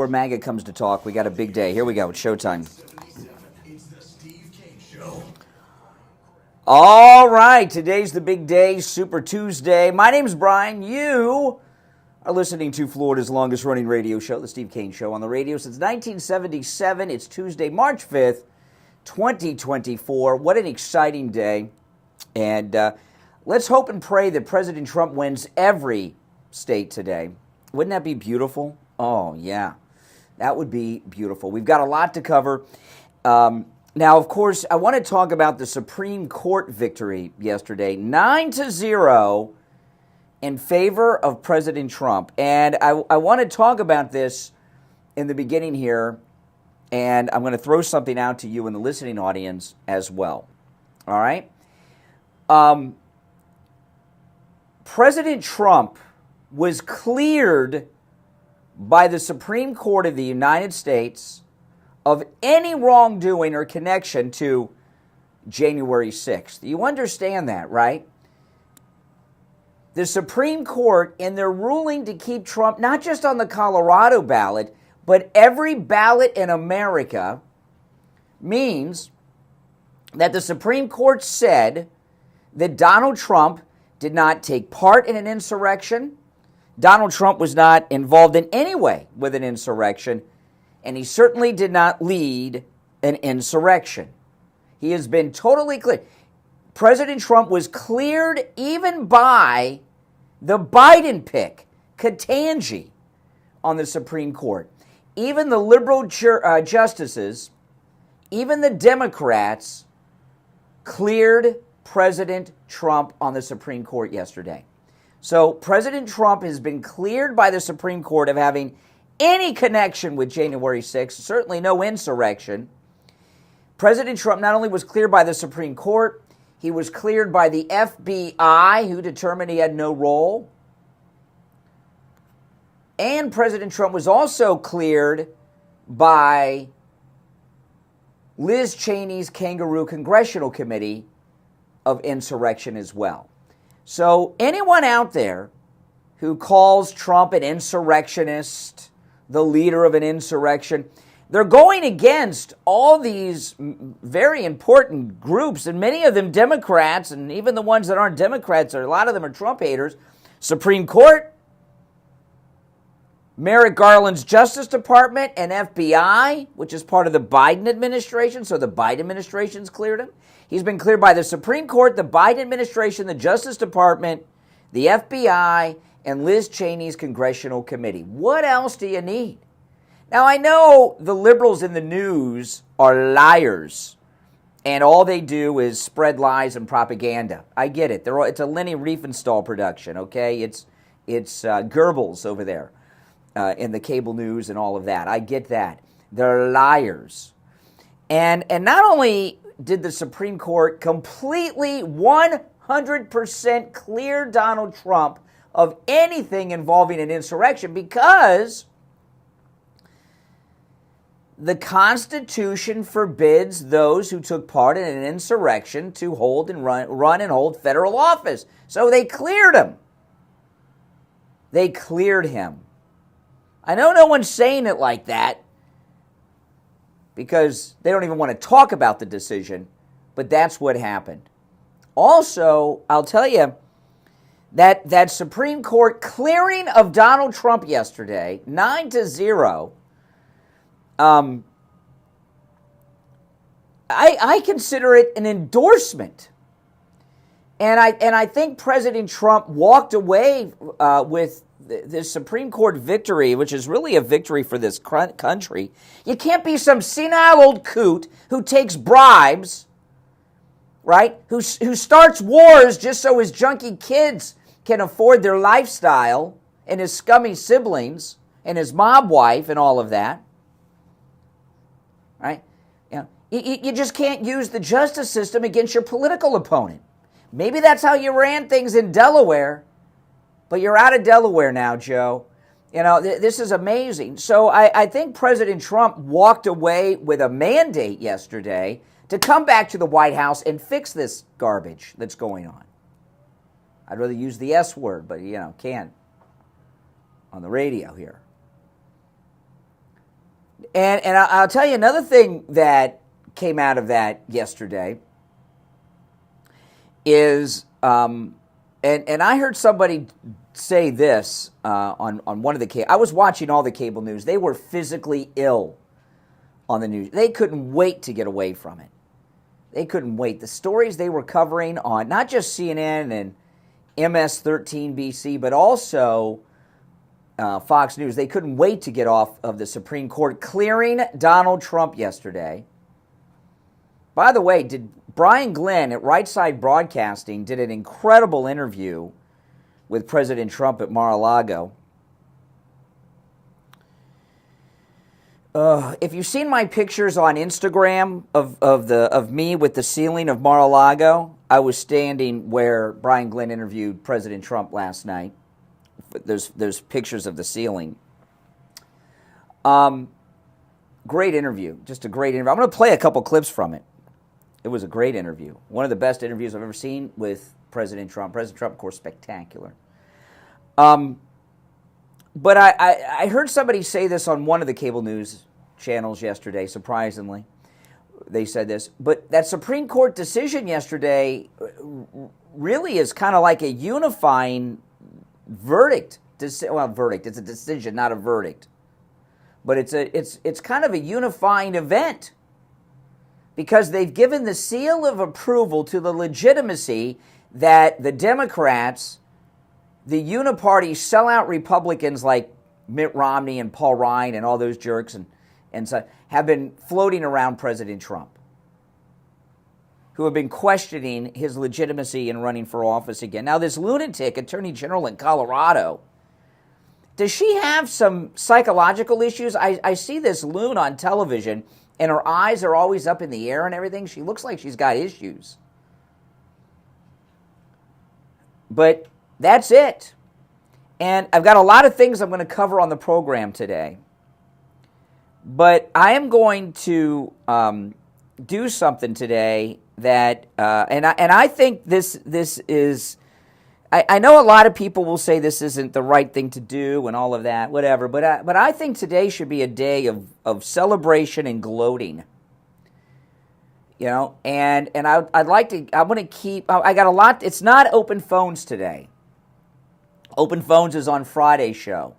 before MAGA comes to talk. We got a big day. Here we go. It's showtime. It's the Steve Kane Show. All right. Today's the big day, Super Tuesday. My name's Brian. You are listening to Florida's longest-running radio show, the Steve Kane Show, on the radio since 1977. It's Tuesday, March 5th, 2024. What an exciting day. And let's hope and pray that President Trump wins every state today. Wouldn't that be beautiful? Oh, yeah. That would be beautiful. We've got a lot to cover. Now, of course, I want to talk about the Supreme Court victory yesterday, 9-0 in favor of President Trump. And I want to talk about this in the beginning here, and I'm going to throw something out to you in the listening audience as well. All right? President Trump was cleared by the Supreme Court of the United States of any wrongdoing or connection to January 6th. You understand that, right? The Supreme Court, in their ruling to keep Trump not just on the Colorado ballot, but every ballot in America, means that the Supreme Court said that Donald Trump did not take part in an insurrection. Donald Trump was not involved in any way with an insurrection, and he certainly did not lead an insurrection. He has been totally clear. President Trump was cleared even by the Biden pick, Ketanji, on the Supreme Court. Even the liberal justices, even the Democrats, cleared President Trump on the Supreme Court yesterday. So President Trump has been cleared by the Supreme Court of having any connection with January 6th, certainly no insurrection. President Trump not only was cleared by the Supreme Court, he was cleared by the FBI, who determined he had no role. And President Trump was also cleared by Liz Cheney's Kangaroo Congressional Committee of Insurrection as well. So anyone out there who calls Trump an insurrectionist, the leader of an insurrection, they're going against all these very important groups, and many of them Democrats, and even the ones that aren't Democrats, a lot of them are Trump haters. Supreme Court, Merrick Garland's Justice Department, and FBI, which is part of the Biden administration, so the Biden administration's cleared him. He's been cleared by the Supreme Court, the Biden administration, the Justice Department, the FBI, and Liz Cheney's Congressional Committee. What else do you need? Now, I know the liberals in the news are liars, and all they do is spread lies and propaganda. I get it. It's a Lenny Riefenstahl production, okay? It's Goebbels over there in the cable news and all of that. I get that. They're liars. And not only did the Supreme Court completely 100% clear Donald Trump of anything involving an insurrection, because the Constitution forbids those who took part in an insurrection to hold and run and hold federal office. So they cleared him. They cleared him. I know no one's saying it like that because they don't even want to talk about the decision, but that's what happened. Also, I'll tell you that Supreme Court clearing of Donald Trump yesterday, 9-0, I consider it an endorsement. And I think President Trump walked away with the Supreme Court victory, which is really a victory for this country. You can't be some senile old coot who takes bribes, right? Who starts wars just so his junkie kids can afford their lifestyle, and his scummy siblings, and his mob wife, and all of that, right? You just can't use the justice system against your political opponent. Maybe that's how you ran things in Delaware, but you're out of Delaware now, Joe. You know, this is amazing. So I think President Trump walked away with a mandate yesterday to come back to the White House and fix this garbage that's going on. I'd rather use the S word, but, can't on the radio here. And I'll tell you another thing that came out of that yesterday is, and I heard somebody say this on one of the I was watching all the cable news. They were physically ill on the news. They couldn't wait to get away from it. They couldn't wait. The stories they were covering on not just CNN and MS-13 BC, but also Fox News, they couldn't wait to get off of the Supreme Court clearing Donald Trump yesterday. By the way, Brian Glenn at Right Side Broadcasting did an incredible interview with President Trump at Mar-a-Lago. If you've seen my pictures on Instagram of me with the ceiling of Mar-a-Lago, I was standing where Brian Glenn interviewed President Trump last night. There's pictures of the ceiling. Great interview, just a great interview. I'm going to play a couple clips from it. It was a great interview. One of the best interviews I've ever seen with President Trump. President Trump, of course, spectacular. But I heard somebody say this on one of the cable news channels yesterday, surprisingly. They said this. But that Supreme Court decision yesterday really is kind of like a unifying verdict. Well, verdict. It's a decision, not a verdict. But it's kind of a unifying event because they've given the seal of approval to the legitimacy that the Democrats, the uniparty sellout Republicans like Mitt Romney and Paul Ryan and all those jerks and so have been floating around President Trump, who have been questioning his legitimacy in running for office again. Now, this lunatic attorney general in Colorado, does she have some psychological issues? I see this loon on television, and her eyes are always up in the air and everything. She looks like she's got issues. But that's it. And I've got a lot of things I'm going to cover on the program today. But I am going to do something today that, and I think this is, I know a lot of people will say this isn't the right thing to do and all of that, whatever. But I think today should be a day of celebration and gloating. You know, and I'd like to, I want to keep, I got a lot, it's not open phones today. Open Phones is on Friday's show.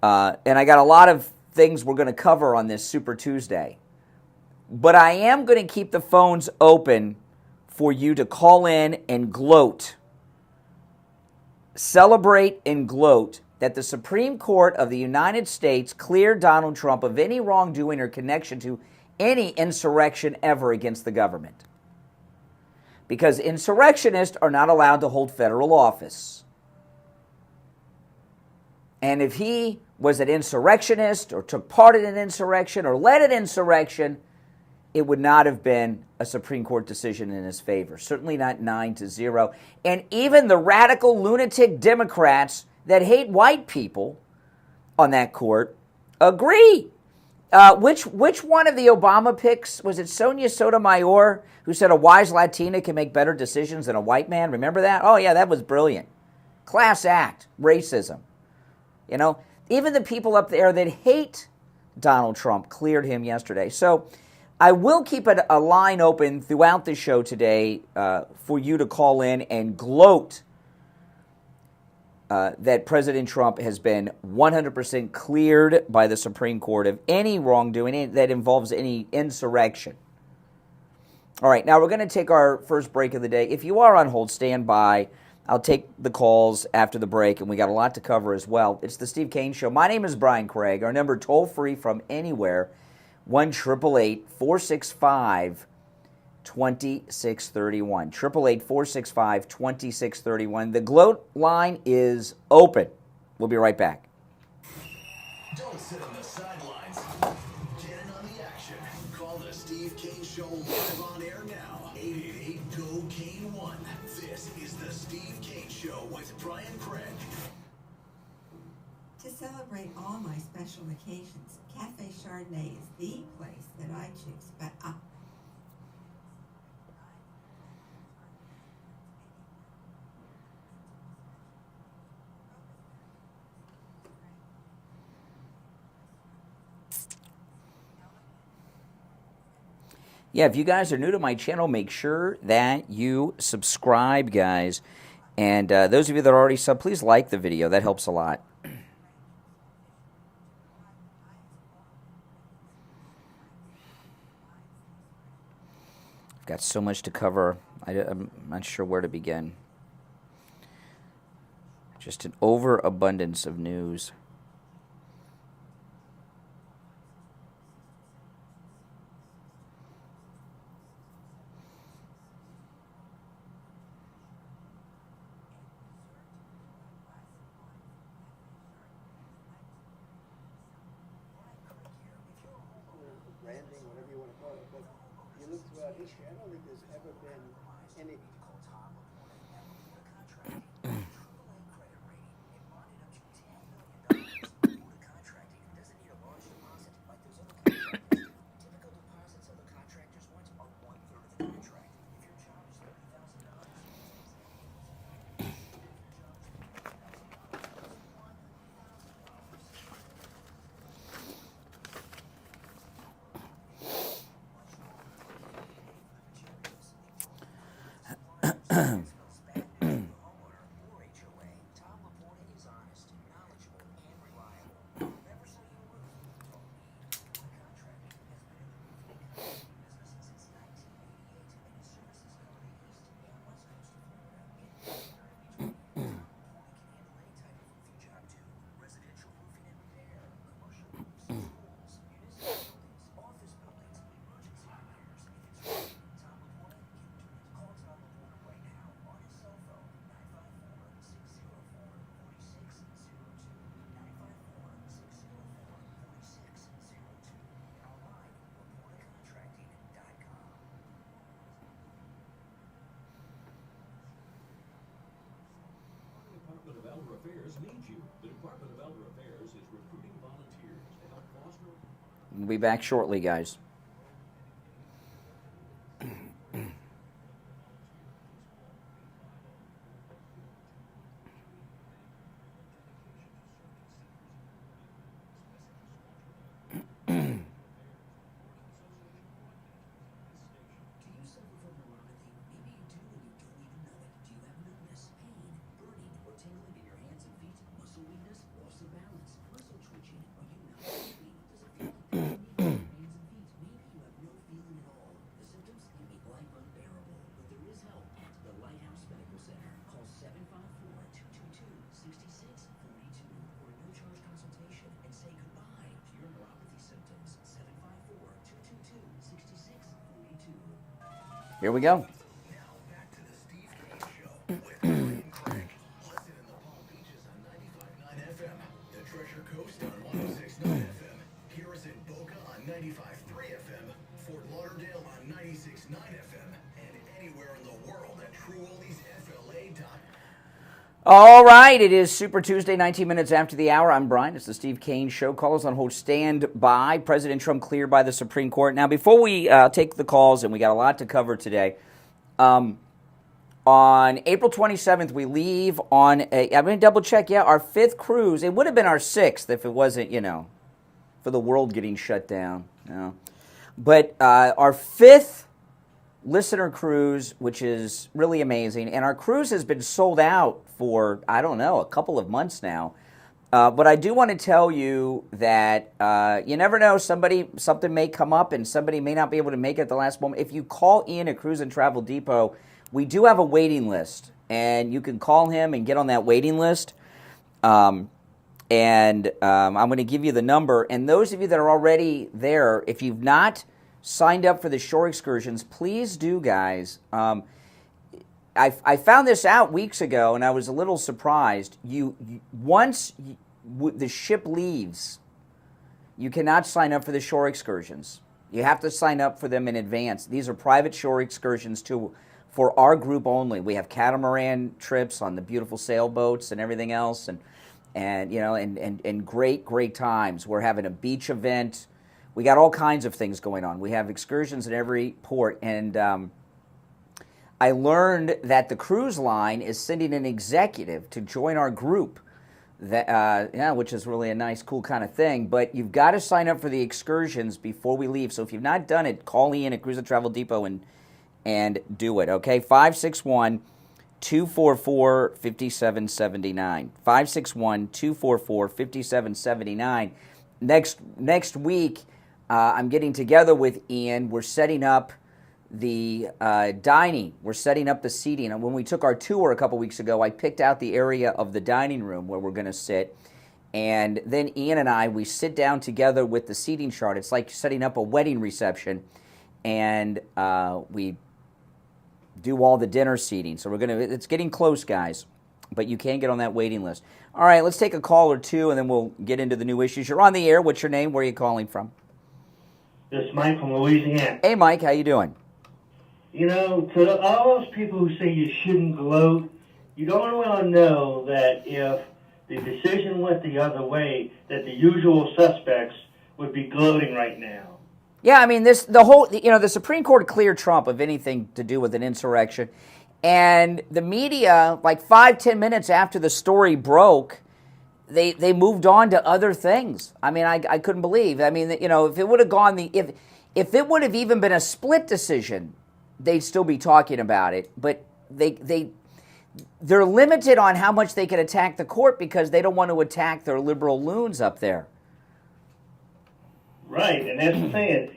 And I got a lot of things we're going to cover on this Super Tuesday. But I am going to keep the phones open for you to call in and gloat. Celebrate and gloat that the Supreme Court of the United States cleared Donald Trump of any wrongdoing or connection to any insurrection ever against the government. Because insurrectionists are not allowed to hold federal office. And if he was an insurrectionist or took part in an insurrection or led an insurrection, it would not have been a Supreme Court decision in his favor. Certainly not 9-0. And even the radical lunatic Democrats that hate white people on that court agree. Which one of the Obama picks, was it Sonia Sotomayor, who said a wise Latina can make better decisions than a white man? Remember that? Oh, yeah, that was brilliant. Class act, racism. You know, even the people up there that hate Donald Trump cleared him yesterday. So I will keep a line open throughout the show today for you to call in and gloat that President Trump has been 100% cleared by the Supreme Court of any wrongdoing that involves any insurrection. All right, now we're going to take our first break of the day. If you are on hold, stand by. I'll take the calls after the break, and we got a lot to cover as well. It's the Steve Kane Show. My name is Brian Craig. Our number toll-free from anywhere, 1-888-465-2631. 1-888-465-2631. The gloat line is open. We'll be right back. Don't sit on the sidelines. Get in on the action. Call the Steve Kane Show live on air now. 888-GO-KANE-1. This is the Steve Kane Show with Brian Craig. To celebrate all my special occasions, Cafe Chardonnay is the place that I choose. But Yeah, if you guys are new to my channel, make sure that you subscribe, guys. And those of you that are already sub, please like the video. That helps a lot. I've got so much to cover. I'm not sure where to begin. Just an overabundance of news. Branding, whatever you want to call it, but you look throughout history, I don't think there's ever been any. Department of Elder Affairs needs you. The Department of Elder Affairs is recruiting volunteers to help foster. We'll be back shortly, guys. Here we go. Now back to the Steve Kane Show with Connie and Craig. Listen in the Palm Beaches on 95.9 FM, the Treasure Coast on 106.9 FM, Harrison Boca on 95.3 FM, Fort Lauderdale on 96.9 FM, and anywhere in the world at TrueOldiesFLA.com. All right, it is Super Tuesday, 19 minutes after the hour. I'm Brian. It's the Steve Kane Show. Callers on hold, stand by. President Trump cleared by the Supreme Court. Now, before we take the calls, and we got a lot to cover today, on April 27th, we leave on I'm going to double check, our fifth cruise. It would have been our sixth if it wasn't, for the world getting shut down. But our fifth listener cruise, which is really amazing. And our cruise has been sold out for, I don't know, a couple of months now. But I do want to tell you that you never know, something may come up and somebody may not be able to make it at the last moment. If you call in at Cruise and Travel Depot, we do have a waiting list. And you can call him and get on that waiting list. I'm going to give you the number. And those of you that are already there, if you've not signed up for the shore excursions, please do, guys. I found this out weeks ago, and I was a little surprised. Once the ship leaves, you cannot sign up for the shore excursions. You have to sign up for them in advance. These are private shore excursions for our group only. We have catamaran trips on the beautiful sailboats and everything else, and great times. We're having a beach event. We got all kinds of things going on. We have excursions at every port, and I learned that the cruise line is sending an executive to join our group which is really a nice, cool kind of thing. But you've got to sign up for the excursions before we leave. So if you've not done it, call Ian at Cruiser Travel Depot and do it, okay? 561-244-5779. 561-244-5779. Next week, I'm getting together with Ian. We're setting up the dining. We're setting up the seating. And when we took our tour a couple weeks ago, I picked out the area of the dining room where we're going to sit. And then Ian and we sit down together with the seating chart. It's like setting up a wedding reception. And we do all the dinner seating. So it's getting close, guys. But you can get on that waiting list. All right, let's take a call or two, and then we'll get into the new issues. You're on the air. What's your name? Where are you calling from? This is Mike from Louisiana. Hey, Mike. How you doing? You know, to all those people who say you shouldn't gloat, you don't want to know that if the decision went the other way, that the usual suspects would be gloating right now. Yeah, I mean, the Supreme Court cleared Trump of anything to do with an insurrection. And the media, like 5-10 minutes after the story broke, they moved on to other things. I mean, I couldn't believe. I mean, if it would have gone if it would have even been a split decision, they'd still be talking about it. But they're limited on how much they can attack the court because they don't want to attack their liberal loons up there. Right, and that's the thing.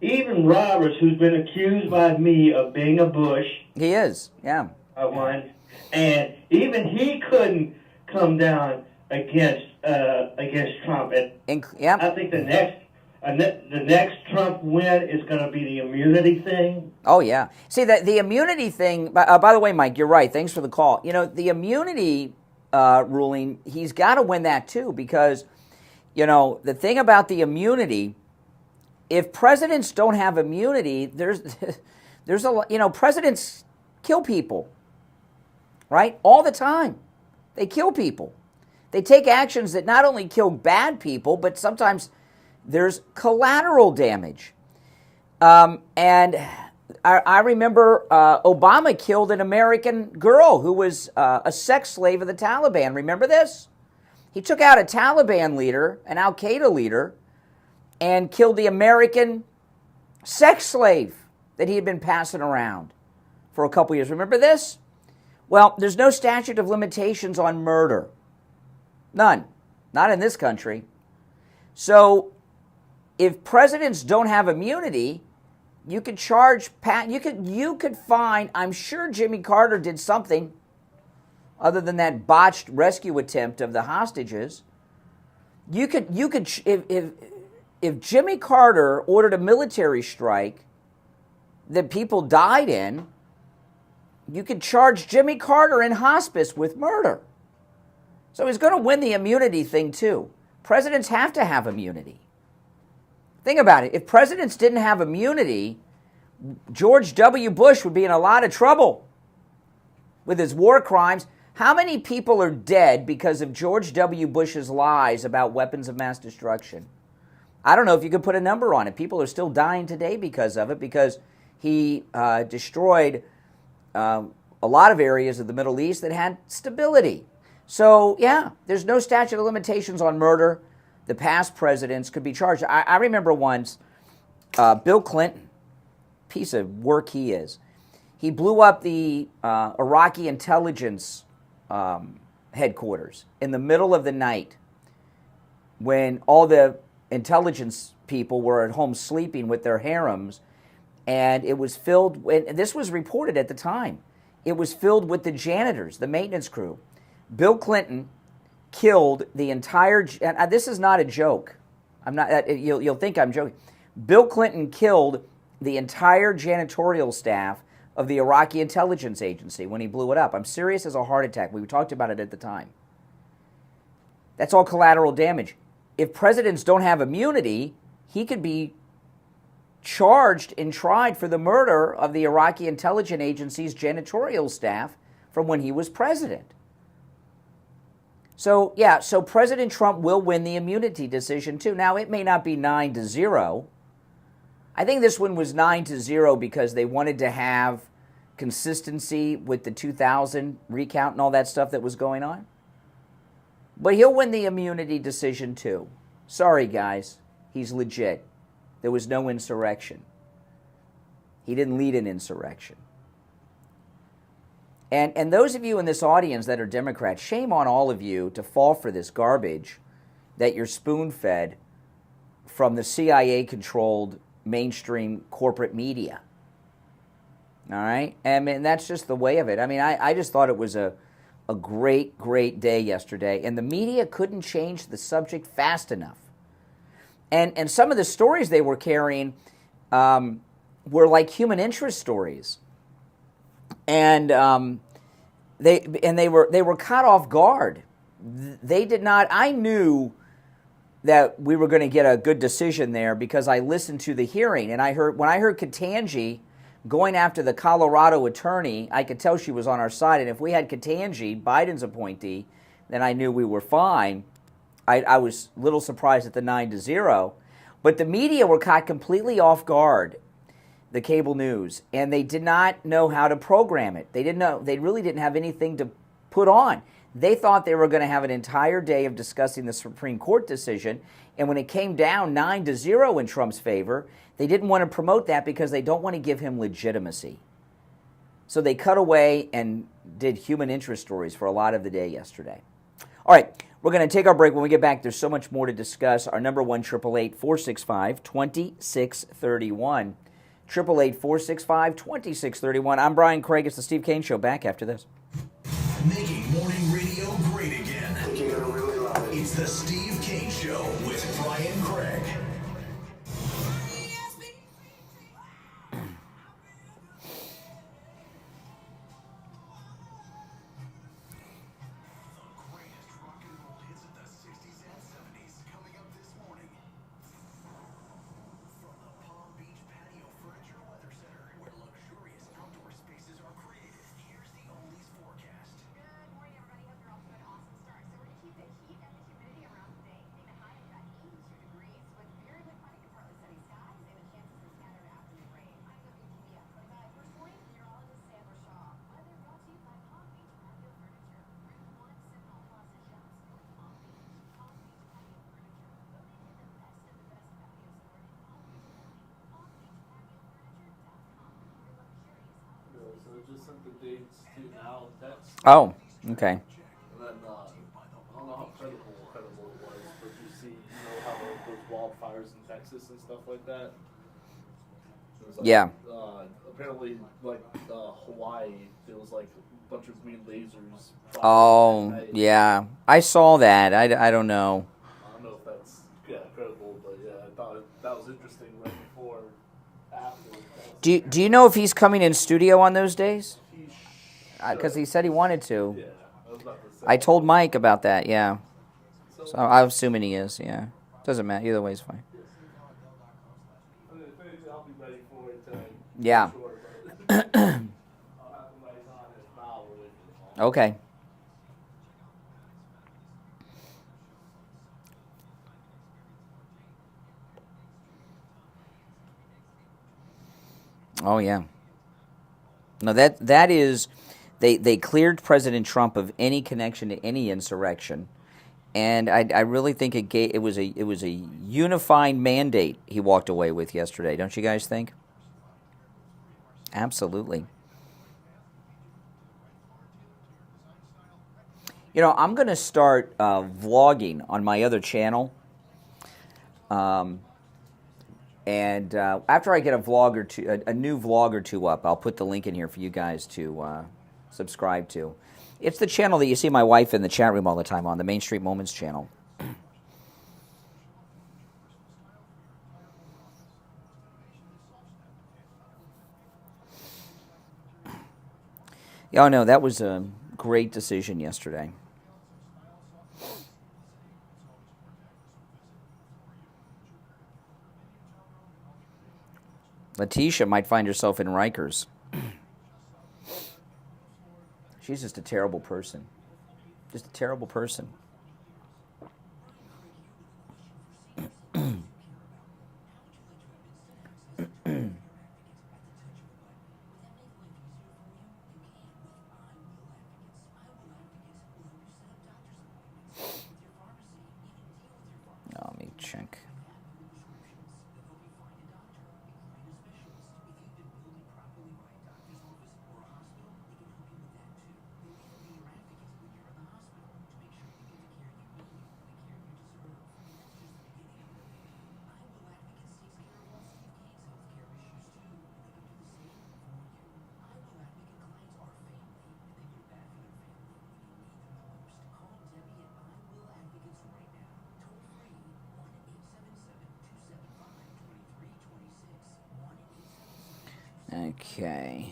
Even Roberts, who's been accused by me of being a Bush. He is, yeah. One, and even he couldn't come down against Trump. Yeah. I think the next Trump win is going to be the immunity thing. Oh, yeah. See, the immunity thing, by the way, Mike, you're right. Thanks for the call. The immunity ruling, he's got to win that too because, the thing about the immunity, if presidents don't have immunity, there's a lot, presidents kill people, right? All the time. They kill people. They take actions that not only kill bad people, but sometimes there's collateral damage. And I remember Obama killed an American girl who was a sex slave of the Taliban. Remember this? He took out a Taliban leader, an Al-Qaeda leader, and killed the American sex slave that he had been passing around for a couple years. Remember this? Well, there's no statute of limitations on murder. None. Not in this country. So if presidents don't have immunity, you could you could find, I'm sure Jimmy Carter did something other than that botched rescue attempt of the hostages. You could if Jimmy Carter ordered a military strike that people died in, you could charge Jimmy Carter in hospice with murder. So he's going to win the immunity thing too. Presidents have to have immunity. Think about it. If presidents didn't have immunity, George W. Bush would be in a lot of trouble with his war crimes. How many people are dead because of George W. Bush's lies about weapons of mass destruction? I don't know if you could put a number on it. People are still dying today because of it, because he destroyed a lot of areas of the Middle East that had stability. So, yeah, there's no statute of limitations on murder. The past presidents could be charged. I remember once Bill Clinton, piece of work he is, he blew up the Iraqi intelligence headquarters in the middle of the night when all the intelligence people were at home sleeping with their harems, and it was filled, and this was reported at the time, it was filled with the janitors, the maintenance crew. Bill Clinton killed the entire, and this is not a joke, I'm not, you'll think I'm joking, Bill Clinton killed the entire janitorial staff of the Iraqi intelligence agency when he blew it up. I'm serious as a heart attack. We talked about it at the time. That's all collateral damage. If presidents don't have immunity, he could be charged and tried for the murder of the Iraqi intelligence agency's janitorial staff from when he was president. So, yeah, so President Trump will win the immunity decision too. Now, it may not be 9-0. I think this one was 9-0 because they wanted to have consistency with the 2000 recount and all that stuff that was going on. But he'll win the immunity decision too. Sorry, guys. He's legit. There was no insurrection. He didn't lead an insurrection. And those of you in this audience that are Democrats, shame on all of you to fall for this garbage that you're spoon-fed from the CIA-controlled mainstream corporate media. All right? And that's just the way of it. I mean, I just thought it was a great, great day yesterday, and the media couldn't change the subject fast enough. And some of the stories they were carrying were like human interest stories. And they were caught off guard. They did not. I knew that we were going to get a good decision there because I listened to the hearing, and when I heard Ketanji going after the Colorado attorney, I could tell she was on our side. And if we had Ketanji, Biden's appointee, then I knew we were fine. I was a little surprised at the 9-0, but the media were caught completely off guard. The cable news, and they did not know how to program it. They didn't know. They really didn't have anything to put on. They thought they were going to have an entire day of discussing the Supreme Court decision, and when it came down 9-0 in Trump's favor, they didn't want to promote that because they don't want to give him legitimacy. So they cut away and did human interest stories for a lot of the day yesterday. All right, we're going to take our break. When we get back, there's so much more to discuss. Our number 1-888-465-2631. 888-465-2631. I'm Brian Craig. It's the Steve Kane Show. Back after this. Making morning radio great again. It's the Steve Kane Show with Brian Craig. Just sent the dates to Al text. Oh, okay. And then, I don't know how credible it was, but you see, how those wildfires in Texas and stuff like that? Like, yeah. Apparently, Hawaii, there was like a bunch of green lasers. Oh, yeah. I saw that. I don't know. I don't know if that's credible, but yeah, I thought that was interesting right before. Do you know if he's coming in studio on those days? Because he said he wanted to. Yeah, I was about to say. I told Mike about that, yeah. So I'm assuming he is, yeah. Doesn't matter. Either way is fine. I'll be ready for it. Yeah. Okay. Oh, yeah. No, that is, they cleared President Trump of any connection to any insurrection, and I really think it was a unifying mandate he walked away with yesterday. Don't you guys think? Absolutely. I'm going to start vlogging on my other channel. And after I get a vlog or two, a new vlog or two up, I'll put the link in here for you guys to subscribe to. It's the channel that you see my wife in the chat room all the time on, the Main Street Moments channel. Oh, no, that was a great decision yesterday. Letitia might find herself in Rikers. She's just a terrible person. Just a terrible person. Okay.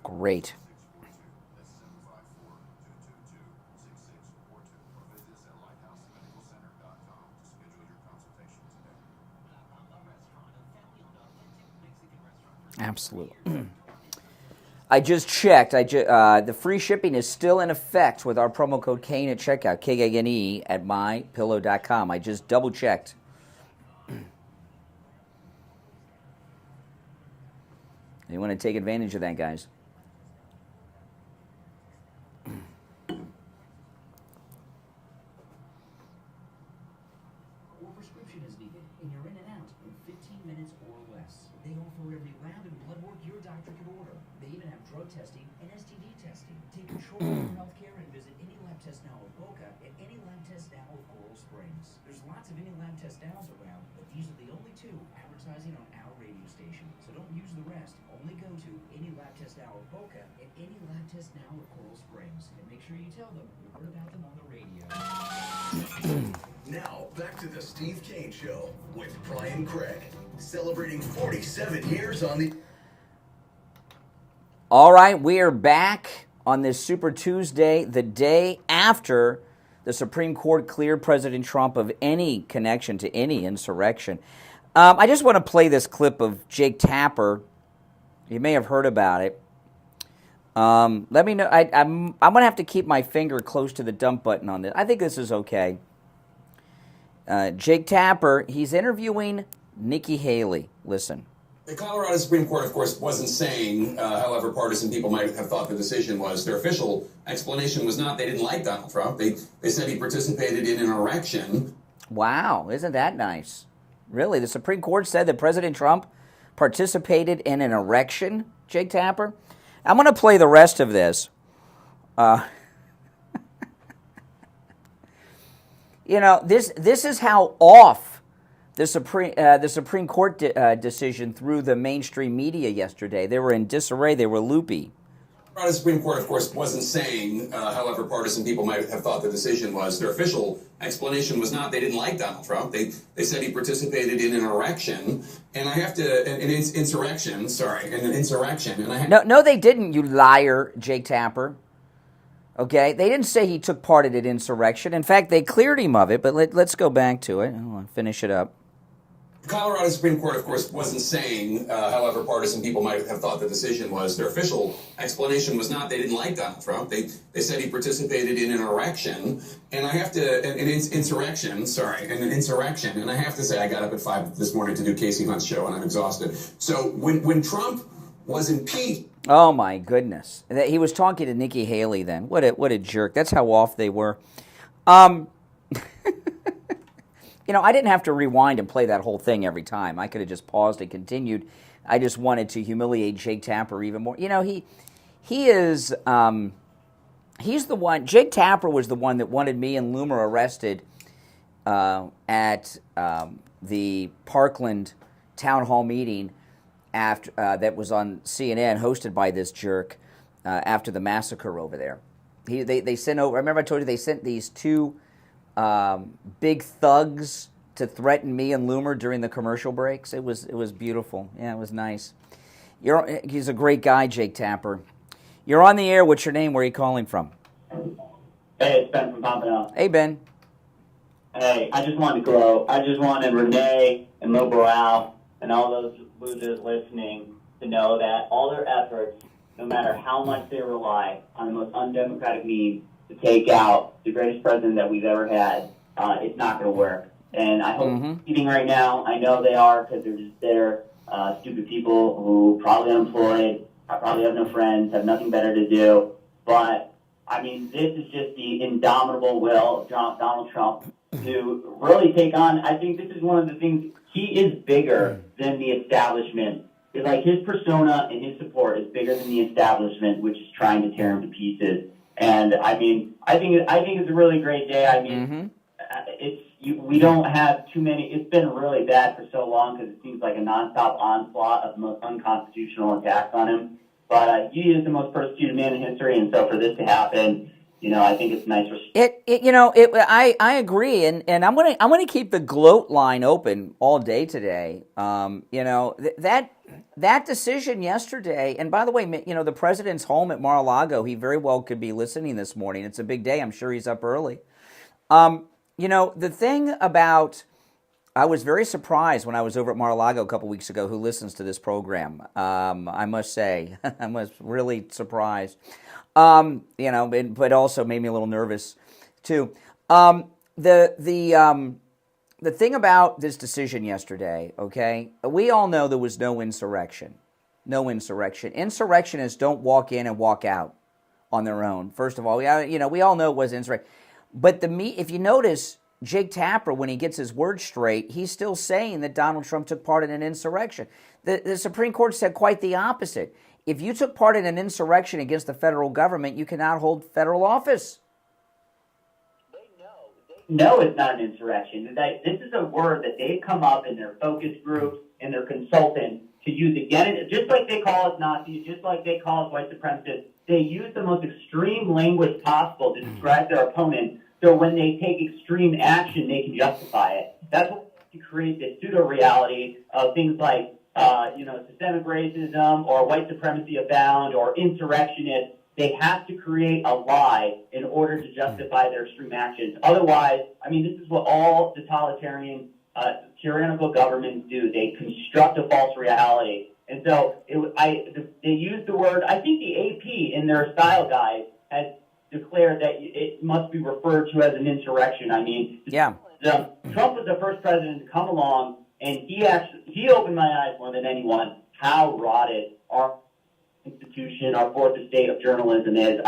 Great. Absolutely. I just checked. The free shipping is still in effect with our promo code Kane at checkout, K-A-N-E, at mypillow.com. I just double checked. You want to take advantage of that, guys. Or prescription is needed, and you're in and out in 15 minutes or less. They offer every lab and blood work your doctor can order. They even have drug testing and STD testing. Take control of your healthcare and visit any lab test now of Boca and any lab test now of Coral Springs. There's lots of any lab test nows around, but these are the only two advertising on our radio station. So don't use the rest. Only go to any lab test now of Boca and any lab test now of Coral Springs. And make sure you tell them you heard about them on the radio. Now, back to the Steve Kane Show with Brian Craig, celebrating 47 years on the... All right, we are back on this Super Tuesday, the day after the Supreme Court cleared President Trump of any connection to any insurrection. I just want to play this clip of Jake Tapper. You may have heard about it. Let me know. I'm going to have to keep my finger close to the dump button on this. I think this is okay. Jake Tapper, he's interviewing Nikki Haley. Listen. The Colorado Supreme Court, of course, wasn't saying, however partisan people might have thought the decision was. Their official explanation was not they didn't like Donald Trump. They said he participated in an erection. Wow, isn't that nice? Really, the Supreme Court said that President Trump participated in an erection, Jake Tapper? I'm going to play the rest of this. You know, this is how off the Supreme Court decision threw the mainstream media yesterday. They were in disarray. They were loopy. The Supreme Court, of course, wasn't saying, however partisan people might have thought the decision was. Their official explanation was not they didn't like Donald Trump. They said he participated in an erection, and I have to an insurrection. Sorry, an insurrection, and I no, they didn't. You liar, Jake Tapper. Okay, they didn't say he took part in an insurrection. In fact, they cleared him of it. But let's go back to it. I'll finish it up. The Colorado Supreme Court, of course, wasn't saying, however partisan people might have thought the decision was. Their official explanation was not they didn't like Donald Trump. They said he participated in an erection, and I have to an insurrection. Sorry, an insurrection, and I have to say I got up at 5 this morning to do Casey Hunt's show, and I'm exhausted. So when Trump was impeached. Oh my goodness, he was talking to Nikki Haley. Then what a jerk. That's how off they were. You know, I didn't have to rewind and play that whole thing every time. I could have just paused and continued. I just wanted to humiliate Jake Tapper even more. You know, he is he's the one. Jake Tapper was the one that wanted me and Loomer arrested at the Parkland town hall meeting after that was on CNN, hosted by this jerk after the massacre over there. They sent over. Remember I told you they sent these two big thugs to threaten me and Loomer during the commercial breaks. It was beautiful. Yeah, it was nice. He's a great guy, Jake Tapper. You're on the air. What's your name? Where are you calling from? Hey, it's Ben from Pompano. Hey, Ben. Hey, I just wanted to glow. I just wanted Renee and Mo Brow and all those losers listening to know that all their efforts, no matter how much they rely on the most undemocratic means to take out the greatest president that we've ever had, it's not going to work. And I hope they're eating right now. I know they are because they're just there, stupid people who probably unemployed, probably have no friends, have nothing better to do. But, I mean, this is just the indomitable will of Donald Trump to really take on. I think this is one of the things. He is bigger than the establishment. It's like his persona and his support is bigger than the establishment, which is trying to tear him to pieces. And I mean, I think it's a really great day. I mean, we don't have too many. It's been really bad for so long because it seems like a nonstop onslaught of the most unconstitutional attacks on him. But he is the most persecuted man in history, and so for this to happen, I think it's nice. I agree, and I'm gonna keep the gloat line open all day today. That decision yesterday, and by the way, the president's home at Mar-a-Lago. He very well could be listening this morning. It's a big day. I'm sure he's up early. The thing about, I was very surprised when I was over at Mar-a-Lago a couple weeks ago. Who listens to this program? I must say, I was really surprised. But also made me a little nervous too. The thing about this decision yesterday, okay, we all know there was no insurrection. No insurrection. Insurrectionists don't walk in and walk out on their own. First of all, we all know it was insurrection. But if you notice, Jake Tapper, when he gets his words straight, he's still saying that Donald Trump took part in an insurrection. The Supreme Court said quite the opposite. If you took part in an insurrection against the federal government, you cannot hold federal office. No, it's not an insurrection. This is a word that they've come up in their focus groups and their consultants to use again, just like they call us Nazis, just like they call us white supremacists. They use the most extreme language possible to describe their opponent, so when they take extreme action, they can justify it. That's what to create this pseudo-reality of things like systemic racism or white supremacy abound or insurrectionists. They have to create a lie in order to justify their extreme actions. Otherwise, this is what all totalitarian, tyrannical governments do. They construct a false reality. And so they use the word, I think the AP in their style guide has declared that it must be referred to as an insurrection. Trump was the first president to come along, and he opened my eyes more than anyone how rotted our institution, our fourth estate of journalism is.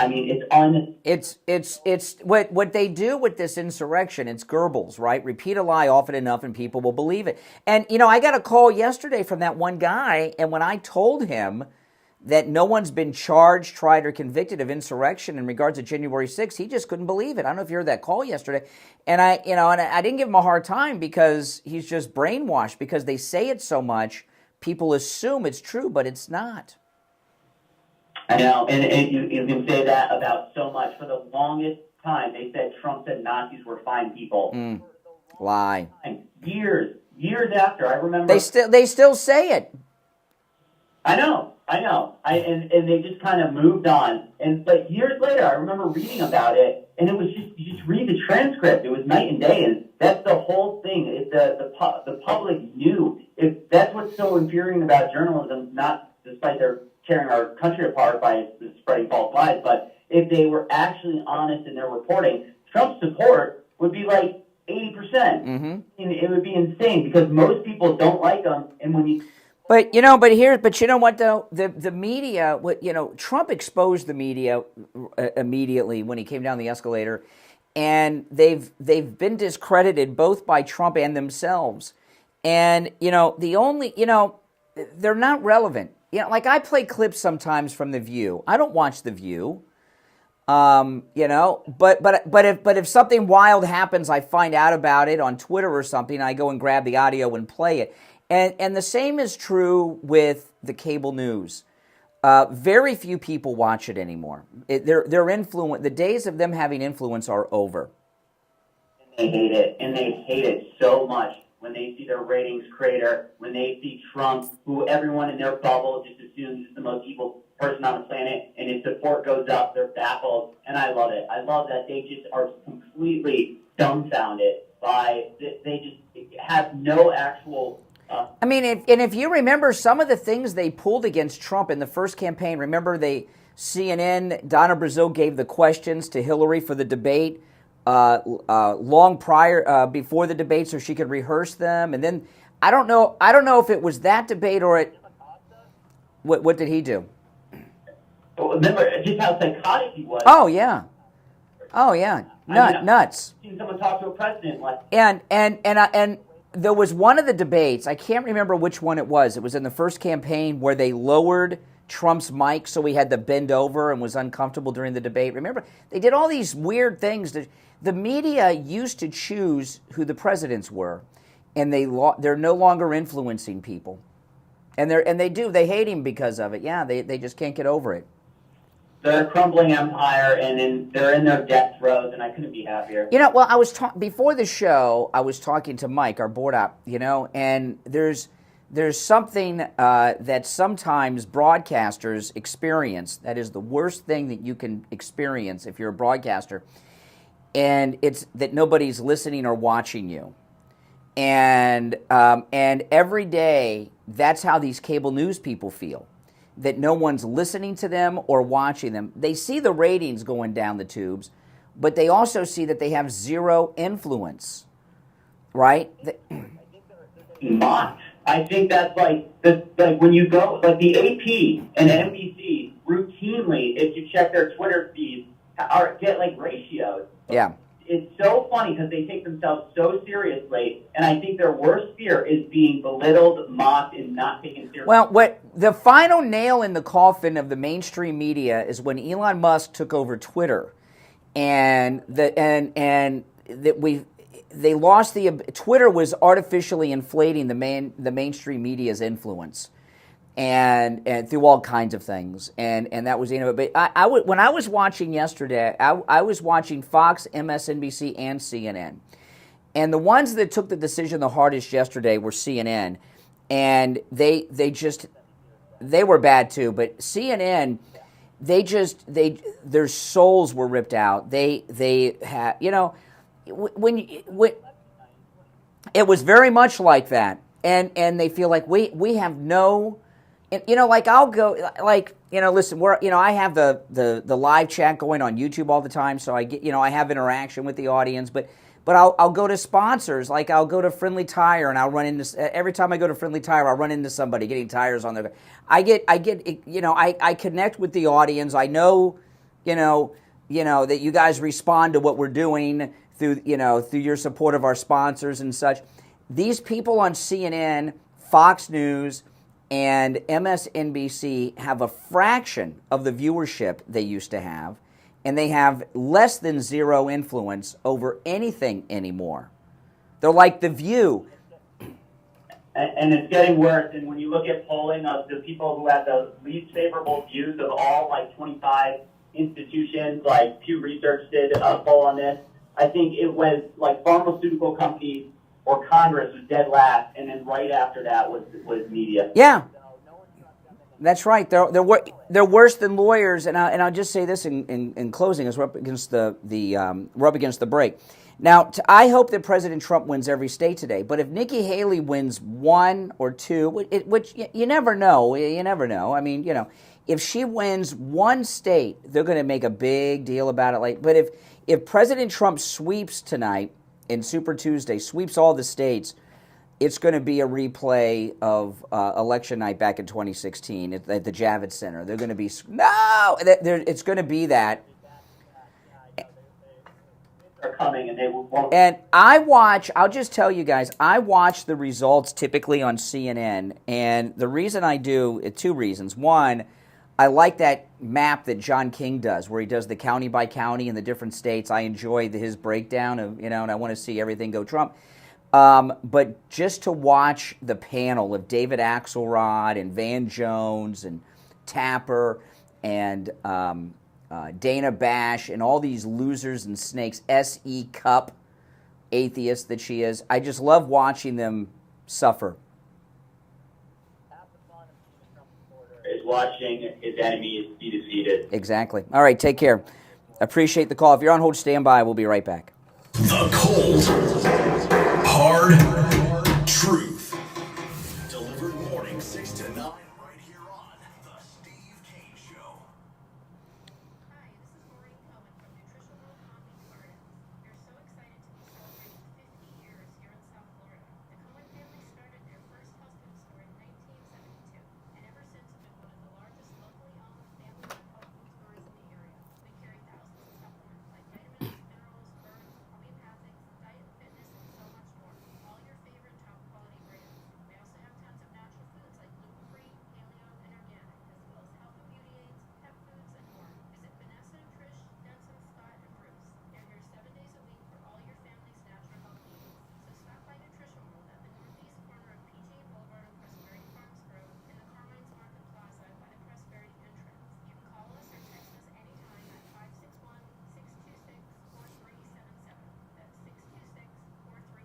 It's what they do with this insurrection. It's Goebbels, right? Repeat a lie often enough, and people will believe it. And I got a call yesterday from that one guy, and when I told him that no one's been charged, tried, or convicted of insurrection in regards to January 6th, he just couldn't believe it. I don't know if you heard that call yesterday. And I didn't give him a hard time because he's just brainwashed, because they say it so much, people assume it's true, but it's not. I know, and you can say that about so much. For the longest time, they said Trump said Nazis were fine people. Lie. Years after, I remember. They still say it. I know. And they just kind of moved on. But years later, I remember reading about it, and it was you just read the transcript. It was night and day, and that's the whole thing. The public knew. That's what's so infuriating about journalism, not despite their tearing our country apart by spreading false lies, but if they were actually honest in their reporting, Trump's support would be like 80%. And it would be insane because most people don't like him, and when you. But you know what though, the media, Trump exposed the media immediately when he came down the escalator, and they've been discredited both by Trump and themselves, and they're not relevant. Like I play clips sometimes from The View. I don't watch The View, but if something wild happens, I find out about it on Twitter or something. I go and grab the audio and play it. And the same is true with the cable news. Very few people watch it anymore. Their influence, the days of them having influence are over. And they hate it so much when they see their ratings crater, when they see Trump, who everyone in their bubble just assumes is the most evil person on the planet, and his support goes up, they're baffled, and I love it. I love that they just are completely dumbfounded they just have no actual. I mean, if you remember some of the things they pulled against Trump in the first campaign, remember CNN, Donna Brazile gave the questions to Hillary for the debate long prior, before the debate, so she could rehearse them. And then I don't know if it was that debate or what did he do? Remember just how psychotic he was. Oh yeah, nuts. I've seen someone talk to a president like. And there was one of the debates, I can't remember which one it was. It was in the first campaign where they lowered Trump's mic so he had to bend over and was uncomfortable during the debate. Remember, they did all these weird things. The media used to choose who the presidents were, and they're no longer influencing people. And they hate him because of it. Yeah, they just can't get over it. They're a crumbling empire, and they're in their death throes, and I couldn't be happier. Well, I was before the show, I was talking to Mike, our board op, and there's something that sometimes broadcasters experience that is the worst thing that you can experience if you're a broadcaster, and it's that nobody's listening or watching you. And every day, that's how these cable news people feel. That no one's listening to them or watching them. They see the ratings going down the tubes, but they also see that they have zero influence, right? Mocked. I think that's like when you go, like the AP and NBC routinely, if you check their Twitter feeds, get like ratios. Yeah. It's so funny because they take themselves so seriously, and I think their worst fear is being belittled, mocked, and not taken seriously. Well, what the final nail in the coffin of the mainstream media is when Elon Musk took over Twitter, and they lost Twitter was artificially inflating the mainstream media's influence, and through all kinds of things, and that was the end of it. But when I was watching yesterday, I was watching Fox, MSNBC, and CNN, and the ones that took the decision the hardest yesterday were CNN, and they were bad too. But CNN, their souls were ripped out. They had when it was very much like that, and they feel like we have no. Like I'll go, listen, I have the live chat going on YouTube all the time, so I get, I have interaction with the audience, but I'll go to sponsors, like I'll go to Friendly Tire, and I'll run into, every time I go to Friendly Tire, I'll run into somebody getting tires on their, I connect with the audience. I know, that you guys respond to what we're doing through your support of our sponsors and such. These people on CNN, Fox News, and MSNBC have a fraction of the viewership they used to have, and they have less than zero influence over anything anymore. They're like The View. And it's getting worse. And when you look at polling of the people who have the least favorable views of all, 25 institutions, like Pew Research did a poll on this, I think it was pharmaceutical companies or Congress was dead last, and then right after that was media. Yeah, that's right. They're worse than lawyers, and I'll just say this in closing, as we're up against the break. Now, I hope that President Trump wins every state today. But if Nikki Haley wins one or two, which you never know, I mean, if she wins one state, they're going to make a big deal about it. But if President Trump sweeps tonight. In Super Tuesday, sweeps all the states, it's going to be a replay of election night back in 2016 at the Javits Center. They're going to be, it's going to be that. Are coming and they won't. And I'll just tell you guys, I watch the results typically on CNN, and the reason I do, two reasons. One, I like that map that John King does, where he does the county by county in the different states. I enjoy his breakdown of, and I want to see everything go Trump. But just to watch the panel of David Axelrod and Van Jones and Tapper and Dana Bash and all these losers and snakes, S.E. Cupp, atheist that she is, I just love watching them suffer. Is watching his enemies be defeated. Exactly. All right, take care. Appreciate the call. If you're on hold, stand by. We'll be right back. The Cold hard truth. Delivered morning 6 to 9 right here on The Steve Kane Show. Hi, this is Maureen Cohen from Nutritional Coffee Gardens. We're so excited to be celebrating 50 years here in South Florida. The Cohen family started their first health food store in 1972, and ever since have been one of the largest locally owned family-run health food stores in the area. We carry thousands of supplements like vitamins, minerals, herbs, homeopathics, diet and fitness, and so much more. All your favorite top-quality brands. We also have tons of natural foods like gluten-free, paleo, and organic, as well as health and beauty aids, pet foods, and more. Visit Vanessa, Trish, Denson, Scott, and Bruce. They're here 7 days a week for all your family's natural health needs. So stop by Nutrition World at the northeast corner of PG Boulevard and Prosperity Farms Road in the Carmine's Market Plaza by the Prosperity entrance. You can call us or text us anytime at 561-626-4377. That's 626-4377. Or check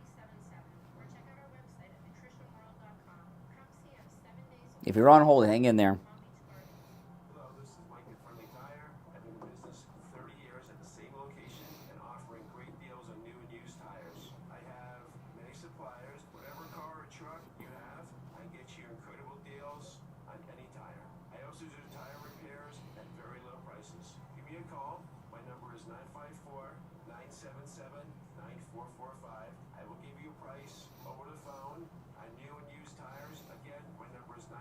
out our website at nutritionworld.com. Come see us 7 days a week. If you're on hold, hang in there. Hello, this is Mike at Friendly Tire. I've been in business 30 years at the same location and offering great deals on new and used tires. I have many suppliers. Whatever car or truck you have, I get you incredible deals on any tire. I also do tire repairs at very low prices. Give me a call. My number is 954-977-9445. I will give you a price over the phone on new and used tires. Again, my number is 954-977-9445.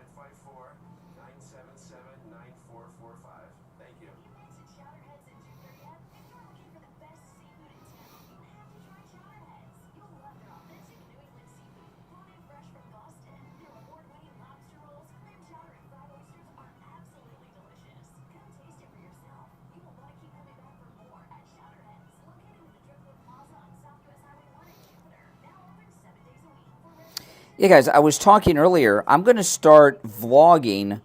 Thank you. You went to Chowderheads in Junior yet? If you're looking for the best seafood in town, you have to try Chowderheads. You'll love their authentic New England seafood, brought in fresh from Boston. Their award-winning lobster rolls, clam chowder, and fried oysters are absolutely delicious. Come taste it for yourself. You will want to keep coming back for more at Chowderheads, located in the Driftwood Plaza on South US Highway 1 in Jupiter. Now open 7 days a week for reservations. Yeah, guys, I was talking earlier. I'm going to start vlogging,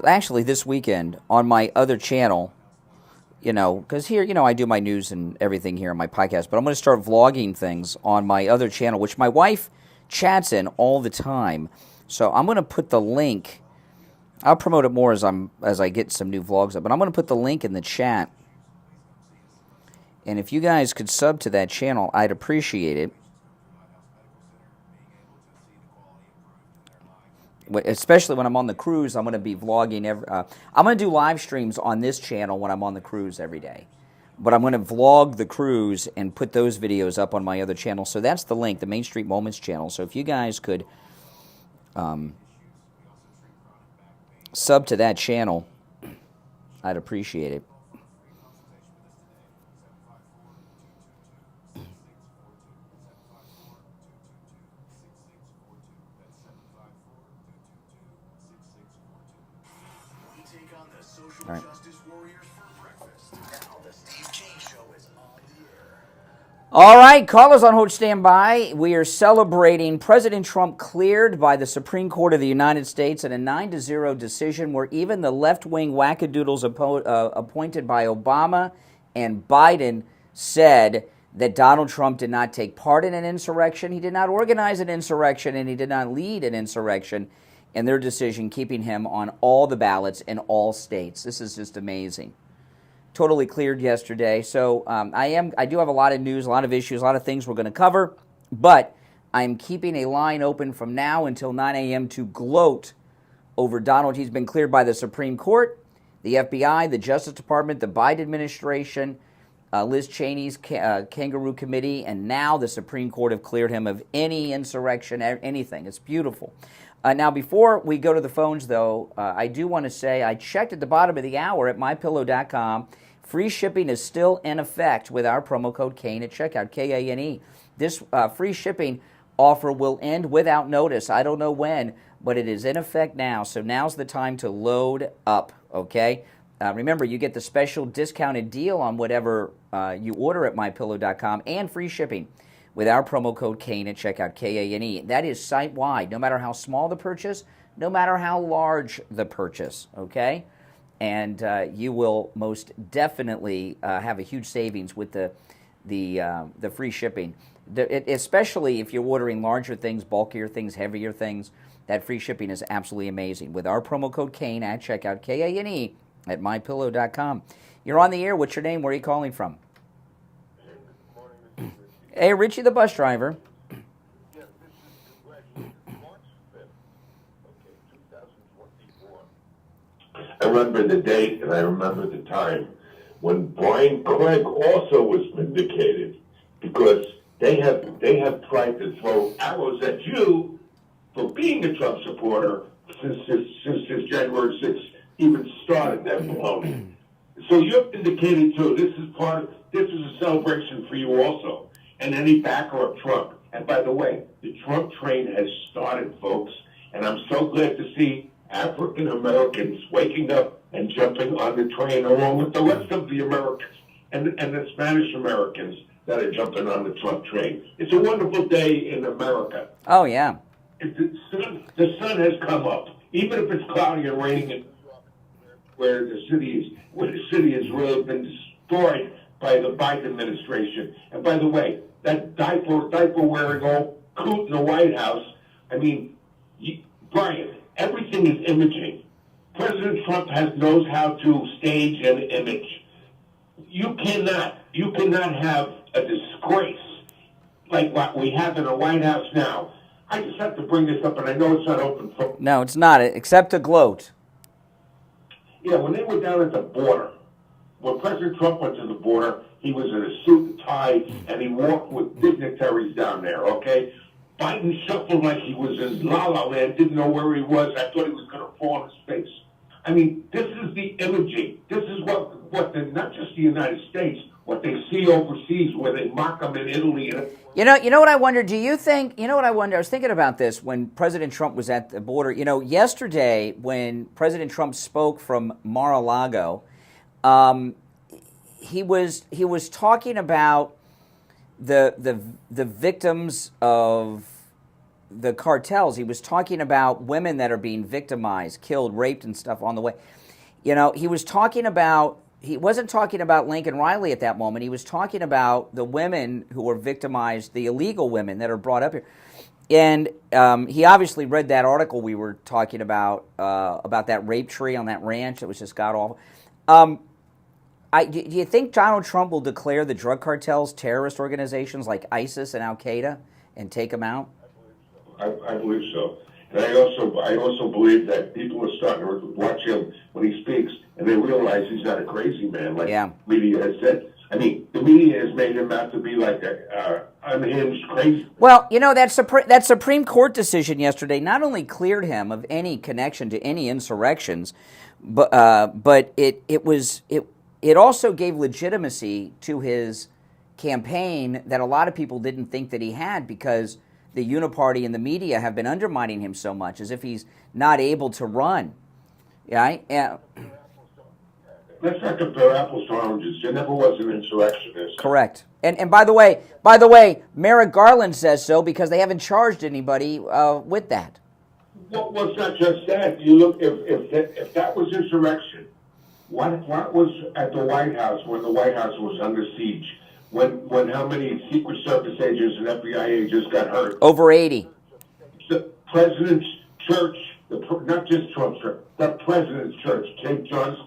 actually this weekend, on my other channel. You know, because here, I do my news and everything here on my podcast. But I'm going to start vlogging things on my other channel, which my wife chats in all the time. So I'm going to put the link. I'll promote it more as I get some new vlogs up. But I'm going to put the link in the chat. And if you guys could sub to that channel, I'd appreciate it. Especially when I'm on the cruise, I'm going to be vlogging. I'm going to do live streams on this channel when I'm on the cruise every day. But I'm going to vlog the cruise and put those videos up on my other channel. So that's the link, the Main Street Moments channel. So if you guys could sub to that channel, I'd appreciate it. Social justice warriors for breakfast. Now the Steve Kane Show is on the air. All right, callers on hold, stand by. We are celebrating President Trump cleared by the Supreme Court of the United States in a 9-0 decision where even the left-wing wackadoodles appointed by Obama and Biden said that Donald Trump did not take part in an insurrection, he did not organize an insurrection, and he did not lead an insurrection. And their decision keeping him on all the ballots in all states. This is just amazing. Totally cleared yesterday. So I do have a lot of news, a lot of issues, a lot of things we're going to cover. But I'm keeping a line open from now until 9 a.m. to gloat over Donald. He's been cleared by the Supreme Court, the FBI, the Justice Department, the Biden administration, Liz Cheney's Kangaroo Committee, and now the Supreme Court have cleared him of any insurrection, anything. It's beautiful. Now, before we go to the phones, though, I do want to say I checked at the bottom of the hour at mypillow.com. Free shipping is still in effect with our promo code KANE at checkout, K-A-N-E. This free shipping offer will end without notice. I don't know when, but it is in effect now. So now's the time to load up, okay? Remember, you get the special discounted deal on whatever you order at mypillow.com and free shipping with our promo code KANE at checkout, K-A-N-E. That is site-wide, no matter how small the purchase, no matter how large the purchase, okay? And you will most definitely have a huge savings with the free shipping. Especially if you're ordering larger things, bulkier things, heavier things, that free shipping is absolutely amazing. With our promo code KANE at checkout, K-A-N-E, at mypillow.com. You're on the air. What's your name? Where are you calling from? Hey, Richie the bus driver. I remember the date and I remember the time when Brian Craig also was vindicated because they have tried to throw arrows at you for being a Trump supporter since this January 6th even started that baloney. So you're vindicated too. This is a celebration for you also, and any backer of Trump. And by the way, the Trump train has started, folks, and I'm so glad to see African Americans waking up and jumping on the train along with the rest of the Americans and the Spanish Americans that are jumping on the Trump train. It's a wonderful day in America. Oh, yeah. The sun has come up, even if it's cloudy and raining, where the city has really been destroyed by the Biden administration. And by the way, that diaper wearing old coot in the White House. I mean, Brian, everything is imaging. President Trump knows how to stage an image. You cannot have a disgrace like what we have in the White House now. I just have to bring this up, and I know it's not open for... No, it's not, except to gloat. Yeah, when they were down at the border, when President Trump went to the border, he was in a suit and tie, and he walked with dignitaries down there, okay? Biden shuffled like he was in La La Land, didn't know where he was. I thought he was going to fall on his face. I mean, this is the imaging. This is what not just the United States, what they see overseas, where they mock them in Italy. You know what I wonder? Do you think, you know what I wonder? I was thinking about this when President Trump was at the border. You know, yesterday when President Trump spoke from Mar-a-Lago, he was talking about the victims of the cartels. He was talking about women that are being victimized, killed, raped, and stuff on the way. You know, he wasn't talking about Lincoln Riley at that moment. He was talking about the women who were victimized, the illegal women that are brought up here. And he obviously read that article we were talking about that rape tree on that ranch that was just god-awful. Do you think Donald Trump will declare the drug cartels terrorist organizations like ISIS and Al-Qaeda and take them out? I believe so. And I also believe that people are starting to watch him when he speaks, and they realize he's not a crazy man like the media has said. I mean, the media has made him out to be like a unhinged crazy. Well, you know, that Supreme Court decision yesterday not only cleared him of any connection to any insurrections, but it also gave legitimacy to his campaign that a lot of people didn't think that he had, because the uniparty and the media have been undermining him so much, as if he's not able to run. Yeah. Let's not compare apples to oranges. There never was an insurrectionist. Correct. And by the way, Merrick Garland says so because they haven't charged anybody with that. Well, it's not just that. You look, if that was insurrection, what was at the White House when the White House was under siege? When how many Secret Service agents and FBI agents got hurt? Over 80. The President's church, not just Trump's church, the President's church, St. John's,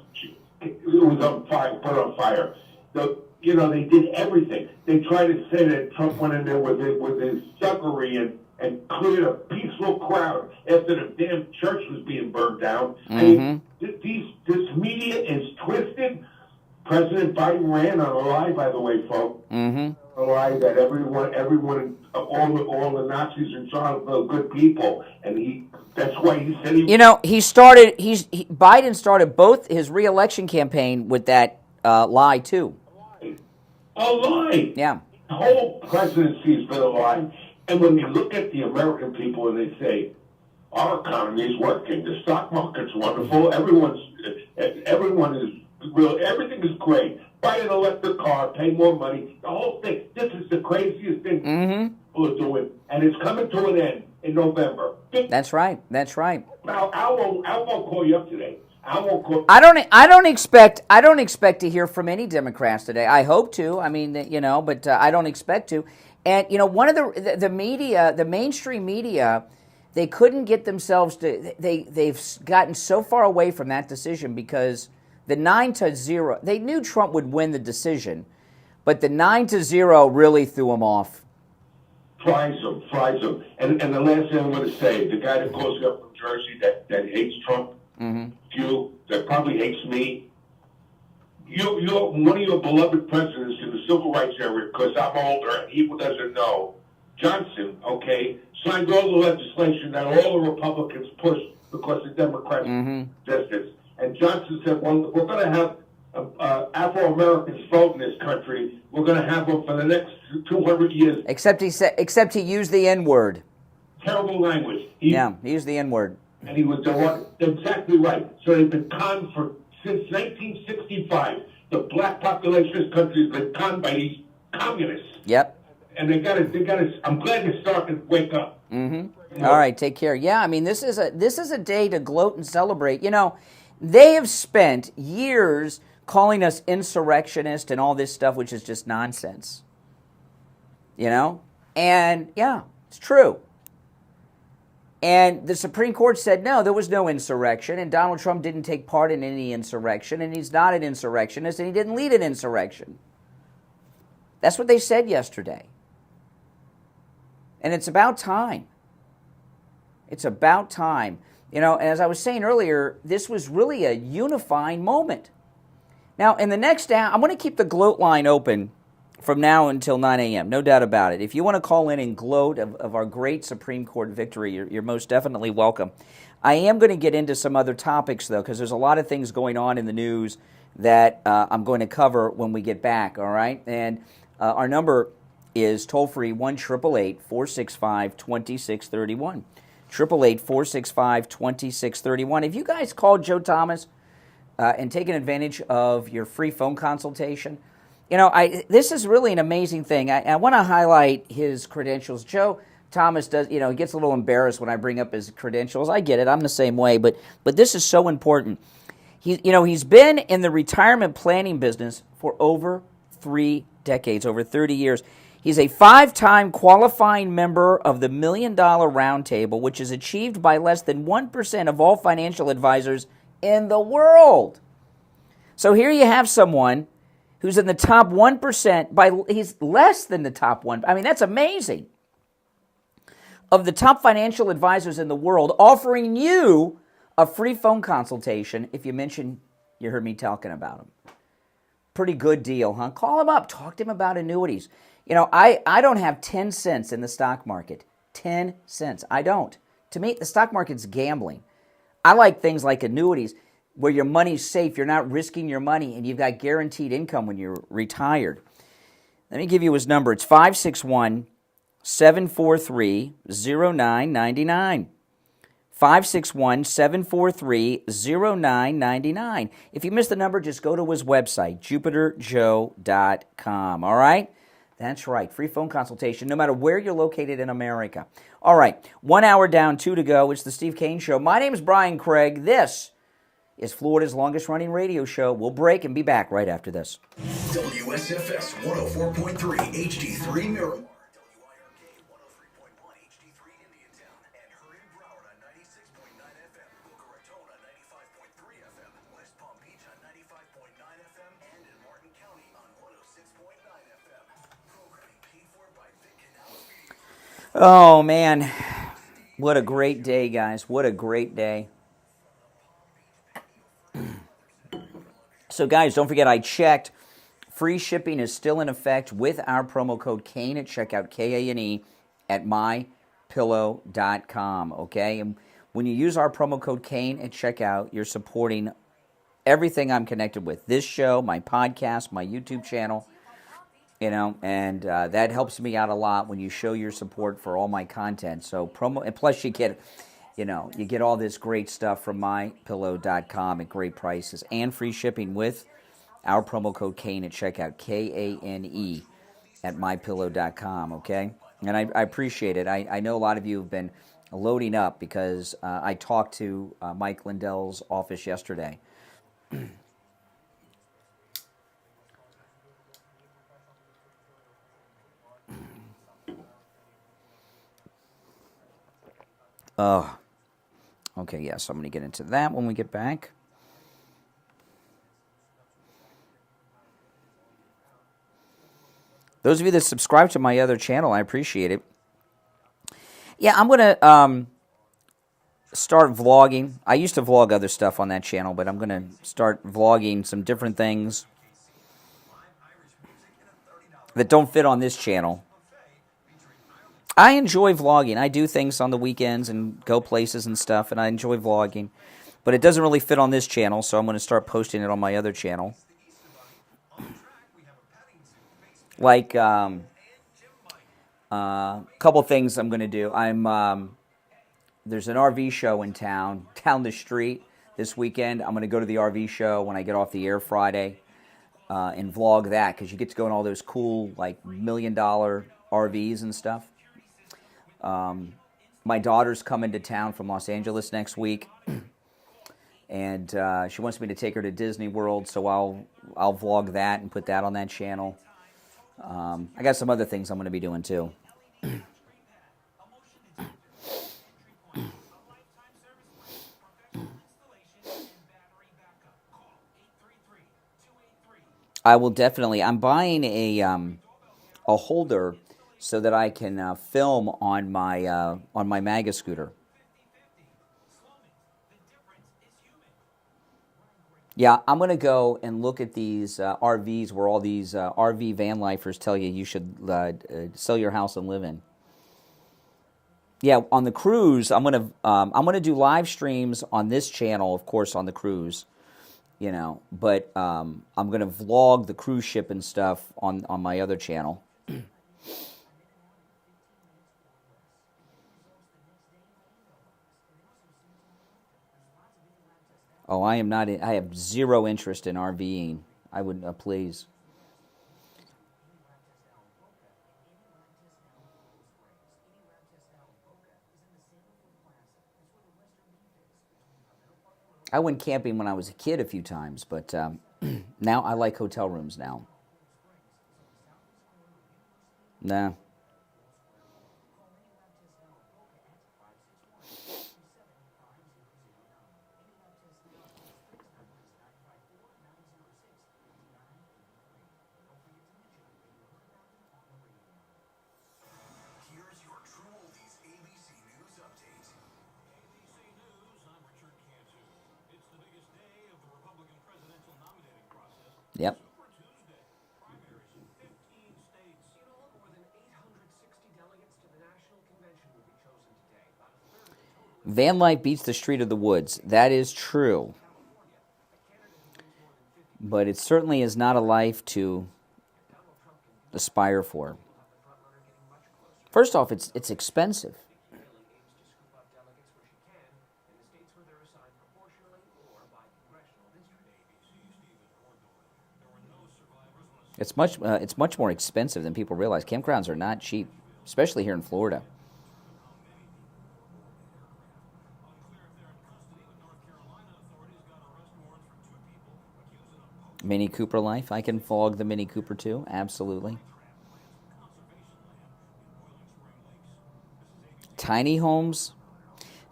it was on fire, put on fire. They did everything. They tried to say that Trump went in there with his thuggery and cleared a peaceful crowd after the damn church was being burned down. Mm-hmm. I mean, this media is twisted. President Biden ran on a lie, by the way, folks. Mm-hmm. A lie that everyone, all the Nazis in Charlottesville, good people, and that's why he said he. You know, Biden started both his re-election campaign with that lie too. A lie. Yeah. The whole presidency has been a lie. And when you look at the American people and they say, our economy is working, the stock market's wonderful, everyone is real, everything is great. Buy an electric car, pay more money, the whole thing. This is the craziest thing people are doing, and it's coming to an end in November. That's right. Now, Al won't call you up today. I don't expect to hear from any Democrats today. I hope to. I mean, but I don't expect to. And one of the media, the mainstream media, they couldn't get themselves to. They've gotten so far away from that decision because the 9-0. They knew Trump would win the decision, but the 9-0 really threw him off. Fries him. And the last thing I'm going to say, the guy that calls me up from Jersey that hates Trump, few that probably hates me. You're one of your beloved presidents in the civil rights era, because I'm older and he doesn't know. Johnson, okay, signed all the legislation that all the Republicans pushed because the Democrats resisted. And Johnson said, well, we're going to have Afro-Americans vote in this country. We're going to have them for the next 200 years. Except he used the N-word. Terrible language. He used the N-word. And he was exactly right. So they've been conned since 1965. The black population of this country has been conned by these communists. Yep. And they got to. I'm glad they're starting to wake up. Mm-hmm. All right, take care. Yeah, I mean, this is a day to gloat and celebrate. You know, they have spent years calling us insurrectionist and all this stuff, which is just nonsense. You know, and yeah, it's true. And the Supreme Court said, no, there was no insurrection, and Donald Trump didn't take part in any insurrection, and he's not an insurrectionist, and he didn't lead an insurrection. That's what they said yesterday. And it's about time. It's about time. You know, and as I was saying earlier, this was really a unifying moment. Now, in the next hour, I'm going to keep the gloat line open from now until 9 a.m., no doubt about it. If you want to call in and gloat of our great Supreme Court victory, you're most definitely welcome. I am going to get into some other topics, though, because there's a lot of things going on in the news that I'm going to cover when we get back, all right? And our number is toll-free 1-888-465-2631. 888-465-2631. Have you guys called Joe Thomas and taken advantage of your free phone consultation? You know, this is really an amazing thing. I want to highlight his credentials. Joe Thomas does, you know, he gets a little embarrassed when I bring up his credentials. I get it. I'm the same way, but this is so important. He's been in the retirement planning business for over 3 decades, over 30 years. He's a 5-time qualifying member of the $1 Million Roundtable, which is achieved by less than 1% of all financial advisors in the world. So here you have someone who's in the top 1%, he's less than the top 1%. I mean, that's amazing. Of the top financial advisors in the world, offering you a free phone consultation if you mention you heard me talking about him. Pretty good deal, huh? Call him up. Talk to him about annuities. You know, I don't have 10 cents in the stock market. 10 cents. I don't. To me, the stock market's gambling. I like things like annuities where your money's safe, you're not risking your money, and you've got guaranteed income when you're retired. Let me give you his number. It's 561-743-0999. 561-743-0999. If you missed the number, just go to his website, jupiterjoe.com. All right? That's right. Free phone consultation, no matter where you're located in America. All right. 1 hour down, 2 to go. It's the Steve Kane Show. My name is Brian Craig. This is Florida's longest-running radio show. We'll break and be back right after this. WSFS 104.3 HD3 Miramar. Oh, man. What a great day, guys. What a great day. So, guys, don't forget, I checked. Free shipping is still in effect with our promo code KANE at checkout, K-A-N-E, at mypillow.com, okay? And when you use our promo code KANE at checkout, you're supporting everything I'm connected with. This show, my podcast, my YouTube channel, you know, and that helps me out a lot when you show your support for all my content. So, and plus you get, you know, you get all this great stuff from mypillow.com at great prices and free shipping with our promo code KANE at checkout, K-A-N-E, at mypillow.com, okay? And I appreciate it. I know a lot of you have been loading up because I talked to Mike Lindell's office yesterday. Oh, okay, yes, I'm going to get into that when we get back. Those of you that subscribe to my other channel, I appreciate it. Yeah, I'm going to start vlogging. I used to vlog other stuff on that channel, but I'm going to start vlogging some different things that don't fit on this channel. I enjoy vlogging. I do things on the weekends and go places and stuff, and I enjoy vlogging. But it doesn't really fit on this channel, so I'm going to start posting it on my other channel. Like, a couple things I'm going to do. There's an RV show in town, down the street this weekend. I'm going to go to the RV show when I get off the air Friday and vlog that, because you get to go in all those cool, like, $1 million RVs and stuff. My daughter's coming to town from Los Angeles next week, and she wants me to take her to Disney World, so I'll vlog that and put that on that channel. I got some other things I'm going to be doing too. I will definitely. I'm buying a holder so that I can film on my MAGA scooter. Yeah, I'm going to go and look at these RVs where all these RV van lifers tell you should sell your house and live in. Yeah, on the cruise, I'm going to do live streams on this channel, of course, on the cruise, you know. But I'm going to vlog the cruise ship and stuff on my other channel. Oh, I am not. I have zero interest in RVing. I would please. I went camping when I was a kid a few times, but now I like hotel rooms now. Nah. Yep. Van life beats the street of the woods. That is true. But it certainly is not a life to aspire for. First off, it's expensive. It's much more expensive than people realize. Campgrounds are not cheap, especially here in Florida. Mini Cooper life. I can vlog the Mini Cooper too. Absolutely. Tiny homes.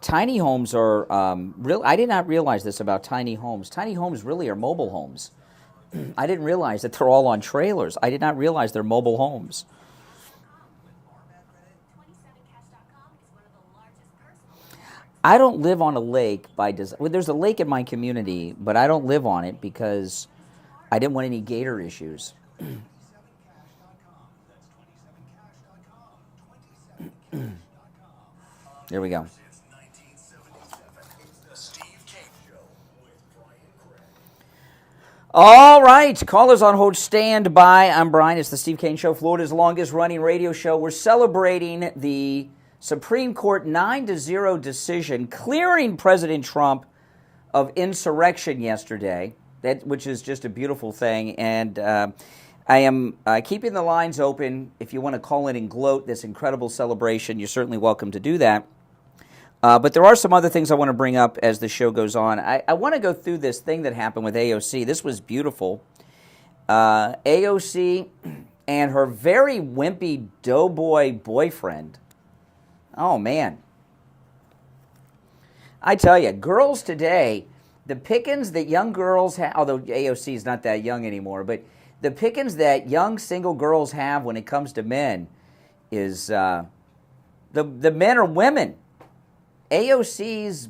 Tiny homes are real. I did not realize this about tiny homes. Tiny homes really are mobile homes. I didn't realize that they're all on trailers. I did not realize they're mobile homes. I don't live on a lake by design. Well, there's a lake in my community, but I don't live on it because I didn't want any gator issues. There we go. All right, callers on hold, stand by. I'm Brian. It's the Steve Kane Show, Florida's longest-running radio show. We're celebrating the Supreme Court 9-0 decision clearing President Trump of insurrection yesterday, which is just a beautiful thing. And I am keeping the lines open. If you want to call in and gloat this incredible celebration, you're certainly welcome to do that. But there are some other things I want to bring up as the show goes on. I want to go through this thing that happened with AOC. This was beautiful. AOC and her very wimpy doughboy boyfriend. Oh, man. I tell you, girls today, the pickings that young girls have, although AOC is not that young anymore, but the pickings that young single girls have when it comes to men is the men are women. AOC's,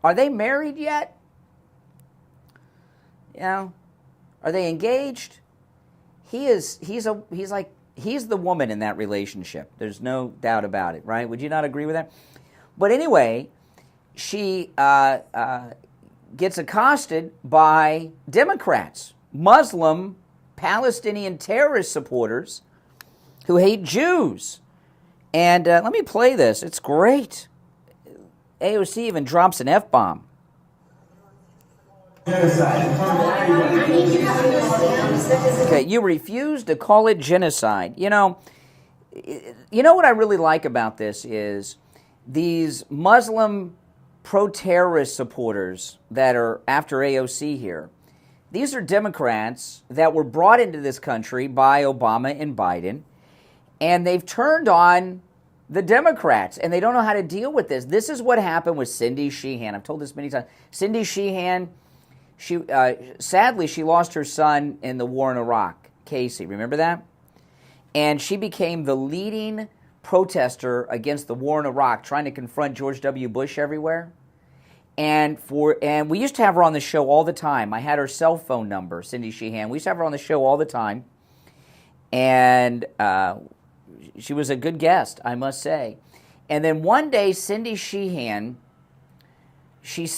are they married yet? You know, are they engaged? He's the woman in that relationship. There's no doubt about it, right? Would you not agree with that? But anyway, she gets accosted by Democrats, Muslim Palestinian terrorist supporters who hate Jews. And let me play this. It's great. AOC even drops an F-bomb. Okay, you refuse to call it genocide. You know what I really like about this is these Muslim pro-terrorist supporters that are after AOC here. These are Democrats that were brought into this country by Obama and Biden, and they've turned on the Democrats, and they don't know how to deal with this. This is what happened with Cindy Sheehan. I've told this many times. Cindy Sheehan, sadly, she lost her son in the war in Iraq, Casey. Remember that? And she became the leading protester against the war in Iraq, trying to confront George W. Bush everywhere. And we used to have her on the show all the time. I had her cell phone number, Cindy Sheehan. We used to have her on the show all the time. And she was a good guest, I must say. And then one day, Cindy Sheehan, she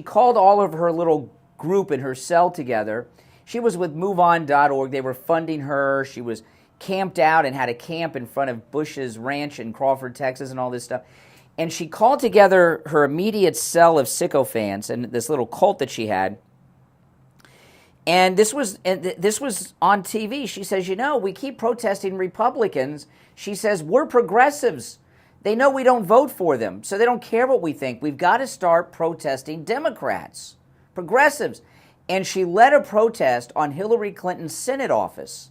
called all of her little group in her cell together. She was with MoveOn.org. They were funding her. She was camped out and had a camp in front of Bush's ranch in Crawford, Texas, and all this stuff. And she called together her immediate cell of sycophants and this little cult that she had. And this was on TV. She says, we keep protesting Republicans. She says, we're progressives. They know we don't vote for them, so they don't care what we think. We've got to start protesting Democrats, progressives. And she led a protest on Hillary Clinton's Senate office.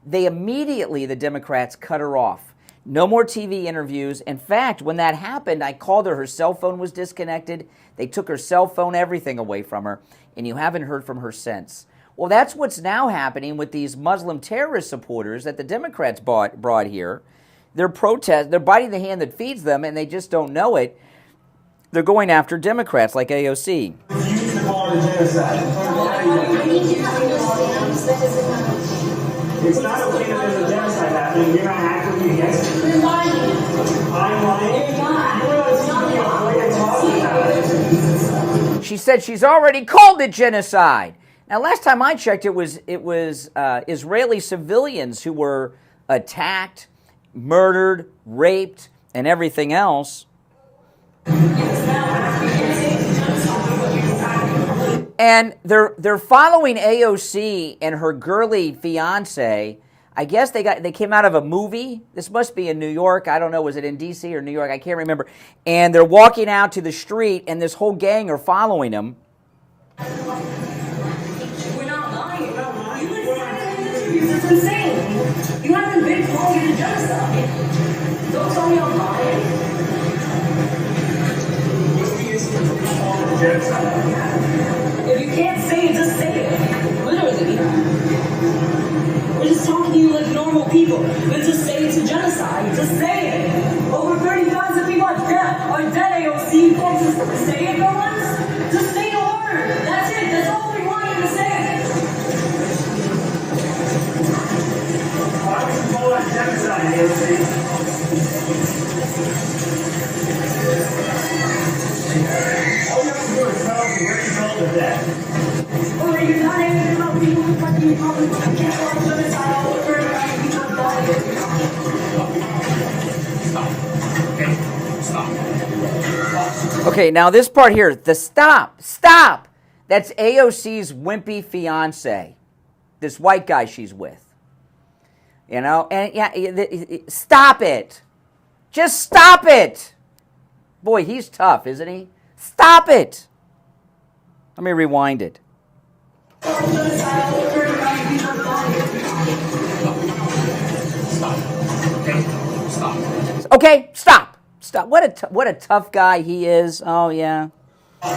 The Democrats cut her off. No more TV interviews. In fact, when that happened, I called her. Her cell phone was disconnected. They took her cell phone, everything away from her, and you haven't heard from her since. Well, that's what's now happening with these Muslim terrorist supporters that the Democrats brought here. They're biting the hand that feeds them, and they just don't know it. They're going after Democrats like AOC. It's not okay that there's a genocide happening. You're not actively against it. You're lying. I'm lying. She said she's already called it genocide. Now, last time I checked, it was Israeli civilians who were attacked, murdered, raped, and everything else. And they're following AOC and her girly fiance. I guess they came out of a movie. This must be in New York. I don't know. Was it in D.C. or New York? I can't remember. And they're walking out to the street, and this whole gang are following them. We're not lying. It's insane. You haven't been calling it a genocide. Don't tell me I'm lying. What's the instance of calling it a genocide? If you can't say it, just say it. Literally. We're just talking to you like normal people. But just say it's a genocide. Just say it. Over 30,000 people are dead, AOC. You can't just say it for once. Just say the word. That's it. That's all we want you to say. Why would you call that genocide, AOC? All you have to do is tell us where you called it that. Or you're not even about people who fucking probably can't call it genocide all over and people die. Stop. Okay, now this part here, the stop. That's AOC's wimpy fiance, this white guy she's with. And stop it. Just stop it. Boy, he's tough, isn't he? Stop it. Let me rewind it. Okay, stop. What a tough guy he is. Oh, yeah. We're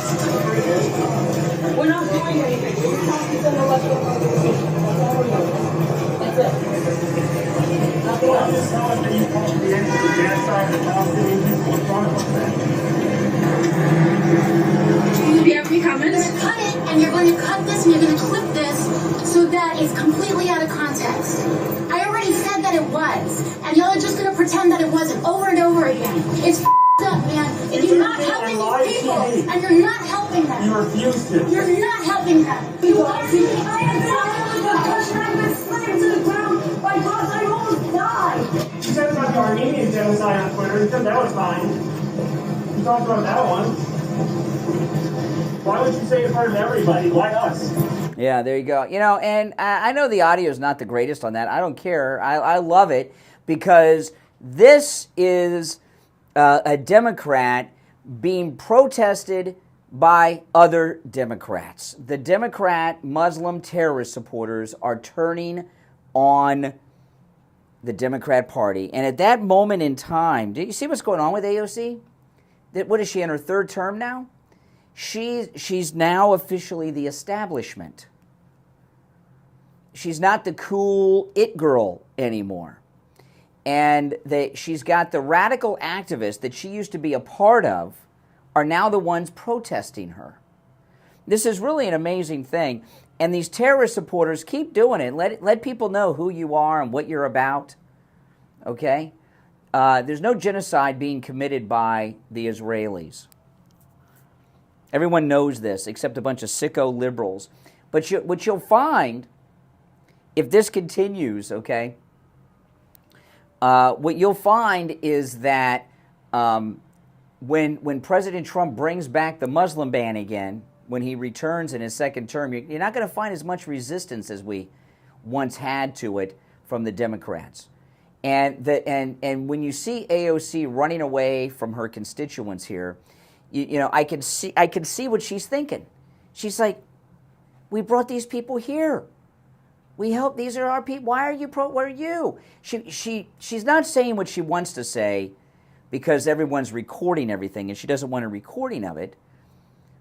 not doing anything. We're talking to the That's it. Nothing else. you coming? You're gonna cut it, and you're going to cut this, and you're going to clip this so that it's completely out of context. I already said that it was, and y'all are just going to pretend that it wasn't over and over again. It's up, man. If you're not helping these people, and you're not helping them. You refuse to. You're not helping them. You are. I am not helping them. I've been slammed to the ground by cops. I almost died. You said about the Armenian genocide on Twitter. You said that was fine. You talked about that one. Why would you say in front of everybody? Why us? Yeah, there you go. You know, and I know the audio is not the greatest on that. I don't care. I love it because this is a Democrat being protested by other Democrats. The Democrat Muslim terrorist supporters are turning on the Democrat Party. And at that moment in time, do you see what's going on with AOC? What is she, in her third term now? She's now officially the establishment. She's not the cool it girl anymore. And she's got the radical activists that she used to be a part of are now the ones protesting her. This is really an amazing thing. And these terrorist supporters keep doing it. Let people know who you are and what you're about. Okay? There's no genocide being committed by the Israelis. Everyone knows this, except a bunch of sicko liberals. But what you'll find, if this continues, okay, what you'll find is that when President Trump brings back the Muslim ban again, when he returns in his second term, you're not going to find as much resistance as we once had to it from the Democrats. And when you see AOC running away from her constituents here, you know, I can see what she's thinking. She's like, we brought these people here. We help. These are our people. Why are you where are you? She's not saying what she wants to say because everyone's recording everything and she doesn't want a recording of it.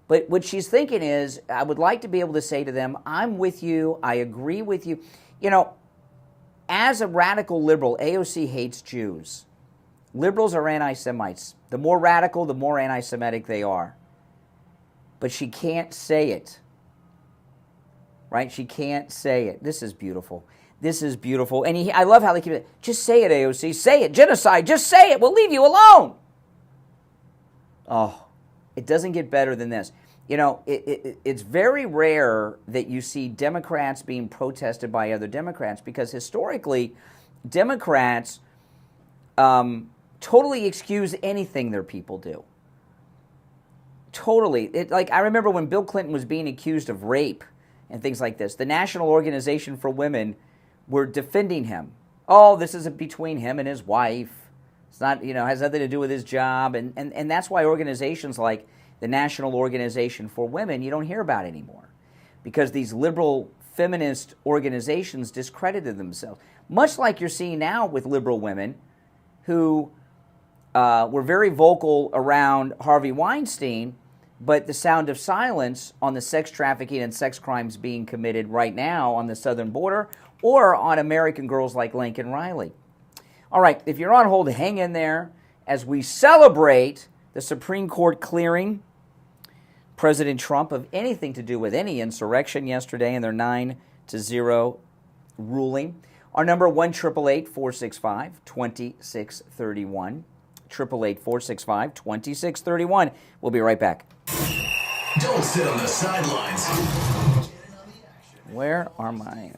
But what she's thinking is, I would like to be able to say to them, I'm with you. I agree with you. You know, as a radical liberal, AOC hates Jews. Liberals are anti-Semites. The more radical, the more anti-Semitic they are. But she can't say it. Right? She can't say it. This is beautiful. This is beautiful. And I love how they keep it. Just say it, AOC. Say it. Genocide. Just say it. We'll leave you alone. Oh, it doesn't get better than this. You know, it's very rare that you see Democrats being protested by other Democrats because historically, Democrats totally excuse anything their people do. Totally. Like, I remember when Bill Clinton was being accused of rape and things like this, the National Organization for Women were defending him. Oh, this is between him and his wife. It's not, you know, has nothing to do with his job. And that's why organizations like the National Organization for Women, you don't hear about anymore. Because these liberal feminist organizations discredited themselves. Much like you're seeing now with liberal women who were very vocal around Harvey Weinstein, but the sound of silence on the sex trafficking and sex crimes being committed right now on the southern border or on American girls like Lincoln Riley. All right, if you're on hold, hang in there as we celebrate the Supreme Court clearing President Trump of anything to do with any insurrection yesterday in their 9-0 ruling. Our number 1-888-465-2631. 888-465-2631. We'll be right back. Don't sit on the sidelines. Where are my...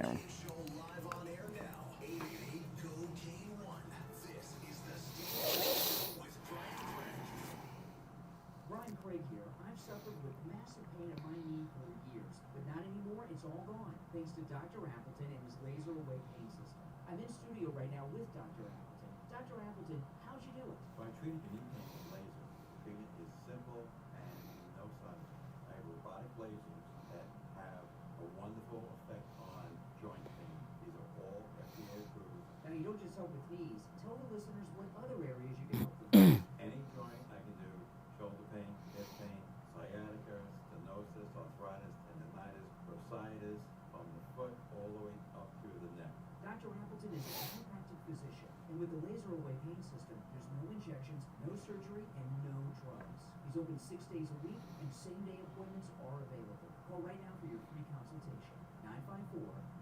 Brian Craig here. I've suffered with massive pain in my knee for years, but not anymore. It's all gone, thanks to Dr. Appleton and his laser away pain system. I'm in studio right now with Dr. Appleton. Dr. Appleton, how'd you do it? So I treated your knee pain with laser. Treatment is simple and no side effects. I have robotic lasers that have a wonderful effect on joint pain. These are all FDA approved. Now, you don't just help with knees. Tell the listeners what other areas you can help with. Any joint I can do, shoulder pain, hip pain, sciatica, stenosis, arthritis, tendonitis, bursitis, from the foot all the way up to the neck. Dr. Appleton is a chiropractic physician, and with the laser away pain system, there's no injections, no surgery, and no drugs. He's open 6 days a week, and same-day appointments are available. Call right now for your free consultation.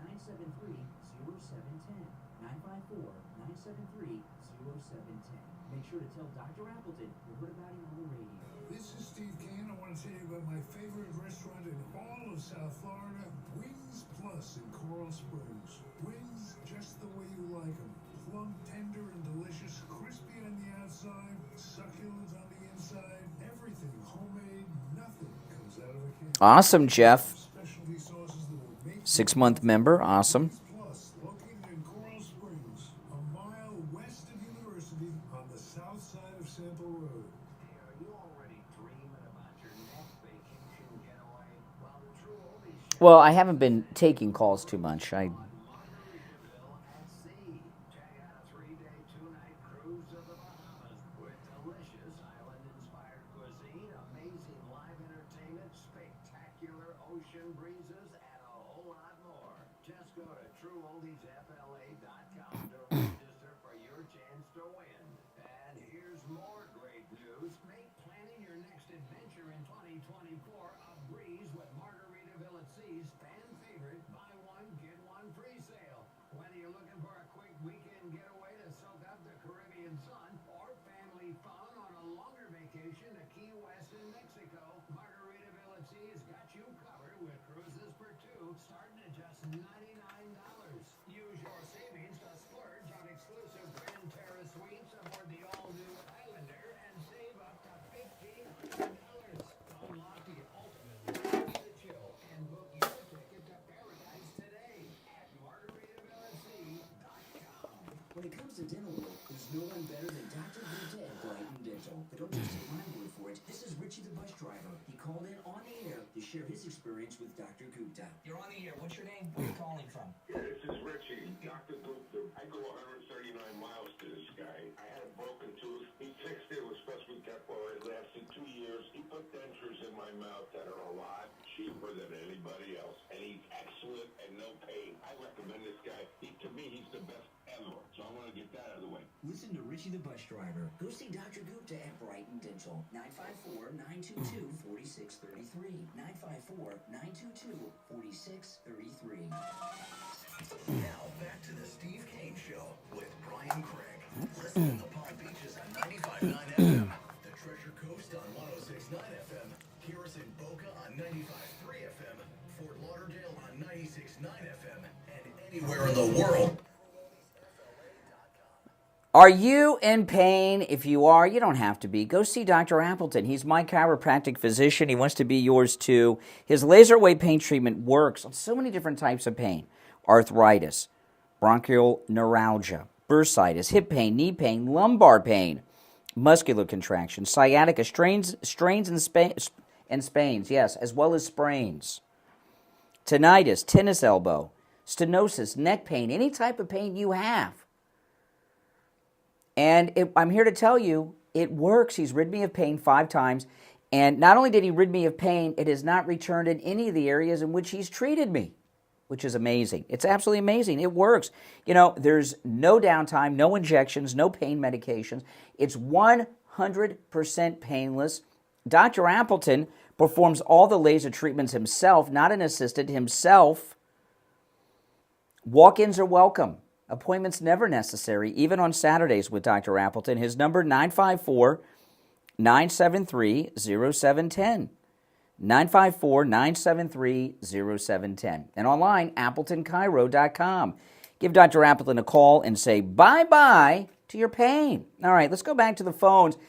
954-973-0710. 954-973-0710. Make sure to tell Dr. Appleton you heard about him on the radio. This is Steve Kane. I want to tell you about my favorite restaurant in all of South Florida, Wings Plus in Coral Springs. Wings just the way you like them. Plump, tender, and delicious, crispy on the outside, succulent on the inside. Everything homemade, nothing comes out of a can. Awesome, Jeff. Specialty sauces that will make 6-month member. Awesome. Plus, located in Coral Springs, a mile west of University on the south side of Sample Road. Are you already dreaming about your next vacation getaway? Well, the True Oldies Well, I haven't been taking calls too much. Margaritaville at sea. Check out a 3-day, 2-night cruise to the Bahamas with delicious island-inspired cuisine, amazing live entertainment, spectacular ocean breezes, and a whole lot more. Just go to TrueOldiesFLA.com to register for your chance to win. And here's more great news. Make planning your next adventure in 2024 a breeze with Margaritaville at Sea's fan favorite buy one, get one free sale. Whether you're looking for a quick weekend getaway to soak up the Caribbean sun or family fun on a longer vacation to Key West in Mexico, Margaritaville at Sea has got you covered with cruises for two starting at just $99. Use your savings to splurge on exclusive Grand Terrace suites aboard the all-new Highlander and save up to $1,500. Unlock the ultimate the chill and book your ticket to paradise today at margaritavilleatsea.com. When it comes to dental work, there's no one better than Dr. Gupta at Brighton Dental. But don't just take my word for it. This is Richie the bus driver. He called in on the air to share his experience with Dr. Gupta. You're on the air. What's your name? Where are you calling from? Yeah, this is Richie, Dr. Gupta. I go 139 miles to this guy. I had a broken tooth. He fixed it with specimen capital. It lasted 2 years. He put dentures in my mouth that are a lot cheaper than anybody else. And he's excellent and no pain. I recommend this guy. To me, he's the best ever. So I want to get that out of the way. Listen to Richie the bus driver. Go see Dr. Gupta at Brighton Dental. 954-922-4633. 954-922-4633. Now back to the Steve Kane Show with Brian Craig. Listen to the Palm Beaches on 95.9 FM, the Treasure Coast on 106.9 FM, hear us in Boca on 95.3 FM, Fort Lauderdale on 96.9 FM, and anywhere in the world. Are you in pain? If you are, you don't have to be. Go see Dr. Appleton. He's my chiropractic physician. He wants to be yours too. His laser wave pain treatment works on so many different types of pain. Arthritis, bronchial neuralgia, bursitis, hip pain, knee pain, lumbar pain, muscular contraction, sciatica, strains and sprains, yes, as well as sprains. Tinnitus, tennis elbow, stenosis, neck pain, any type of pain you have. And I'm here to tell you, it works. He's rid me of pain 5 times. And not only did he rid me of pain, it has not returned in any of the areas in which he's treated me, which is amazing. It's absolutely amazing. It works. You know, there's no downtime, no injections, no pain medications. It's 100% painless. Dr. Appleton performs all the laser treatments himself, not an assistant, himself. Walk-ins are welcome. Appointments never necessary, even on Saturdays with Dr. Appleton. His number, 954-973-0710. 954-973-0710. And online, AppletonChiro.com. Give Dr. Appleton a call and say bye-bye to your pain. All right, let's go back to the phones.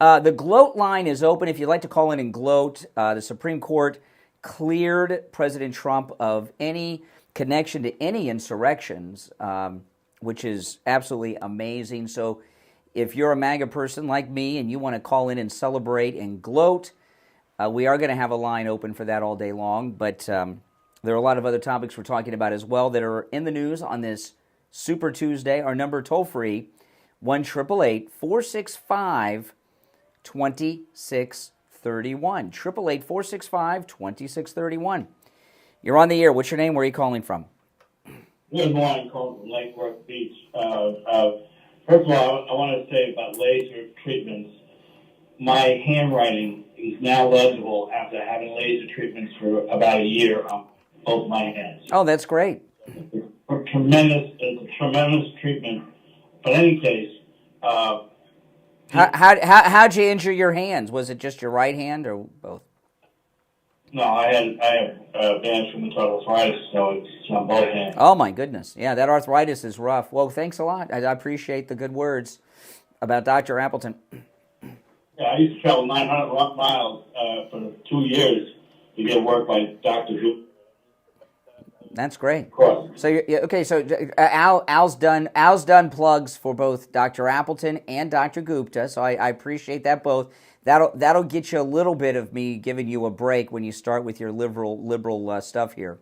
The gloat line is open if you'd like to call in and gloat. The Supreme Court cleared President Trump of any connection to any insurrections, which is absolutely amazing. So if you're a MAGA person like me and you want to call in and celebrate and gloat, we are going to have a line open for that all day long. But there are a lot of other topics we're talking about as well that are in the news on this Super Tuesday. Our number toll-free, 1-888-465-2631. 888-465-2631. You're on the air. What's your name? Where are you calling from? Good morning, calling from Lake Worth Beach. First of all, I want to say about laser treatments. My handwriting is now legible after having laser treatments for about a year on both my hands. Oh, that's great. It's a tremendous treatment. But in any case, how'd you injure your hands? Was it just your right hand or both? no, I have advanced rheumatoid arthritis, so it's on both hands. Oh my goodness, yeah, that arthritis is rough. Well, thanks a lot. I appreciate the good words about Dr. Appleton. Yeah, I used to travel 900 miles for 2 years to get work by Dr. Who. That's great. Of course. So okay. So Al's done plugs for both Dr. Appleton and Dr. Gupta. So I appreciate that both. That'll get you a little bit of me giving you a break when you start with your liberal stuff here.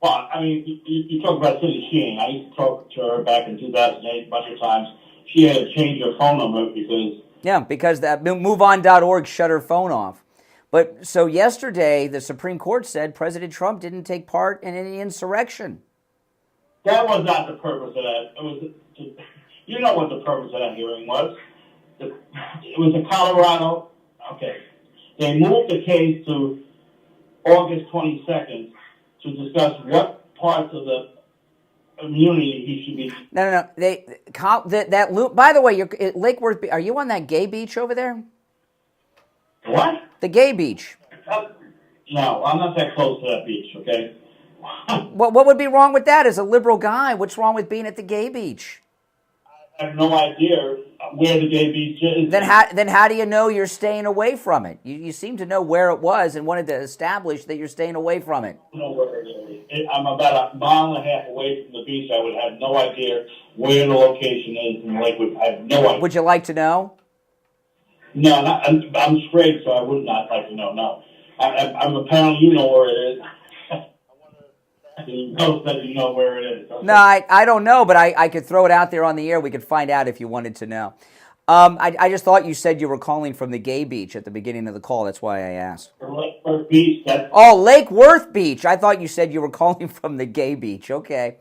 Well, I mean, you talk about Cindy Sheehan. I used to talk to her back in 2008 a bunch of times. She had to change her phone number because that MoveOn.org shut her phone off. But so yesterday, the Supreme Court said President Trump didn't take part in any insurrection. that was not the purpose of that. It was, you know what the purpose of that hearing was. It was a Colorado. Okay, they moved the case to August 22nd to discuss what parts of the immunity he should be. No. That loop. By the way, you're Lake Worth. Are you on that gay beach over there? What? The gay beach. No, I'm not that close to that beach. Okay. What would be wrong with that? As a liberal guy, what's wrong with being at the gay beach? I have no idea where the gay beach is. Then how do you know you're staying away from it? You seem to know where it was and wanted to establish that you're staying away from it. I don't know where it is. I'm about a mile and a half away from the beach. I would have no idea where the location is in Lakewood. I have no idea. Would you like to know? No, I'm straight, so I would not like to know. No, I'm apparently you know where it is. You know where it is. Okay. No, I don't know, but I could throw it out there on the air. We could find out if you wanted to know. I just thought you said you were calling from the gay beach at the beginning of the call. That's why I asked. Lake Worth Beach. Oh, Lake Worth Beach. I thought you said you were calling from the gay beach. Okay.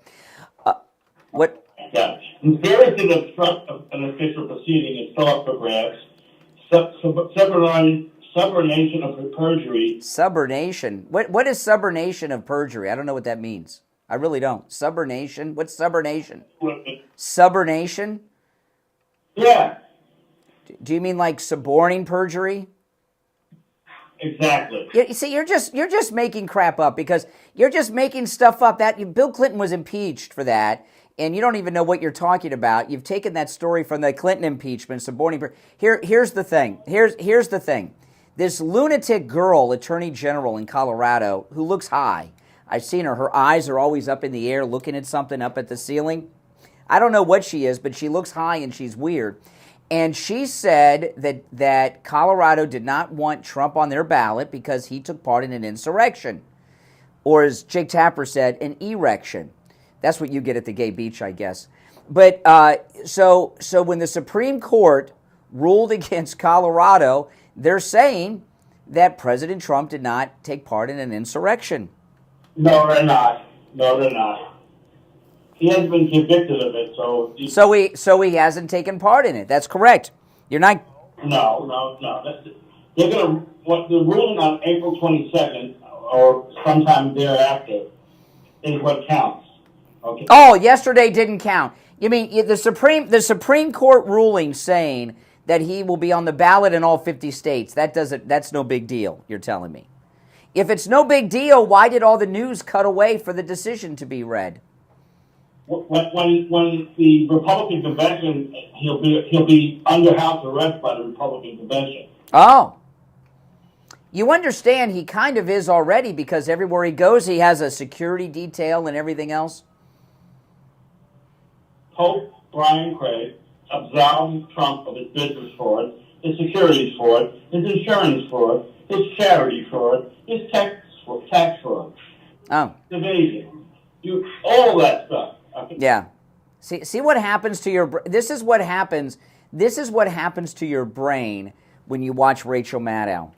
What? Yeah. There is an obstruct an official proceeding and thought for grabs. Subordination of perjury. Subordination. What is subordination of perjury? I don't know what that means. I really don't. Subordination? What's subordination? Subordination? Yeah. Do you mean like suborning perjury? Exactly. You see, you're just making crap up because you're just making stuff up. That Bill Clinton was impeached for that, and you don't even know what you're talking about. You've taken that story from the Clinton impeachment, suborning. Here's the thing. Here's the thing. This lunatic girl, attorney general in Colorado, who looks high. I've seen her. Her eyes are always up in the air, looking at something up at the ceiling. I don't know what she is, but she looks high and she's weird. And she said that Colorado did not want Trump on their ballot because he took part in an insurrection. Or as Jake Tapper said, an erection. That's what you get at the gay beach, I guess. But so when the Supreme Court ruled against Colorado, they're saying that President Trump did not take part in an insurrection. No, they're not. No, they're not. He has been convicted of it, so... So he hasn't taken part in it. That's correct. You're not... No. They're going to... What the ruling on April 22nd, or sometime thereafter, is what counts. Okay? Oh, yesterday didn't count. You mean the Supreme Court ruling saying that he will be on the ballot in all 50 states. That's no big deal, you're telling me. If it's no big deal, why did all the news cut away for the decision to be read? When the Republican convention, he'll be under house arrest by the Republican convention. Oh. You understand he kind of is already because everywhere he goes he has a security detail and everything else? Pope Brian Craig absolved Trump of his business fraud, his securities fraud, his insurance fraud, his charity fraud, his tax fraud. Oh. Evasion. All that stuff. Okay. Yeah. See what happens to your... This is what happens to your brain when you watch Rachel Maddow.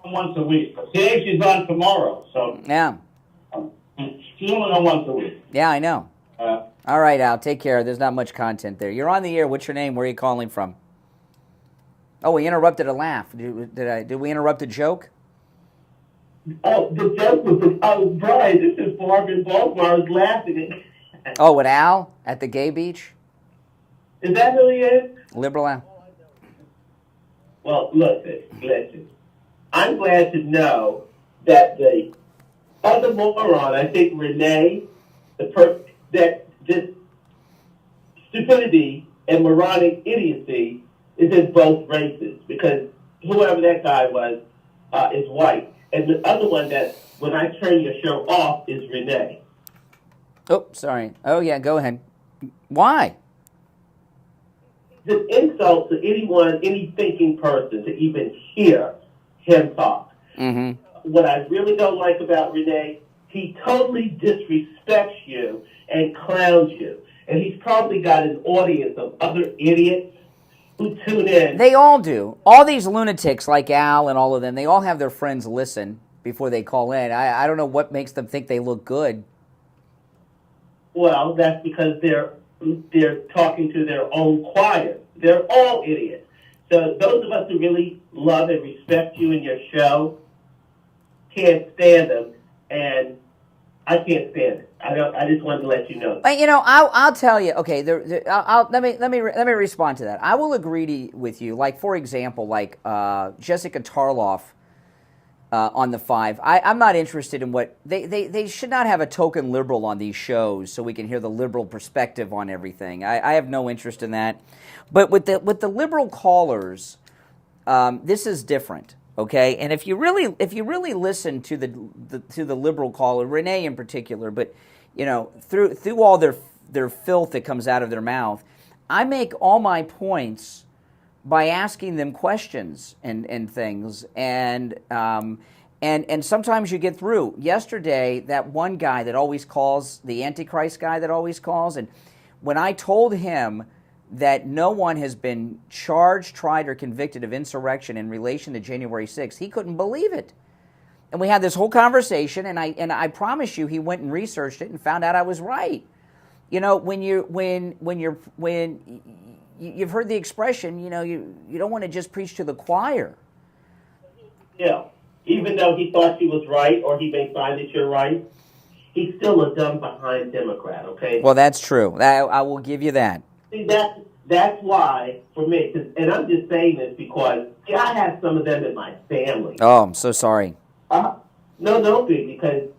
Once a week. Today she's on tomorrow, so... Yeah. She's only on once a week. Yeah, I know. All right, Al, take care. There's not much content there. You're on the air. What's your name? Where are you calling from? Oh, we interrupted a laugh. Did we interrupt a joke? Oh, the joke was, Brian, this is Barb in Baltimore. I was laughing. Oh, with Al at the gay beach? Is that who he is? Liberal Al. Well, listen. I'm glad to know that the other moron, I think Renee, that this stupidity and moronic idiocy is in both races, because whoever that guy was is white. And the other one that, when I turn your show off, is Renee. Oh, sorry. Oh, yeah, go ahead. Why? It's an insult to anyone, any thinking person, to even hear him talk. Mm-hmm. What I really don't like about Renee, he totally disrespects you and clowns you. And he's probably got an audience of other idiots who tune in. They all do. All these lunatics like Al and all of them, they all have their friends listen before they call in. I don't know what makes them think they look good. Well, that's because they're talking to their own choir. They're all idiots. So those of us who really love and respect you and your show can't stand them, and I can't stand it. I just wanted to let you know. But I'll tell you. Okay, let me respond to that. I will agree with you. Like, for example, like Jessica Tarloff on the 5. I'm not interested in what they should not have a token liberal on these shows so we can hear the liberal perspective on everything. I have no interest in that. But with the liberal callers, this is different. Okay, and if you really listen to the liberal caller, Renee in particular, but through all their filth that comes out of their mouth, I make all my points by asking them questions and things, and sometimes you get through. Yesterday, that one guy that always calls, the Antichrist guy that always calls, and when I told him that no one has been charged, tried, or convicted of insurrection in relation to January 6th, he couldn't believe it. And we had this whole conversation, and I promise you, he went and researched it and found out I was right. When you've heard the expression, you don't want to just preach to the choir. Yeah, even though he thought he was right, or he may find that you're right, he's still a dumb behind Democrat. Okay. Well, that's true. I will give you that. See, that's why, for me, and I'm just saying this because I have some of them in my family. Oh, I'm so sorry. No, don't be, because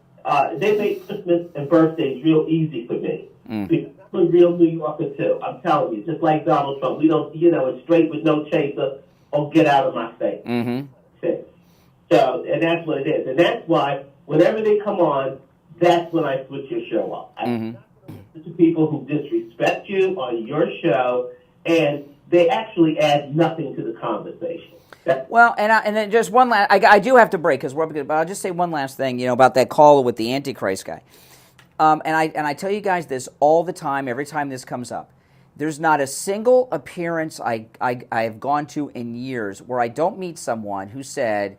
they make Christmas and birthdays real easy for me. Because I'm a real New Yorker, too. I'm telling you, just like Donald Trump. We don't, it's straight with no chaser, or get out of my face. Mm-hmm. So, and that's what it is. And that's why, whenever they come on, that's when I switch your show off. To people who disrespect you on your show, and they actually add nothing to the conversation. Well, and then just one last, I do have to break because we're up against, but I'll just say one last thing, about that caller with the Antichrist guy. And I tell you guys this all the time, every time this comes up. There's not a single appearance I have gone to in years where I don't meet someone who said,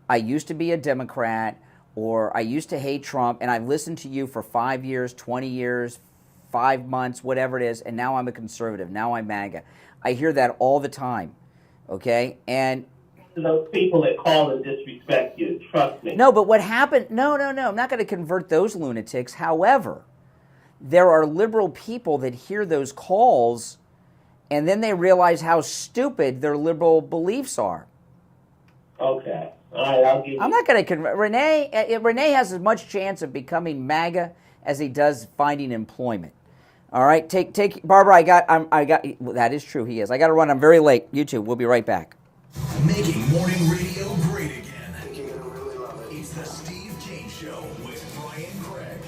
I used to be a Democrat, or I used to hate Trump, and I've listened to you for 5 years, 20 years, 5 months, whatever it is, and now I'm a conservative. Now I'm MAGA. I hear that all the time, okay? And those people that call and disrespect you, trust me. No, but what happened, no, I'm not going to convert those lunatics. However, there are liberal people that hear those calls, and then they realize how stupid their liberal beliefs are. Okay. All right, I'll give you. I'm not going to convert. Renee has as much chance of becoming MAGA as he does finding employment. All right, take Barbara. I got. That is true. He is. I got to run. I'm very late. You two. We'll be right back. Making morning radio great again. You're gonna really love it. It's the Steve Kane Show with Brian Craig.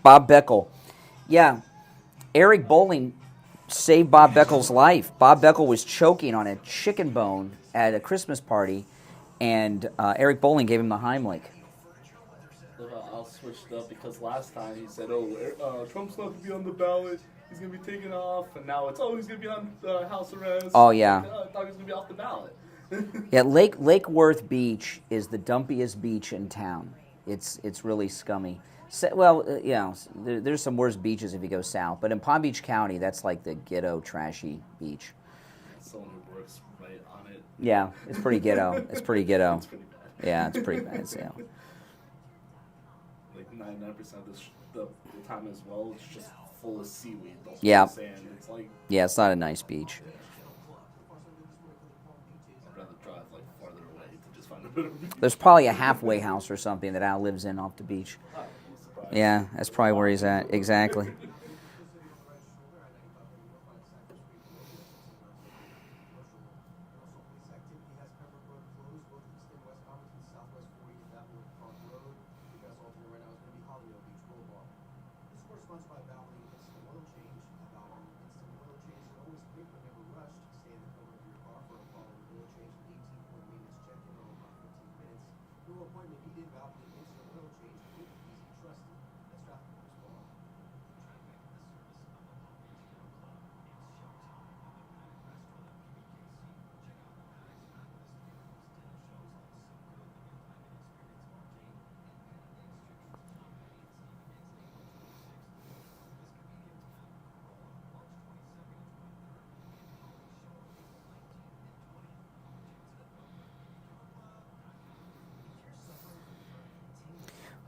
Bob Beckel. Yeah, Eric Bolling saved Bob Beckel's life. Bob Beckel was choking on a chicken bone at a Christmas party, and Eric Bolling gave him the Heimlich. I'll switch it up because last time he said, Trump's not going to be on the ballot. He's going to be taken off. And now it's, he's going to be on house arrest. Oh, yeah. I thought he was going to be off the ballot. Yeah, Lake Worth Beach is the dumpiest beach in town. It's really scummy. There's some worse beaches if you go south, but in Palm Beach County, that's like the ghetto, trashy beach. Someone who works right on it. Yeah, it's pretty ghetto. It's pretty ghetto. It's pretty bad. Yeah, it's pretty bad. Like 99% of the time as well, it's just full of seaweed. The whole Yeah. sand. It's like. Yeah, it's not a nice beach. I'd rather drive like farther away to just find a better beach. There's probably a halfway house or something that Al lives in off the beach. Yeah, that's probably where he's at. Exactly.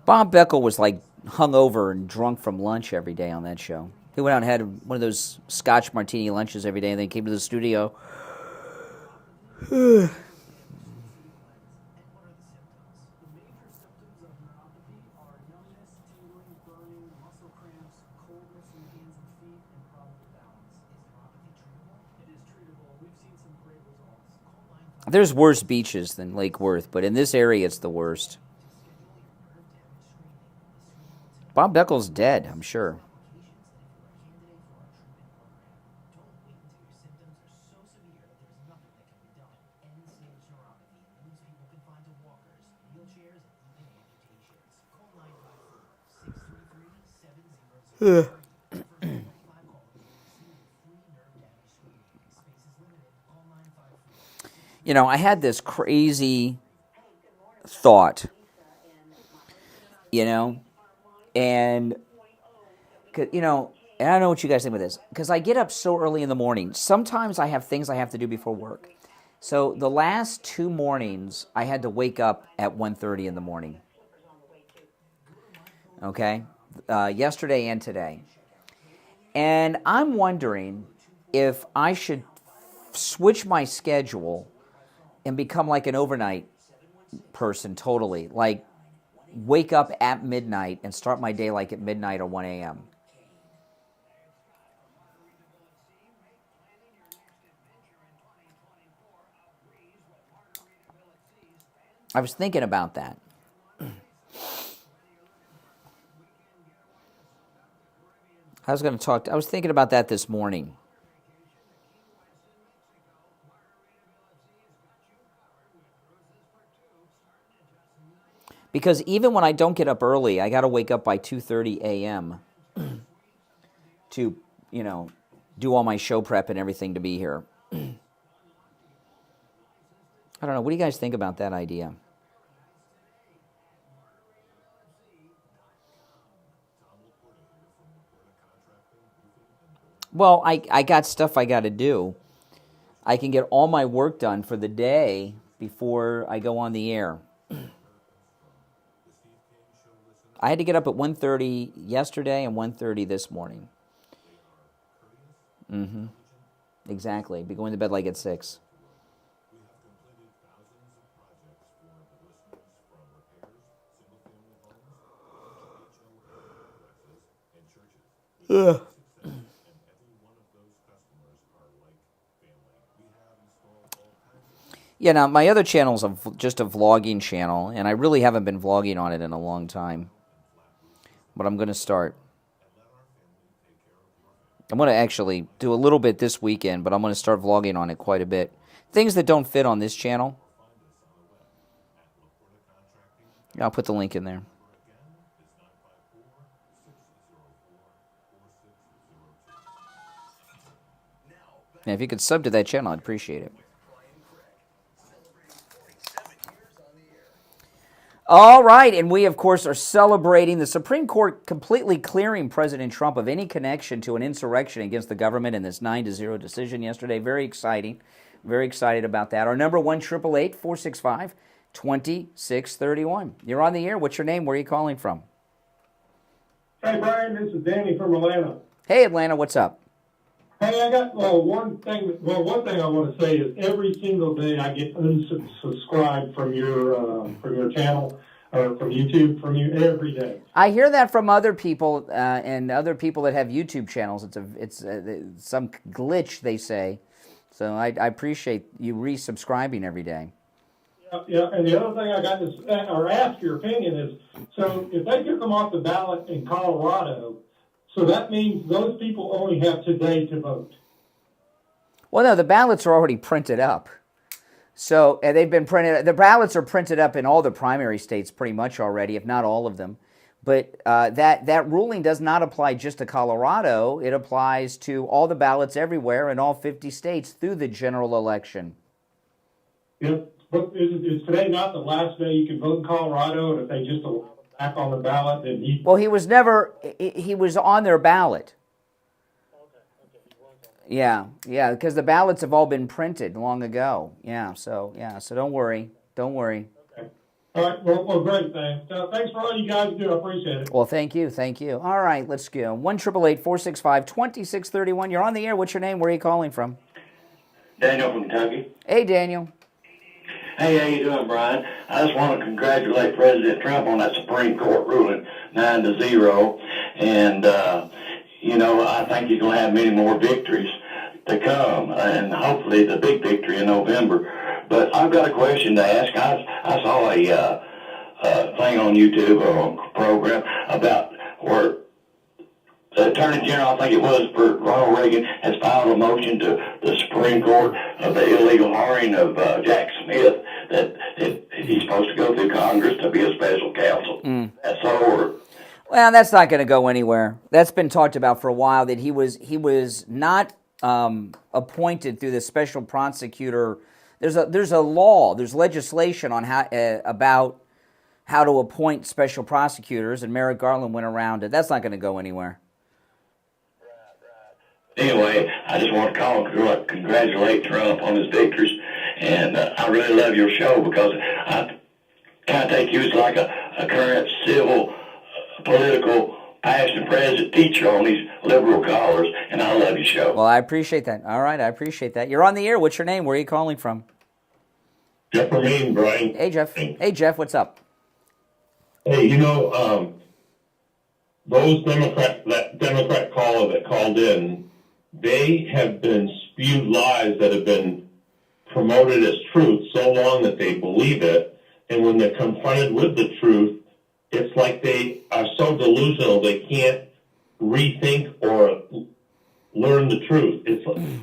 Bob Beckel was like hungover and drunk from lunch every day on that show. He went out and had one of those Scotch martini lunches every day, and then came to the studio. There's worse beaches than Lake Worth, but in this area, it's the worst. Bob Beckel's dead, I'm sure. You know, I had this crazy thought, and, and I don't know what you guys think about this, because I get up so early in the morning. Sometimes I have things I have to do before work. So the last 2 mornings, I had to wake up at 1:30 in the morning. Okay? Yesterday and today. And I'm wondering if I should switch my schedule and become like an overnight person totally. Like, wake up at midnight and start my day like at midnight or 1 a.m. I was thinking about that. I was thinking about that this morning. Because even when I don't get up early, I got to wake up by 2:30 a.m. to, do all my show prep and everything to be here. I don't know. What do you guys think about that idea? Well, I got stuff I got to do. I can get all my work done for the day before I go on the air. I had to get up at 1:30 yesterday and 1:30 this morning. Mm-hmm. Exactly. Be going to bed like at 6. Ugh. Yeah, now my other channel is just a vlogging channel, and I really haven't been vlogging on it in a long time. But I'm going to start. I'm going to actually do a little bit this weekend, but I'm going to start vlogging on it quite a bit. Things that don't fit on this channel. Yeah, I'll put the link in there. Yeah, if you could sub to that channel, I'd appreciate it. All right, and we, of course, are celebrating the Supreme Court completely clearing President Trump of any connection to an insurrection against the government in this 9-0 decision yesterday. Very exciting. Very excited about that. Our number, 1-888-465-2631. You're on the air. What's your name? Where are you calling from? Hey, Brian, this is Danny from Atlanta. Hey, Atlanta, what's up? Hey, I got one thing I want to say is every single day I get unsubscribed from your channel or from YouTube from you every day. I hear that from other people and other people that have YouTube channels. It's some glitch, they say. So I appreciate you resubscribing every day. Yeah, and the other thing I got to ask your opinion is, so if they took them off the ballot in Colorado, so that means those people only have today to vote. Well, no, the ballots are already printed up. So they've been printed. The ballots are printed up in all the primary states pretty much already, if not all of them. But that ruling does not apply just to Colorado. It applies to all the ballots everywhere in all 50 states through the general election. Yep. But is today not the last day you can vote in Colorado? And if they just allow them back on the ballot, then he... Well, he was on their ballot. Yeah, because the ballots have all been printed long ago. So don't worry. Okay. All right, well, great, thanks. Thanks for all you guys do, I appreciate it. Well, thank you. All right, let's go. 1-888-465-2631. You're on the air. What's your name? Where are you calling from? Daniel from Kentucky. Hey, Daniel. Hey, how you doing, Brian? I just want to congratulate President Trump on that Supreme Court ruling, 9-0. And, I think he's going to have many more victories to come, and hopefully the big victory in November. But I've got a question to ask. I saw a thing on YouTube or on a program about where the Attorney General, I think it was, for Ronald Reagan, has filed a motion to the Supreme Court of the illegal hiring of Jack Smith, that he's supposed to go through Congress to be a special counsel. That's the order. Well, that's not going to go anywhere. That's been talked about for a while, that he was not appointed through the special prosecutor. There's a law, there's legislation on about how to appoint special prosecutors, and Merrick Garland went around it. That's not going to go anywhere. Anyway, I just want to call and congratulate Trump on his victories, and I really love your show because I kind of take you as like a current civil, political, passionate president teacher on these liberal callers, and I love your show. Well, I appreciate that. All right, I appreciate that. You're on the air. What's your name? Where are you calling from? Jeff from Maine, Brian. Hey, Jeff. Hey, Jeff, what's up? Hey, those Democrat caller that called in, they have been spewed lies that have been promoted as truth so long that they believe it, and when they're confronted with the truth, it's like they are so delusional they can't rethink or learn the truth.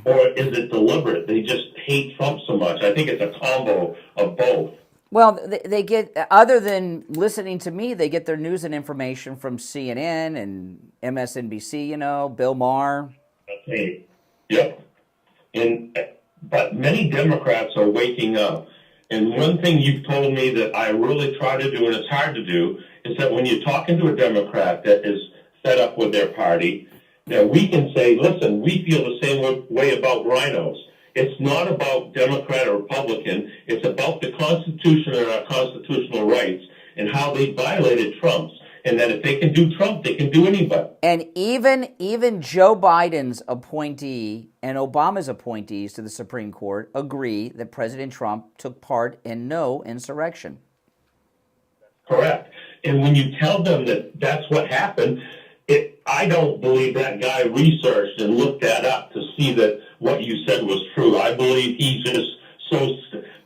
Or is it deliberate? They just hate Trump so much. I think it's a combo of both. Well, they get, other than listening to me, they get their news and information from CNN and MSNBC, Bill Maher. Okay. Yep. But many Democrats are waking up. And one thing you've told me that I really try to do, and it's hard to do, is that when you're talking to a Democrat that is fed up with their party, that we can say, listen, we feel the same way about rhinos. It's not about Democrat or Republican. It's about the Constitution and our constitutional rights and how they violated Trump's. And that if they can do Trump, they can do anybody. And even Joe Biden's appointee and Obama's appointees to the Supreme Court agree that President Trump took part in no insurrection. Correct. And when you tell them that that's what happened, I don't believe that guy researched and looked that up to see that what you said was true. I believe he's just so...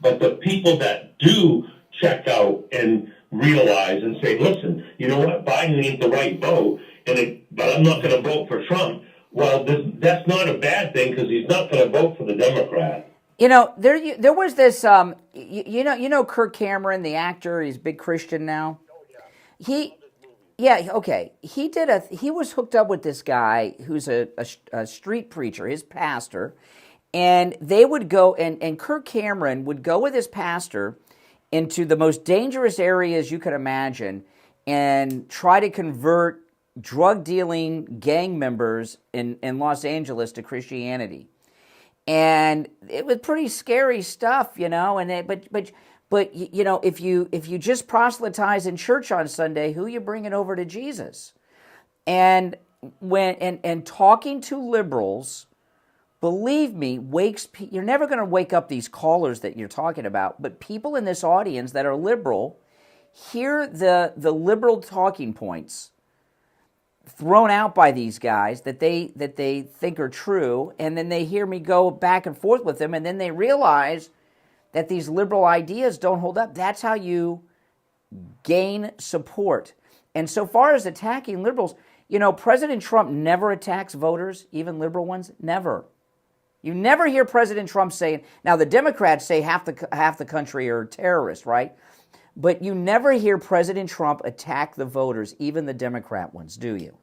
But the people that do check out and realize and say, listen, you know what, Biden ain't the right vote, but I'm not going to vote for Trump. Well, that's not a bad thing because he's not going to vote for the Democrat. There was this, Kirk Cameron, the actor, he's a big Christian now. He was hooked up with this guy who's a street preacher, his pastor, and they would go, and Kirk Cameron would go with his pastor, into the most dangerous areas you could imagine and try to convert drug-dealing gang members in Los Angeles to Christianity. And it was pretty scary stuff, you know. And but you know, if you just proselytize in church on Sunday, who you bringing over to Jesus? And when talking to liberals, believe me, you're never going to wake up these callers that you're talking about, but people in this audience that are liberal hear the liberal talking points thrown out by these guys that they think are true, and then they hear me go back and forth with them, and then they realize that these liberal ideas don't hold up. That's how you gain support. And so far as attacking liberals, you know, President Trump never attacks voters, even liberal ones, never. You never hear President Trump saying, now the Democrats say half the country are terrorists, right? But you never hear President Trump attack the voters, even the Democrat ones, do you?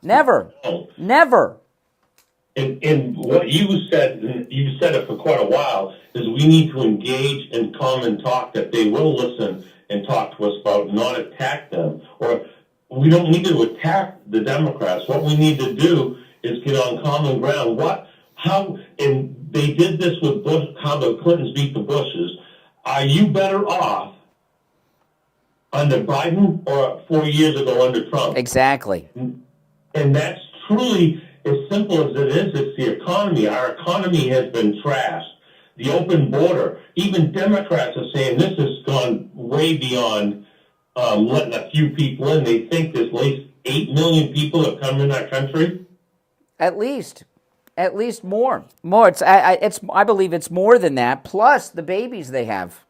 Never. Never. And what you said it for quite a while, is we need to engage in common talk that they will listen and talk to us about, not attack them. Or we don't need to attack the Democrats. What we need to do is get on common ground. And they did this with Bush, how the Clintons beat the Bushes. Are you better off under Biden or 4 years ago under Trump? Exactly. And that's truly as simple as it is. It's the economy. Our economy has been trashed. The open border. Even Democrats are saying this has gone way beyond letting a few people in. They think there's at least 8 million people that come in our country. At least more. I believe it's more than that. Plus the babies they have.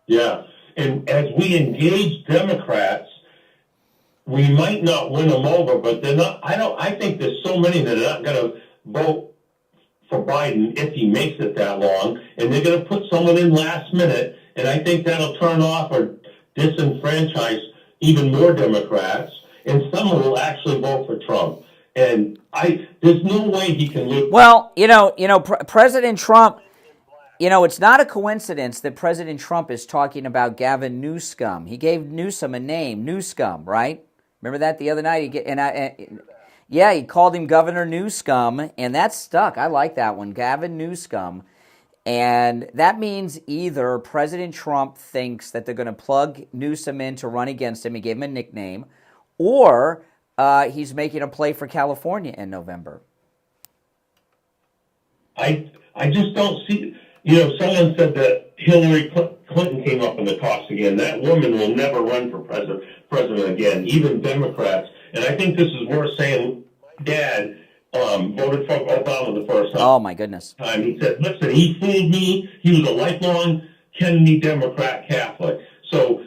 Yeah, and as we engage Democrats, we might not win them over, but they're not. I think there's so many that are not going to vote for Biden if he makes it that long, and they're going to put someone in last minute, and I think that'll turn off or disenfranchise even more Democrats, and some will actually vote for Trump. And there's no way he can lose. Well, President Trump, it's not a coincidence that President Trump is talking about Gavin Newsom. He gave Newsom a name, Newscum, right? Remember that the other night? He called him Governor Newscum, and that stuck. I like that one, Gavin Newscum. And that means either President Trump thinks that they're going to plug Newsom in to run against him, he gave him a nickname, or he's making a play for California in November. I just don't see. Someone said that Hillary Clinton came up in the talks again. That woman will never run for president again, even Democrats. And I think this is worth saying. Dad voted for Obama the first time. Oh, my goodness. He said, listen, he fooled me. He was a lifelong Kennedy Democrat Catholic. So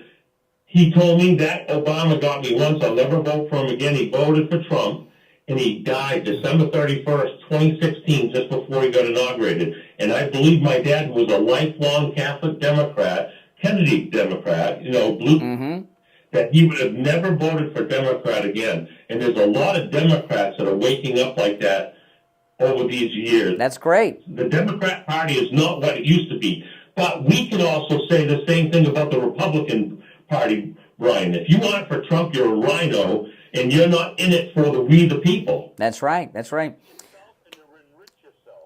he told me that Obama got me once. I'll never vote for him again. He voted for Trump, and he died December 31st, 2016, just before he got inaugurated. And I believe my dad, who was a lifelong Catholic Democrat, Kennedy Democrat, blue, that he would have never voted for Democrat again. And there's a lot of Democrats that are waking up like that over these years. That's great. The Democrat Party is not what it used to be. But we can also say the same thing about the Republican Party, Brian. If you want for Trump, you're a rhino, and you're not in it for we the people. That's right. That's right.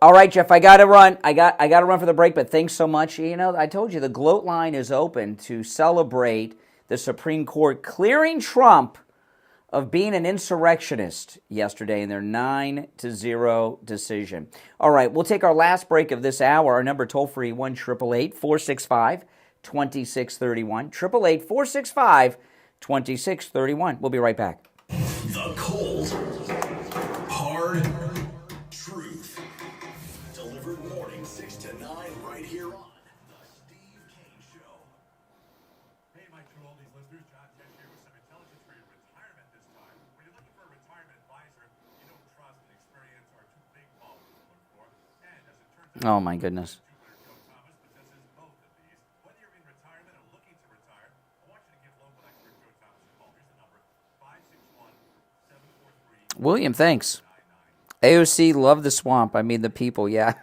All right, Jeff, I got to run. I got to run for the break, but thanks so much. I told you the gloat line is open to celebrate the Supreme Court clearing Trump of being an insurrectionist yesterday in their 9-0 decision. All right, we'll take our last break of this hour. Our number toll-free, 1-888-465-2631. 888-465-2631. We'll be right back. The cold, hard truth. Delivered morning 6 to 9 right here on The Steve Kane Show. Hey, my true oldies listeners, John Tesh here with some intelligence for your retirement this time. When you're looking for a retirement advisor, you don't trust and experience are two big balls to look for. And as it turns out, oh my goodness. William, thanks. AOC, love the swamp. I mean the people, yeah.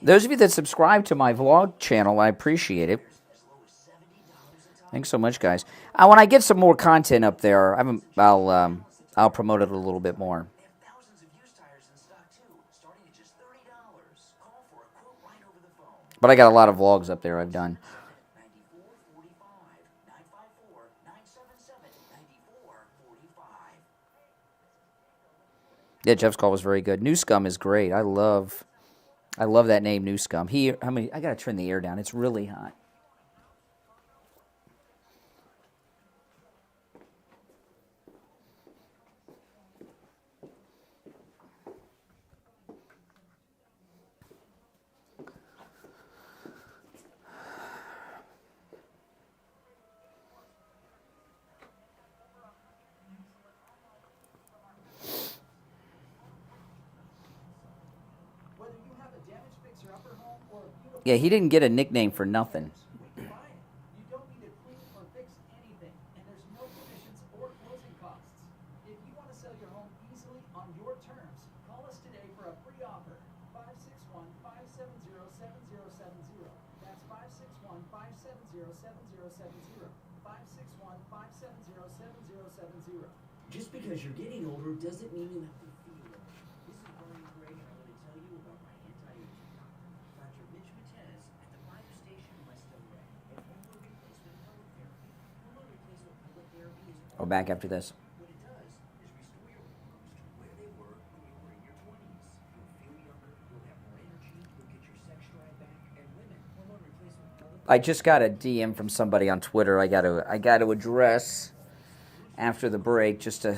Those of you that subscribe to my vlog channel, I appreciate it. Thanks so much, guys. When I get some more content up there, I'll promote it a little bit more. But I got a lot of vlogs up there I've done. Yeah, Jeff's call was very good. New Scum is great. I love that name, New Scum. I gotta turn the air down. It's really hot. Yeah, he didn't get a nickname for nothing. You don't need to clean or fix anything, and there's no commissions or closing costs. If you want to sell your home easily on your terms, call us today for a free offer. 561-570-7070. That's 561-570-7070. 561-570-7070. Just because you're getting older doesn't mean you have to feel it. This is Brian Craig, and I'm going to tell you about my anti-aging doctor, Dr. Mitch Matez, at the Fire Station West Array. And hormone replacement pellet therapy. Hormone replacement pellet therapy is Go back after this. what it does is restore your hormones to where they were when you were in your 20s. You'll feel younger, you'll have more energy, you'll get your sex drive back, and women, hormone replacement pellet. I just got a DM from somebody on Twitter. I got to address after the break just to.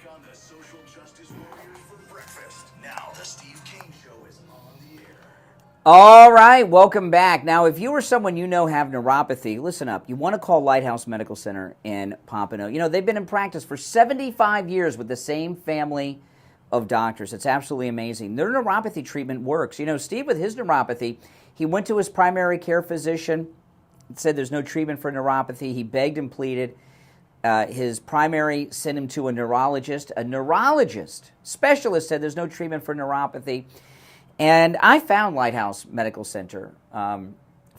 On the social justice warriors for breakfast. Now the Steve Kane Show is on the air. All right, welcome back. Now, if you or someone you know have neuropathy, listen up. You want to call Lighthouse Medical Center in Pompano. You know, they've been in practice for 75 years with the same family of doctors. It's absolutely amazing. Their neuropathy treatment works. You know, Steve, with his neuropathy, he went to his primary care physician, said there's no treatment for neuropathy. He begged and pleaded. His primary sent him to a neurologist. A neurologist specialist said there's no treatment for neuropathy. And I found Lighthouse Medical Center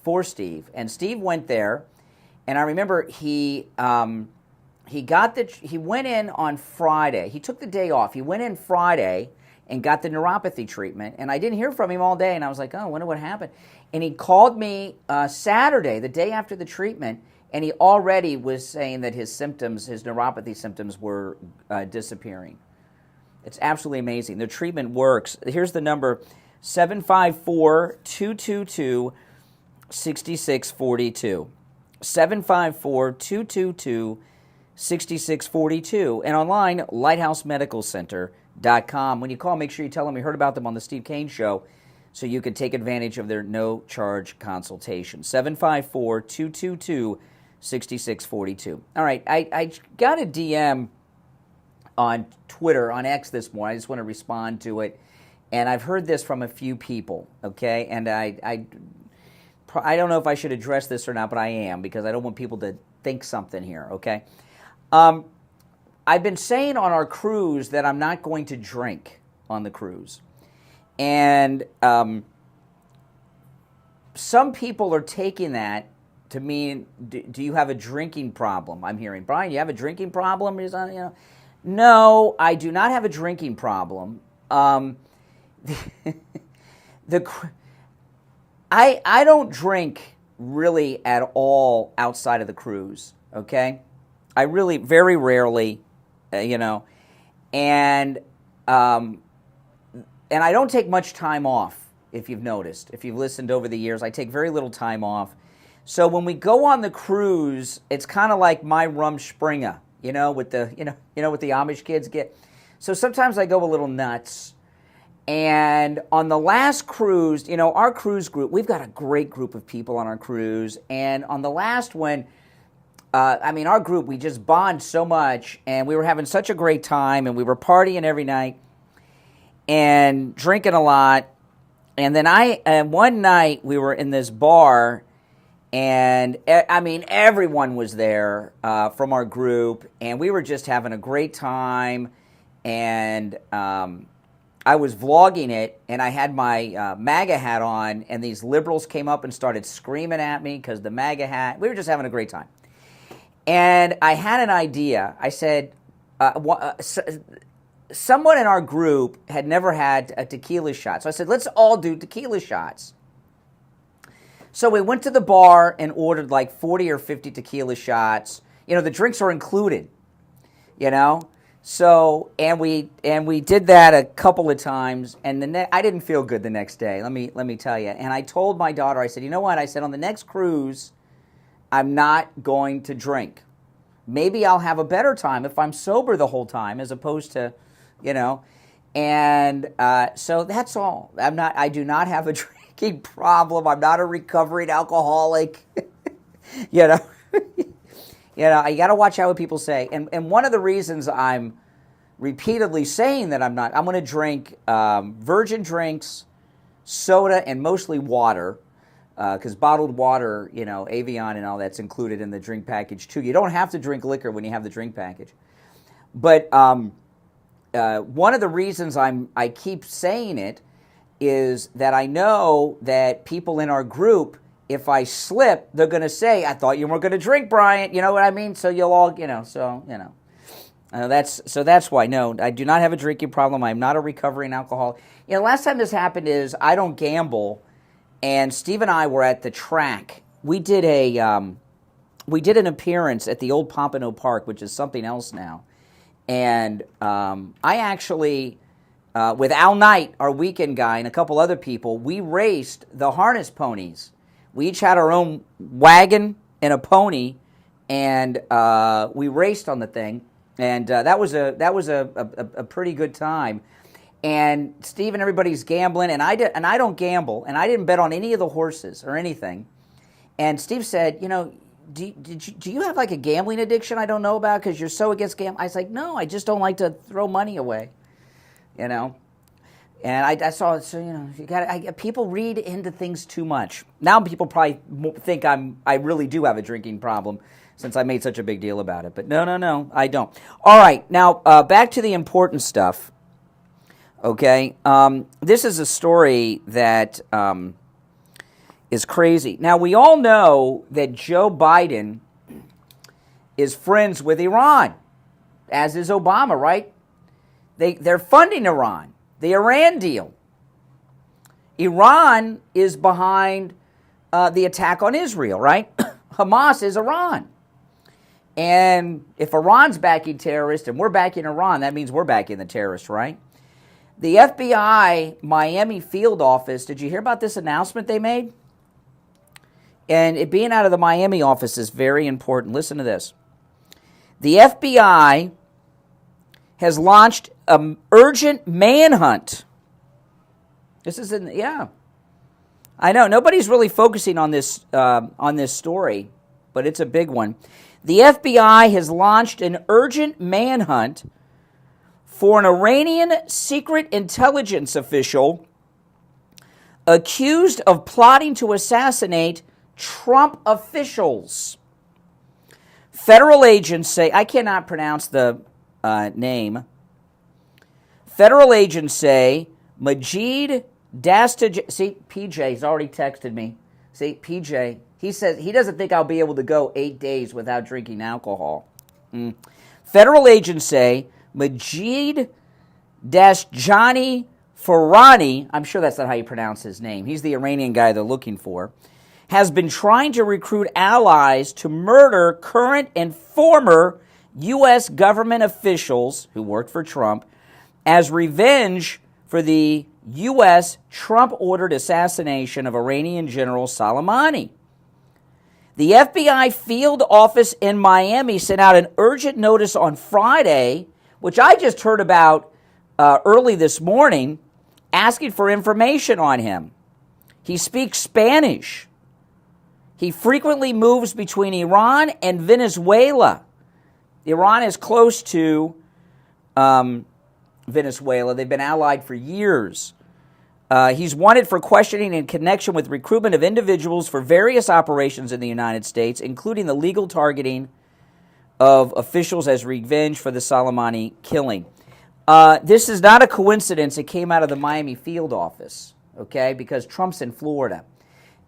for Steve. And Steve went there. And I remember he went in on Friday. He took the day off. He went in Friday and got the neuropathy treatment. And I didn't hear from him all day. And I was like, oh, I wonder what happened. And he called me Saturday, the day after the treatment. And he already was saying that his symptoms, his neuropathy symptoms, were disappearing. It's absolutely amazing. The treatment works. Here's the number, 754-222-6642. 754-222-6642. And online, lighthousemedicalcenter.com. When you call, make sure you tell them you heard about them on the Steve Kane Show so you can take advantage of their no-charge consultation. 754-222-6642. 6642. All right, I got a DM on Twitter, on X this morning. I just want to respond to it. And I've heard this from a few people, okay? And I don't know if I should address this or not, but I am, because I don't want people to think something here, okay? I've been saying on our cruise that I'm not going to drink on the cruise. And some people are taking that to mean, do you have a drinking problem? I'm hearing, Brian, you have a drinking problem? No, I do not have a drinking problem. I don't drink really at all outside of the cruise, okay? I really, very rarely, and I don't take much time off, if you've noticed. If you've listened over the years, I take very little time off. So when we go on the cruise, it's kind of like my Rumspringa, with the what the Amish kids get. So sometimes I go a little nuts. And on the last cruise, our cruise group, we've got a great group of people on our cruise. And on the last one, our group, we just bond so much. And we were having such a great time. And we were partying every night and drinking a lot. And then one night we were in this bar. And, everyone was there from our group. And we were just having a great time. And I was vlogging it, and I had my MAGA hat on, and these liberals came up and started screaming at me because the MAGA hat. We were just having a great time. And I had an idea. I said, someone in our group had never had a tequila shot. So I said, let's all do tequila shots. So we went to the bar and ordered like 40 or 50 tequila shots. The drinks are included, So, and we did that a couple of times, and I didn't feel good the next day, let me tell you. And I told my daughter, I said, you know what? I said, on the next cruise, I'm not going to drink. Maybe I'll have a better time if I'm sober the whole time, as opposed to, And so that's all. I do not have a drinking problem. I'm not a recovering alcoholic. You got to watch out what people say. And one of the reasons I'm repeatedly saying that I'm going to drink virgin drinks, soda, and mostly water, because bottled water, Evian and all that's included in the drink package too. You don't have to drink liquor when you have the drink package. But one of the reasons I keep saying it is that I know that people in our group, if I slip, they're going to say, I thought you weren't going to drink, Bryant. You know what I mean? So you'll all, that's why. No, I do not have a drinking problem. I'm not a recovering alcoholic. Last time this happened is I don't gamble, and Steve and I were at the track. We did an appearance at the old Pompano Park, which is something else now. And I actually, with Al Knight, our weekend guy, and a couple other people, we raced the harness ponies. We each had our own wagon and a pony, and we raced on the thing, and that was a pretty good time. And Steve and everybody's gambling, and I don't gamble, and I didn't bet on any of the horses or anything. And Steve said, do you have like a gambling addiction I don't know about because you're so against gambling? I was like, no, I just don't like to throw money away, And I saw, people read into things too much. Now people probably think I really do have a drinking problem since I made such a big deal about it. But no, I don't. All right, now back to the important stuff. Okay, this is a story that is crazy. Now, we all know that Joe Biden is friends with Iran, as is Obama, right? They're funding Iran. The Iran deal. Iran is behind the attack on Israel, right? Hamas is Iran. And if Iran's backing terrorists and we're backing Iran, that means we're backing the terrorists, right? The FBI Miami field office, did you hear about this announcement they made? And it being out of the Miami office is very important. Listen to this. The FBI has launched an urgent manhunt. This is I know nobody's really focusing on this story, but it's a big one. The FBI has launched an urgent manhunt for an Iranian secret intelligence official accused of plotting to assassinate Trump officials. Federal agents say, I cannot pronounce the name. Federal agents say Majid Dastaj. See, PJ's already texted me. See, PJ, he says he doesn't think I'll be able to go 8 days without drinking alcohol. Federal agents say Majid Dasjani Farani, I'm sure that's not how you pronounce his name, he's the Iranian guy they're looking for, has been trying to recruit allies to murder current and former U.S. government officials who worked for Trump as revenge for the U.S. Trump-ordered assassination of Iranian General Soleimani. The FBI field office in Miami sent out an urgent notice on Friday, which I just heard about early this morning asking for information on him. He speaks Spanish. He frequently moves between Iran and Venezuela. Iran is close to Venezuela. They've been allied for years. He's wanted for questioning in connection with recruitment of individuals for various operations in the United States, including the legal targeting of officials as revenge for the Soleimani killing. This is not a coincidence. It came out of the Miami field office, okay, because Trump's in Florida.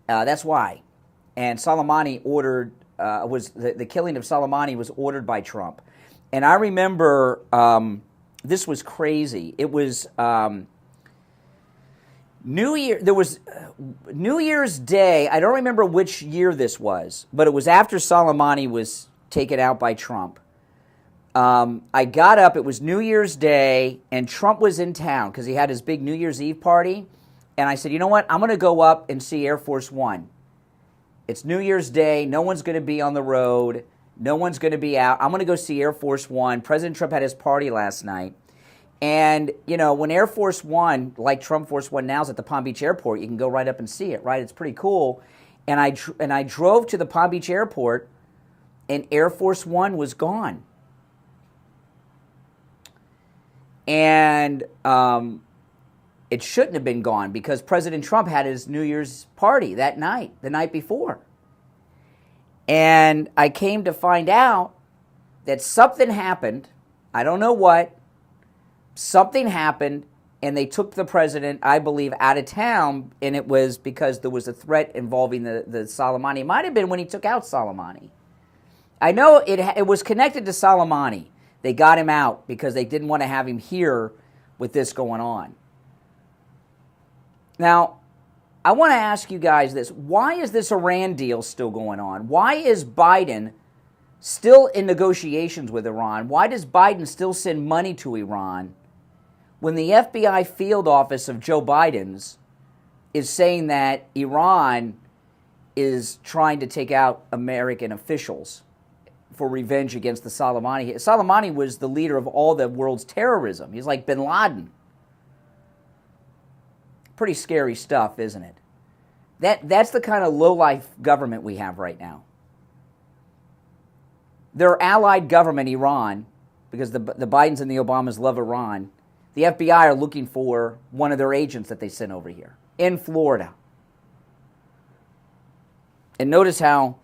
That's why. And Soleimani ordered, the killing of Soleimani was ordered by Trump. And I remember this was crazy. It was New Year's Day. I don't remember which year this was, but it was after Soleimani was taken out by Trump. I got up, it was New Year's Day, and Trump was in town because he had his big New Year's Eve party. And I said, you know what, I'm going to go up and see Air Force One. It's New Year's Day, no one's going to be on the road, no one's going to be out. I'm going to go see Air Force One. President Trump had his party last night. And, you know, when Air Force One, like Trump Force One now, is at the Palm Beach Airport, you can go right up and see it, right? It's pretty cool. And I drove to the Palm Beach Airport, and Air Force One was gone. And it shouldn't have been gone because President Trump had his New Year's party that night, the night before. And I came to find out that something happened. I don't know what. Something happened, and they took the president, I believe, out of town, and it was because there was a threat involving the Soleimani. It might have been when he took out Soleimani. I know it was connected to Soleimani. They got him out because they didn't want to have him here with this going on. Now, I want to ask you guys this. Why is this Iran deal still going on? Why is Biden still in negotiations with Iran? Why does Biden still send money to Iran when the FBI field office of Joe Biden's is saying that Iran is trying to take out American officials for revenge against the Soleimani? Soleimani was the leader of all the world's terrorism. He's like bin Laden. Pretty scary stuff, isn't it? That's the kind of low-life government we have right now. Their allied government, Iran, because the Bidens and the Obamas love Iran, the FBI are looking for one of their agents that they sent over here in Florida. And notice how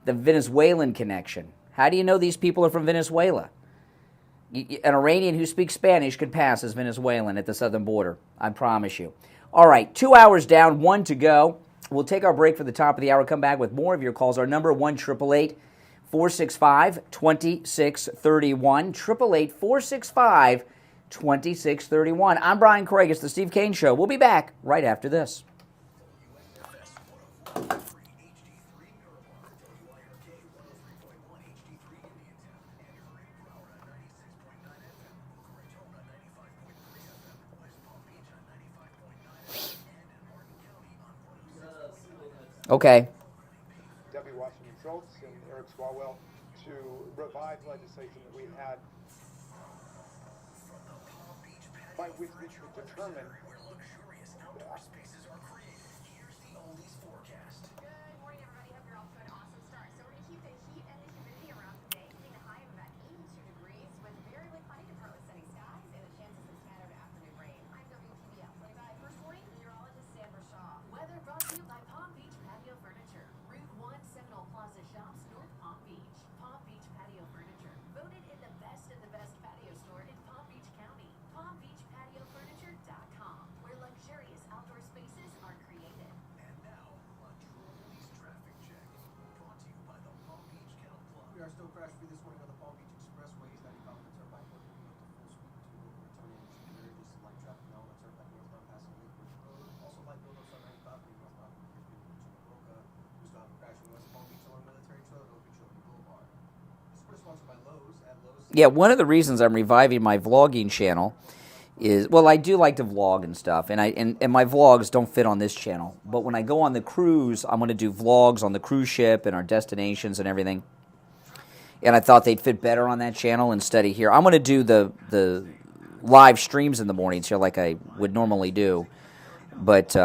the Venezuelan connection. How do you know these people are from Venezuela? An Iranian who speaks Spanish could pass as Venezuelan at the southern border, I promise you. All right, 2 hours down, 1 to go. We'll take our break for the top of the hour, come back with more of your calls. Our number, 1-888-465-2631, 888-465-2631. I'm Brian Craig. It's the Steve Kane Show. We'll be back right after this. Okay. Debbie Washington Schultz and Eric Swalwell to revive legislation that we had by which we could determine where luxurious outdoor spaces are created. Here's the oldies forecast. Good morning, everybody. Hope you're off to an awesome start. So we're going to keep the heat and the humidity around today, hitting a high of about 82 degrees with very light cloudy to partly sunny skies and a chance of some scattered afternoon rain. I'm WTBF. Letting by first warning, meteorologist Sandra Shaw. Weather brought to you by Palm Beach Patio Furniture. Route 1 Seminole Plaza Shops, North Palm Beach. Palm Beach Patio Furniture. Voted in the best patio store in Palm Beach County. PalmBeachPatioFurniture.com, where luxurious outdoor spaces are created. And now, a Trolleys traffic check. Brought to you by the Palm Beach Kennel Club. We are still crash free this morning on the Palm Beach Expressway. 95 minutes are back working up to full speed to returning to there. Just some light traffic now on the turnpike northbound passing Lake Ridge Road. Also light build-ups on 95 being northbound from Bridgeview to Boca. We still have a crash in West Palm Beach along Military Trail at Okeechobee Boulevard. This is sponsored by Lowe's at Lowe's. Yeah, one of the reasons I'm reviving my vlogging channel is, well, I do like to vlog and stuff, and my vlogs don't fit on this channel. But when I go on the cruise, I'm going to do vlogs on the cruise ship and our destinations and everything. And I thought they'd fit better on that channel instead of here. I'm going to do the live streams in the mornings here like I would normally do. But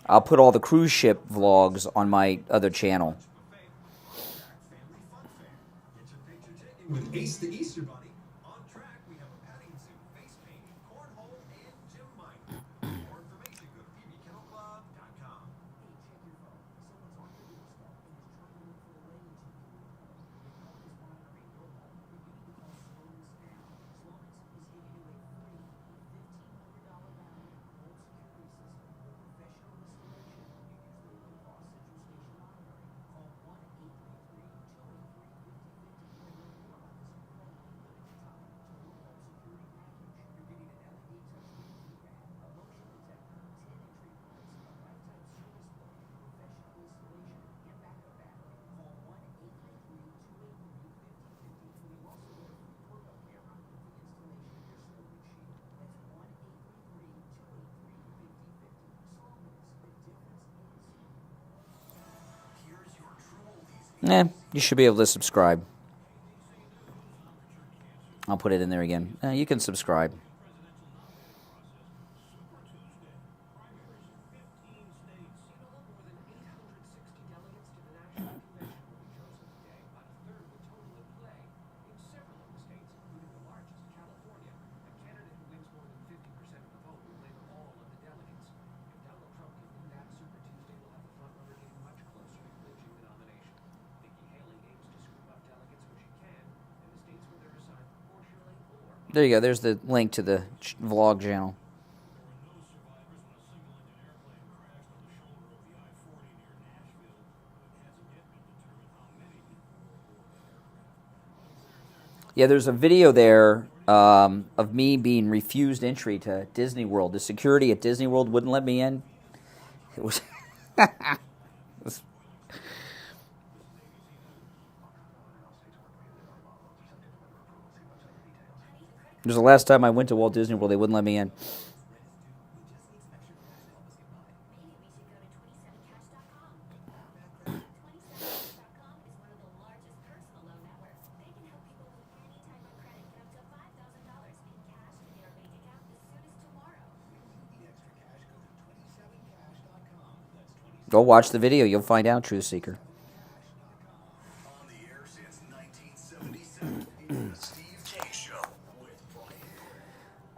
I'll put all the cruise ship vlogs on my other channel. With Ace the Easter Bunny, on track we have a petting zoo, face painting, cornhole, and gym mining. For more information, go to pbkennelclub.com. You should be able to subscribe. I'll put it in there again. You can subscribe. There you go. There's the link to the vlog channel. Yeah, there's a video there of me being refused entry to Disney World. The security at Disney World wouldn't let me in. It was... It was the last time I went to Walt Disney World. They wouldn't let me in. Go watch the video. You'll find out, Truth Seeker.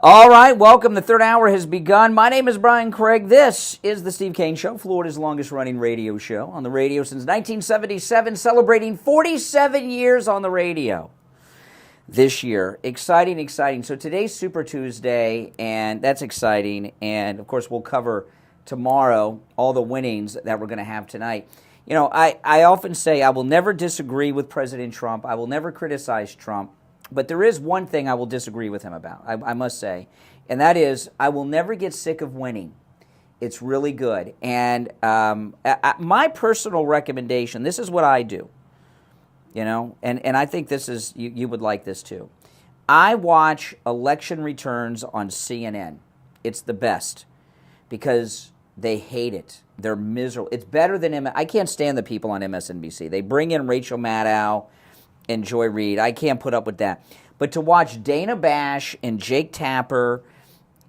All right, welcome. The third hour has begun. My name is Brian Craig. This is the Steve Kane Show, Florida's longest-running radio show. On the radio since 1977, celebrating 47 years on the radio this year. Exciting, exciting. So today's Super Tuesday, and that's exciting. And, of course, we'll cover tomorrow all the winnings that we're going to have tonight. You know, I often say I will never disagree with President Trump. I will never criticize Trump. But there is one thing I will disagree with him about, I must say, and that is I will never get sick of winning. It's really good. And my personal recommendation, this is what I do, you know, and I think this is, you would like this too. I watch election returns on CNN. It's the best because they hate it. They're miserable. It's better than I can't stand the people on MSNBC. They bring in Rachel Maddow and Joy Reid. I can't put up with that. But to watch Dana Bash and Jake Tapper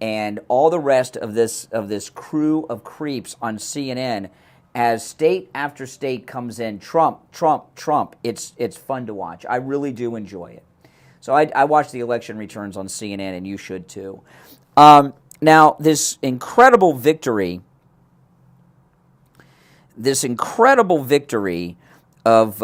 and all the rest of this crew of creeps on CNN as state after state comes in, Trump, Trump, Trump, it's fun to watch. I really do enjoy it. So I watch the election returns on CNN, and you should too. Now, this incredible victory of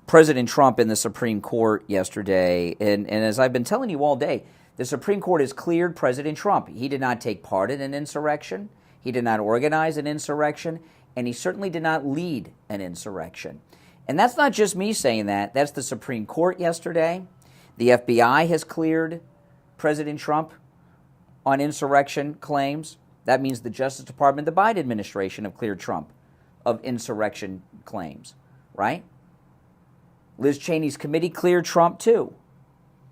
President Trump in the Supreme Court yesterday, and as I've been telling you all day, the Supreme Court has cleared President Trump. He did not take part in an insurrection, he did not organize an insurrection, and he certainly did not lead an insurrection. And that's not just me saying that, that's the Supreme Court yesterday. The FBI has cleared President Trump on insurrection claims. That means the Justice Department, the Biden administration have cleared Trump of insurrection claims, right? Liz Cheney's committee cleared Trump too.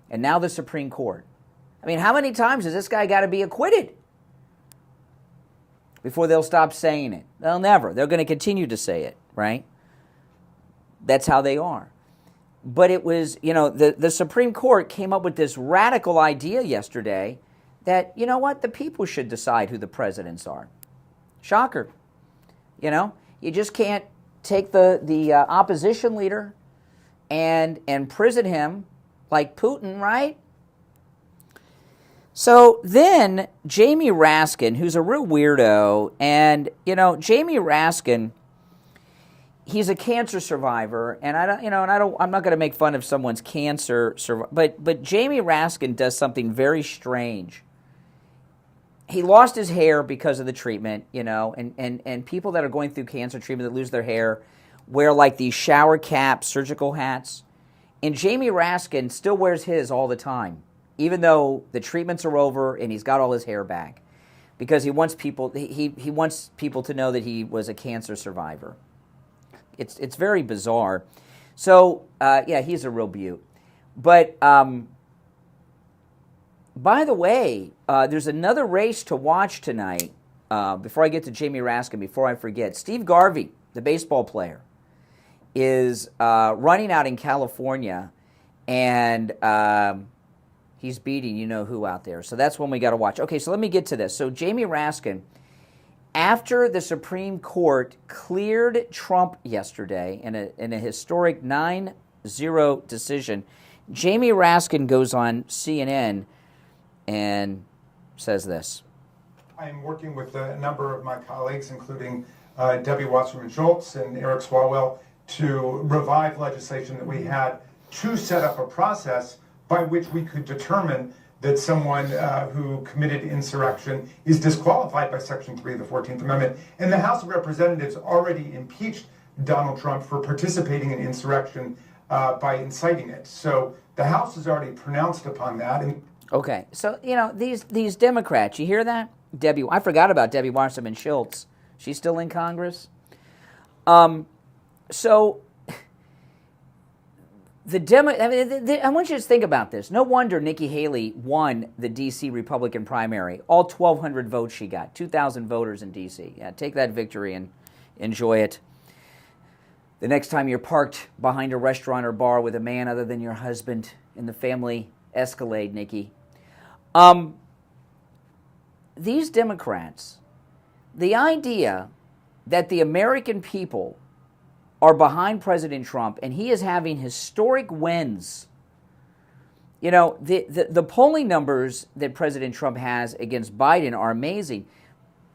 And now the Supreme Court. I mean, how many times has this guy got to be acquitted before they'll stop saying it? They'll never. They're going to continue to say it, right? That's how they are. But it was, the Supreme Court came up with this radical idea yesterday that, you know what, the people should decide who the presidents are. Shocker. You just can't take the opposition leader and prison him like Putin, right? So then Jamie Raskin, who's a real weirdo, and, Jamie Raskin, he's a cancer survivor, and I'm not going to make fun of someone's cancer, but Jamie Raskin does something very strange. He lost his hair because of the treatment, and people that are going through cancer treatment that lose their hair wear like these shower caps, surgical hats, and Jamie Raskin still wears his all the time, even though the treatments are over and he's got all his hair back, because he wants people to know that he was a cancer survivor. It's very bizarre. So, he's a real beaut. But, by the way, there's another race to watch tonight. Before I get to Jamie Raskin, before I forget, Steve Garvey, the baseball player, is running out in California, and he's beating you-know-who out there. So that's one we got to watch. Okay, so let me get to this. So Jamie Raskin, after the Supreme Court cleared Trump yesterday in a historic 9-0 decision, Jamie Raskin goes on CNN and says this. I am working with a number of my colleagues, including Debbie Wasserman Schultz and Eric Swalwell, to revive legislation that we had to set up a process by which we could determine that someone who committed insurrection is disqualified by Section 3 of the 14th Amendment. And the House of Representatives already impeached Donald Trump for participating in insurrection by inciting it. So the House has already pronounced upon that. And okay, so, these Democrats, you hear that? I forgot about Debbie Wasserman Schultz. She's still in Congress. So I want you to think about this. No wonder Nikki Haley won the D.C. Republican primary. All 1,200 votes she got, 2,000 voters in D.C. Yeah, take that victory and enjoy it. The next time you're parked behind a restaurant or bar with a man other than your husband in the family Escalade, Nikki. These Democrats, the idea that the American people are behind President Trump, and he is having historic wins. The polling numbers that President Trump has against Biden are amazing.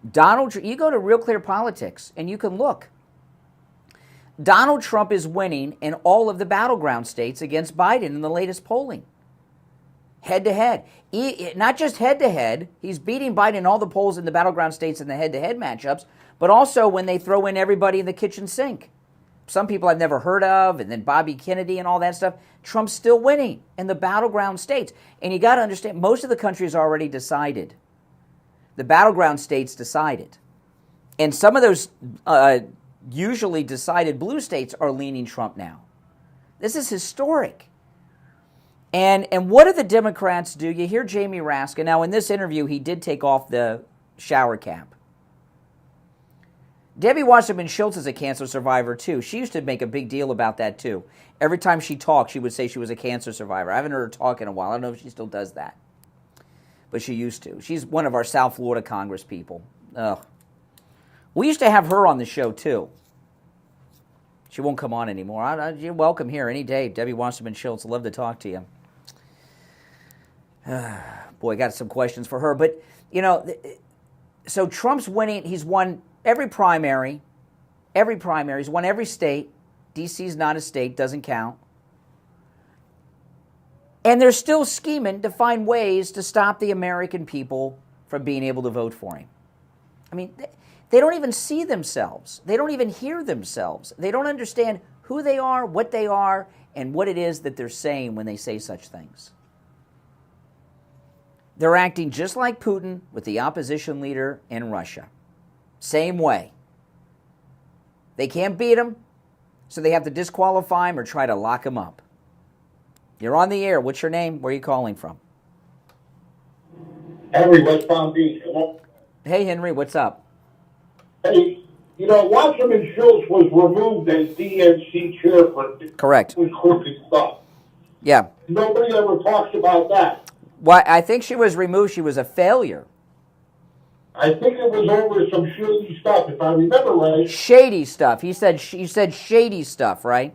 You go to Real Clear Politics, and you can look. Donald Trump is winning in all of the battleground states against Biden in the latest polling. Head-to-head. Not just head-to-head, he's beating Biden in all the polls in the battleground states in the head-to-head matchups, but also when they throw in everybody in the kitchen sink. Some people I've never heard of, and then Bobby Kennedy and all that stuff. Trump's still winning in the battleground states. And you got to understand, most of the country has already decided. The battleground states decided. And some of those usually decided blue states are leaning Trump now. This is historic. And what do the Democrats do? You hear Jamie Raskin. Now, in this interview, he did take off the shower cap. Debbie Wasserman Schultz is a cancer survivor, too. She used to make a big deal about that, too. Every time she talked, she would say she was a cancer survivor. I haven't heard her talk in a while. I don't know if she still does that. But she used to. She's one of our South Florida Congress people. Ugh. We used to have her on the show, too. She won't come on anymore. You're welcome here any day, Debbie Wasserman Schultz. I'd love to talk to you. Boy, I got some questions for her. But, so Trump's winning. He's won every primary. He's won every state. D.C.'s not a state, doesn't count. And they're still scheming to find ways to stop the American people from being able to vote for him. I mean, they don't even see themselves. They don't even hear themselves. They don't understand who they are, and what it is that they're saying when they say such things. They're acting just like Putin with the opposition leader in Russia. Same way. They can't beat him, so they have to disqualify him or try to lock him up. You're on the air. What's your name? Where are you calling from? Henry, West Palm Beach. Come on. Hey, Henry, what's up? Hey, You know, Wasserman Schultz was removed as DNC chairperson. Correct. With crooked stuff. Yeah. Nobody ever talks about that. Why? I think she was removed. She was a failure. I think it was over some shady stuff, if I remember right. Shady stuff. He said shady stuff, right?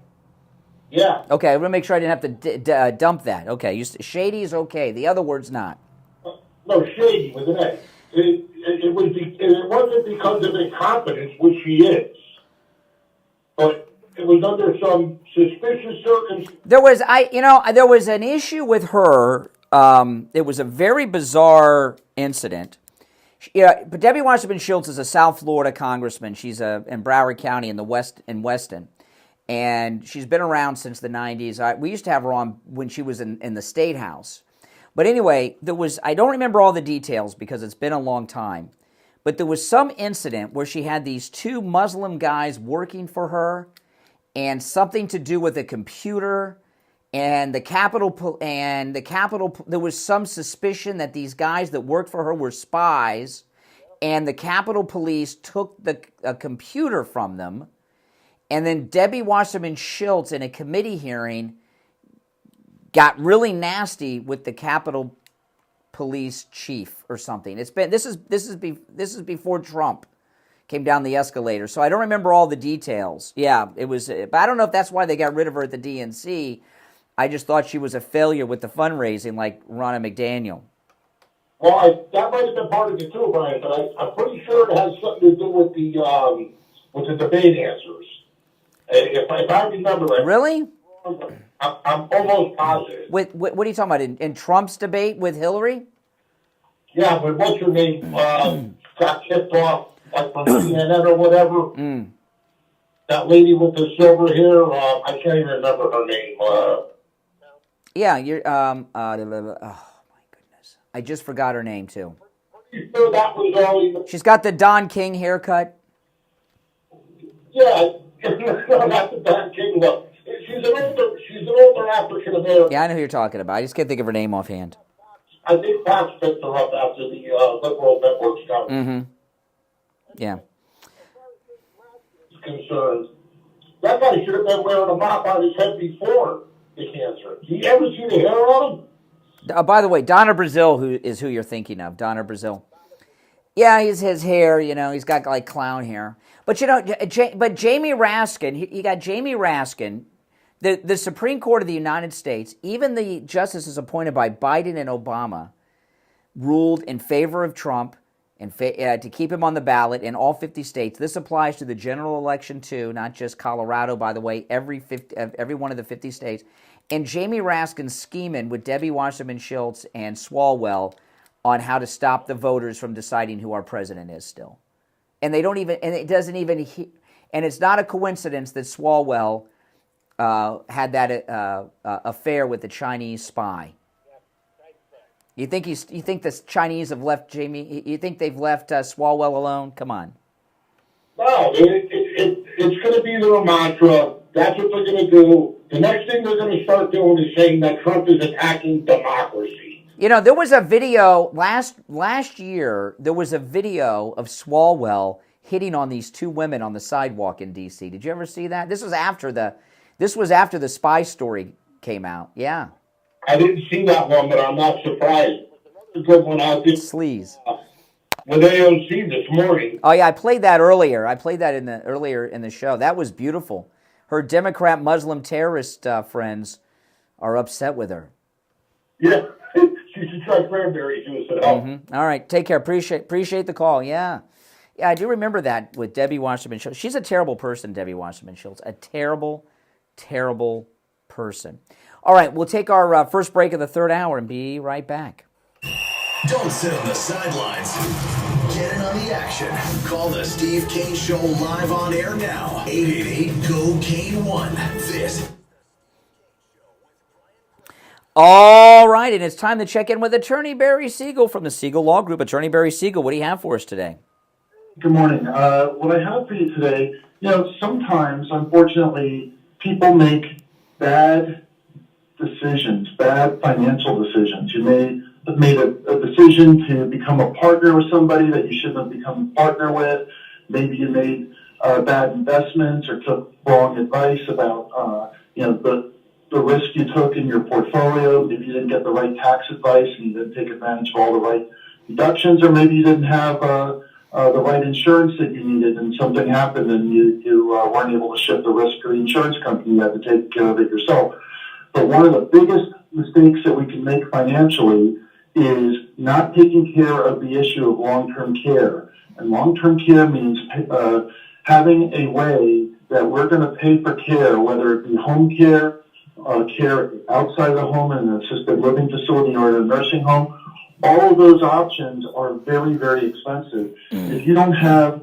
Yeah. Okay, I'm going to make sure I didn't have to dump that. Okay, shady is okay. The other word's not. No, shady with an A. It wasn't because of incompetence, which she is. But it was under some suspicious circumstances. There was an issue with her. It was a very bizarre incident. But Debbie Wasserman Schultz is a South Florida congressman. She's in Broward County in Weston. And she's been around since the 90s. We used to have her on when she was in the State House. But anyway, I don't remember all the details because it's been a long time. But there was some incident where she had these two Muslim guys working for her and something to do with a computer and the Capitol, there was some suspicion that these guys that worked for her were spies, and the Capitol Police took a computer from them. And then Debbie Wasserman Schultz, in a committee hearing, got really nasty with the Capitol Police chief or something. This is before Trump came down the escalator, so I don't remember all the details. Yeah, it was, but I don't know if that's why they got rid of her at the DNC. I just thought she was a failure with the fundraising, like Ronna McDaniel. Well, that might have been part of it too, Brian. But I'm pretty sure it has something to do with the debate answers. If I remember right. Really? I'm almost positive. What are you talking about? In Trump's debate with Hillary? Yeah, but what's her name? Got kicked off like from CNN or whatever. That lady with the silver hair. I can't even remember her name. Yeah, you're. Oh my goodness! I just forgot her name too. You sure that was all? She's got the Don King haircut. Yeah, not the Don King look. She's an older African American. Yeah, I know who you're talking about. I just can't think of her name offhand. I think Fox picked her up after the liberal network started. Mm-hmm. Yeah. Concerned. That guy should have been wearing a mop on his head before the cancer. Do you ever see the hair on him? By the way, Donna Brazile, who you're thinking of. Donna Brazile. Yeah, his hair, he's got like clown hair. But but Jamie Raskin, you got Jamie Raskin, the Supreme Court of the United States, even the justices appointed by Biden and Obama, ruled in favor of Trump and to keep him on the ballot in all 50 states. This applies to the general election too, not just Colorado, by the way, every one of the 50 states. And Jamie Raskin scheming with Debbie Wasserman Schultz and Swalwell on how to stop the voters from deciding who our president is still. And they don't even, and it doesn't even, and it's not a coincidence that Swalwell had that affair with the Chinese spy. You think the Chinese have left Jamie? You think they've left Swalwell alone? Come on. No, it's going to be their mantra. That's what they're going to do. The next thing they're going to start doing is saying that Trump is attacking democracy. There was a video last year. There was a video of Swalwell hitting on these two women on the sidewalk in D.C. Did you ever see that? This was after the spy story came out. Yeah. I didn't see that one, but I'm not surprised. Another good one out there. Sleaze. With AOC this morning. Oh yeah, I played that earlier. I played that earlier in the show. That was beautiful. Her Democrat Muslim terrorist friends are upset with her. Yeah, she should try cranberry juice at home. Mm-hmm. All right, take care. Appreciate the call. Yeah, I do remember that with Debbie Wasserman Schultz. She's a terrible person, Debbie Wasserman Schultz. A terrible, terrible person. All right, we'll take our first break of the third hour and be right back. Don't sit on the sidelines. Get in on the action. Call the Steve Kane Show live on air now. 888-GO-KANE-1. This. All right, and it's time to check in with Attorney Barry Siegel from the Siegel Law Group. Attorney Barry Siegel, what do you have for us today? Good morning. What I have for you today, sometimes, unfortunately, people make bad decisions, bad financial decisions. You may have made a decision to become a partner with somebody that you shouldn't have become a partner with. Maybe you made bad investments or took wrong advice about, the risk you took in your portfolio. Maybe you didn't get the right tax advice and you didn't take advantage of all the right deductions, or maybe you didn't have the right insurance that you needed and something happened and you weren't able to shift the risk to the insurance company. You had to take care of it yourself. But one of the biggest mistakes that we can make financially is not taking care of the issue of long-term care. And long-term care means having a way that we're going to pay for care, whether it be home care, care outside the home in an assisted living facility or in a nursing home. All of those options are very, very expensive. If you don't have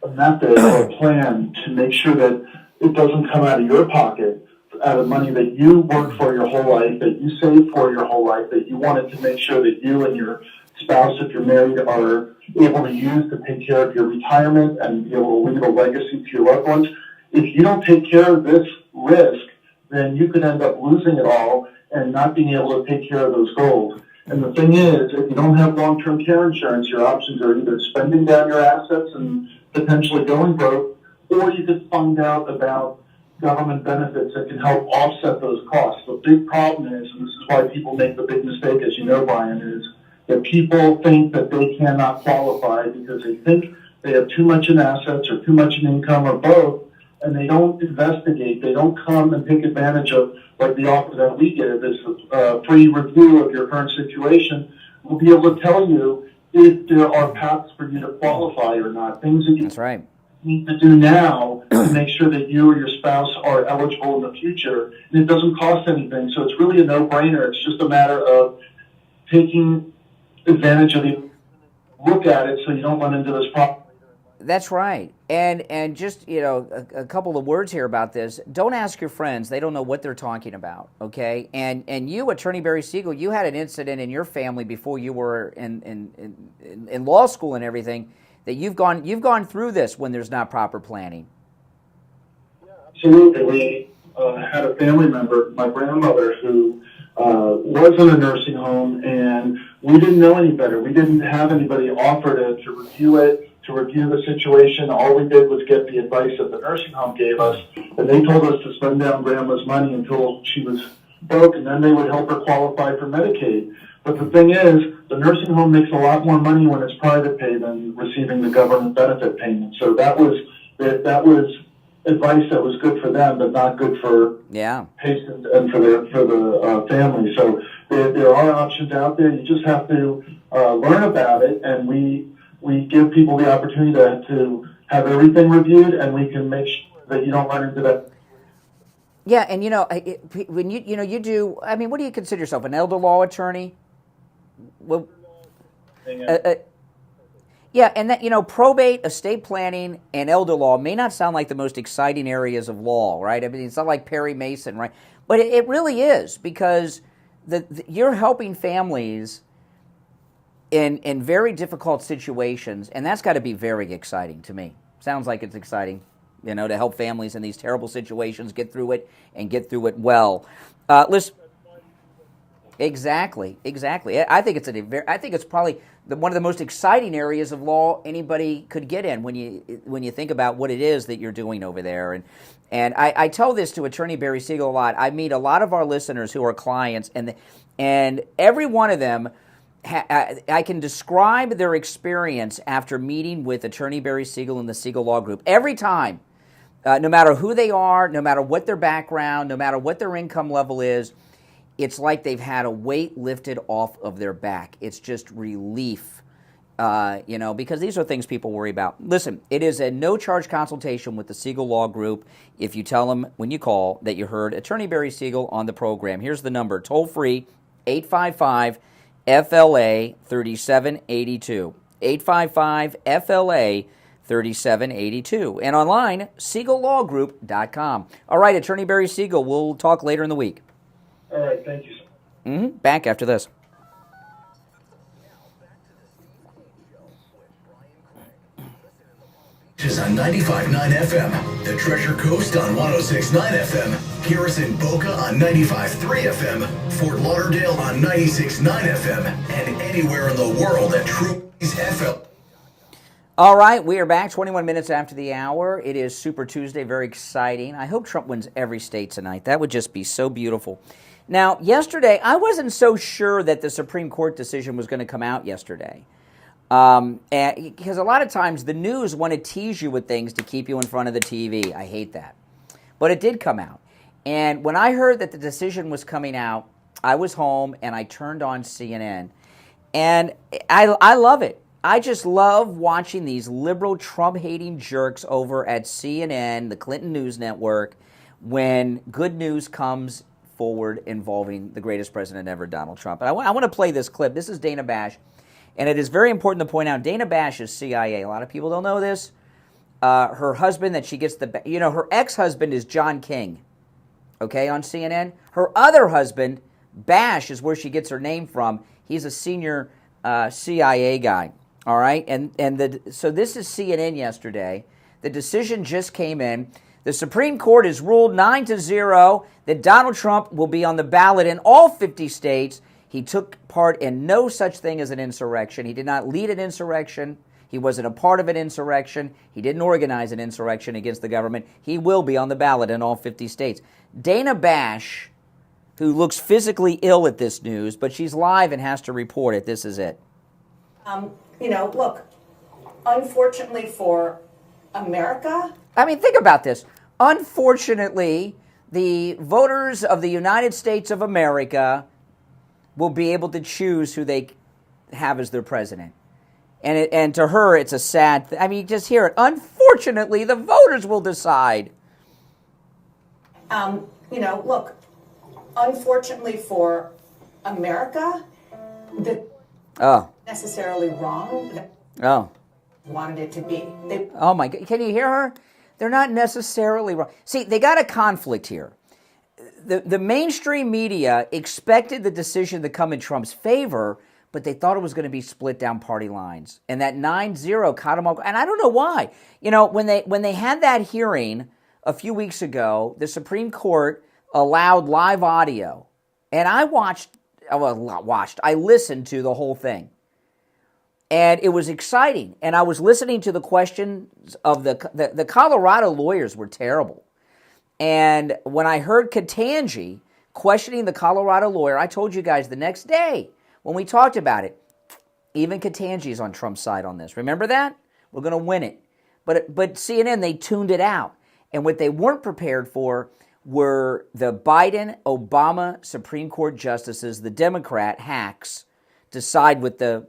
a method or a plan to make sure that it doesn't come out of your pocket, out of money that you worked for your whole life, that you saved for your whole life, that you wanted to make sure that you and your spouse, if you're married, are able to use to take care of your retirement and be able to leave a legacy to your loved ones. If you don't take care of this risk, then you could end up losing it all and not being able to take care of those goals. And the thing is, if you don't have long-term care insurance, your options are either spending down your assets and potentially going broke, or you could find out about government benefits that can help offset those costs. The big problem is, and this is why people make the big mistake, as you know, Brian, is that people think that they cannot qualify because they think they have too much in assets or too much in income or both, and they don't investigate. They don't come and take advantage of, like the offer that we give, is a free review of your current situation. We'll be able to tell you if there are paths for you to qualify or not, things that you need to do now to make sure that you or your spouse are eligible in the future. And it doesn't cost anything, so it's really a no-brainer. It's just a matter of taking advantage of the look at it so you don't run into this problem. That's right. And just, a couple of words here about this. Don't ask your friends. They don't know what they're talking about, okay? And you, Attorney Barry Siegel, you had an incident in your family before you were in law school and everything that you've gone through this when there's not proper planning. Absolutely. We had a family member, my grandmother, who was in a nursing home, and we didn't know any better. We didn't have anybody offer to review it, to review the situation. All we did was get the advice that the nursing home gave us, and they told us to spend down grandma's money until she was broke, and then they would help her qualify for Medicaid. But the thing is, the nursing home makes a lot more money when it's private pay than receiving the government benefit payment. So that was advice that was good for them, but not good for patients and for the family. So there are options out there. You just have to learn about it, and we give people the opportunity to have everything reviewed, and we can make sure that you don't run into that. Yeah, and when you do, I mean, what do you consider yourself, an elder law attorney? Well, yeah, and that, probate, estate planning, and elder law may not sound like the most exciting areas of law, right? I mean, it's not like Perry Mason, right? But it really is, because you're helping families in very difficult situations, and that's got to be very exciting to me. Sounds like it's exciting, to help families in these terrible situations get through it and get through it well. Listen, exactly. I think it's probably one of the most exciting areas of law anybody could get in when you think about what it is that you're doing over there. And I tell this to Attorney Barry Siegel a lot. I meet a lot of our listeners who are clients, and every one of them, I can describe their experience after meeting with Attorney Barry Siegel and the Siegel Law Group. Every time, no matter who they are, no matter what their background, no matter what their income level is, it's like they've had a weight lifted off of their back. It's just relief, because these are things people worry about. Listen, it is a no-charge consultation with the Siegel Law Group if you tell them when you call that you heard Attorney Barry Siegel on the program. Here's the number, toll-free, 855-FLA-3782, 855-FLA-3782, and online, SiegelLawGroup.com. All right, Attorney Barry Siegel, we'll talk later in the week. All right, thank you, sir. Back after this. Is on 95.9 FM, the Treasure Coast on 106.9 FM, Garrison Boca on 95.3 FM, Fort Lauderdale on 96.9 FM, and anywhere in the world at True's FM. All right, we are back 21 minutes after the hour. It is Super Tuesday, very exciting. I hope Trump wins every state tonight. That would just be so beautiful. Now, yesterday, I wasn't so sure that the Supreme Court decision was going to come out yesterday. Because a lot of times the news want to tease you with things to keep you in front of the TV. I hate that. But it did come out. And when I heard that the decision was coming out, I was home and I turned on CNN. And I love it. I just love watching these liberal Trump-hating jerks over at CNN, the Clinton News Network, when good news comes forward involving the greatest president ever, Donald Trump. And I want to play this clip. This is Dana Bash. And it is very important to point out, Dana Bash is CIA. A lot of people don't know this. Her husband that she gets her ex-husband is John King, okay, on CNN. Her other husband, Bash, is where she gets her name from. He's a senior CIA guy. All right, so this is CNN yesterday. The decision just came in. The Supreme Court has ruled 9-0 that Donald Trump will be on the ballot in all 50 states. He took part in no such thing as an insurrection. He did not lead an insurrection. He wasn't a part of an insurrection. He didn't organize an insurrection against the government. He will be on the ballot in all 50 states. Dana Bash, who looks physically ill at this news, but she's live and has to report it. This is it. Look, unfortunately for America. I mean, think about this. Unfortunately, the voters of the United States of America will be able to choose who they have as their president. And to her, it's a sad thing. I mean, just hear it. Unfortunately, the voters will decide. Look, unfortunately for America, necessarily wrong. Wanted it to be. Oh my God! Can you hear her? They're not necessarily wrong. See, they got a conflict here. The mainstream media expected the decision to come in Trump's favor, but they thought it was going to be split down party lines. And that 9-0 caught them all. And I don't know why. When they had that hearing a few weeks ago, the Supreme Court allowed live audio. And I listened to the whole thing. And it was exciting. And I was listening to the questions of the Colorado lawyers were terrible. And when I heard Ketanji questioning the Colorado lawyer, I told you guys the next day when we talked about it, even Ketanji's on Trump's side on this. Remember that? We're going to win it. But CNN, they tuned it out. And what they weren't prepared for were the Biden-Obama Supreme Court justices, the Democrat hacks, to side with the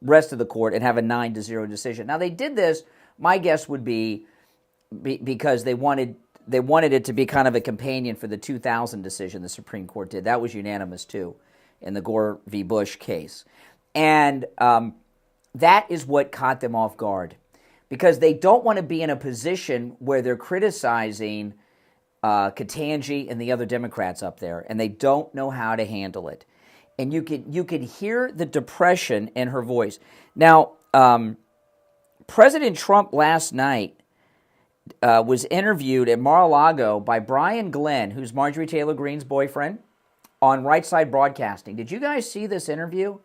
rest of the court and have a 9-0 decision. Now, they did this, my guess would be because they wanted it to be kind of a companion for the 2000 decision the Supreme Court did. That was unanimous, too, in the Gore v. Bush case. And that is what caught them off guard, because they don't want to be in a position where they're criticizing Ketanji and the other Democrats up there, and they don't know how to handle it. And you could hear the depression in her voice. Now, President Trump last night was interviewed at Mar-a-Lago by Brian Glenn, who's Marjorie Taylor Greene's boyfriend, on Right Side Broadcasting. Did you guys see this interview?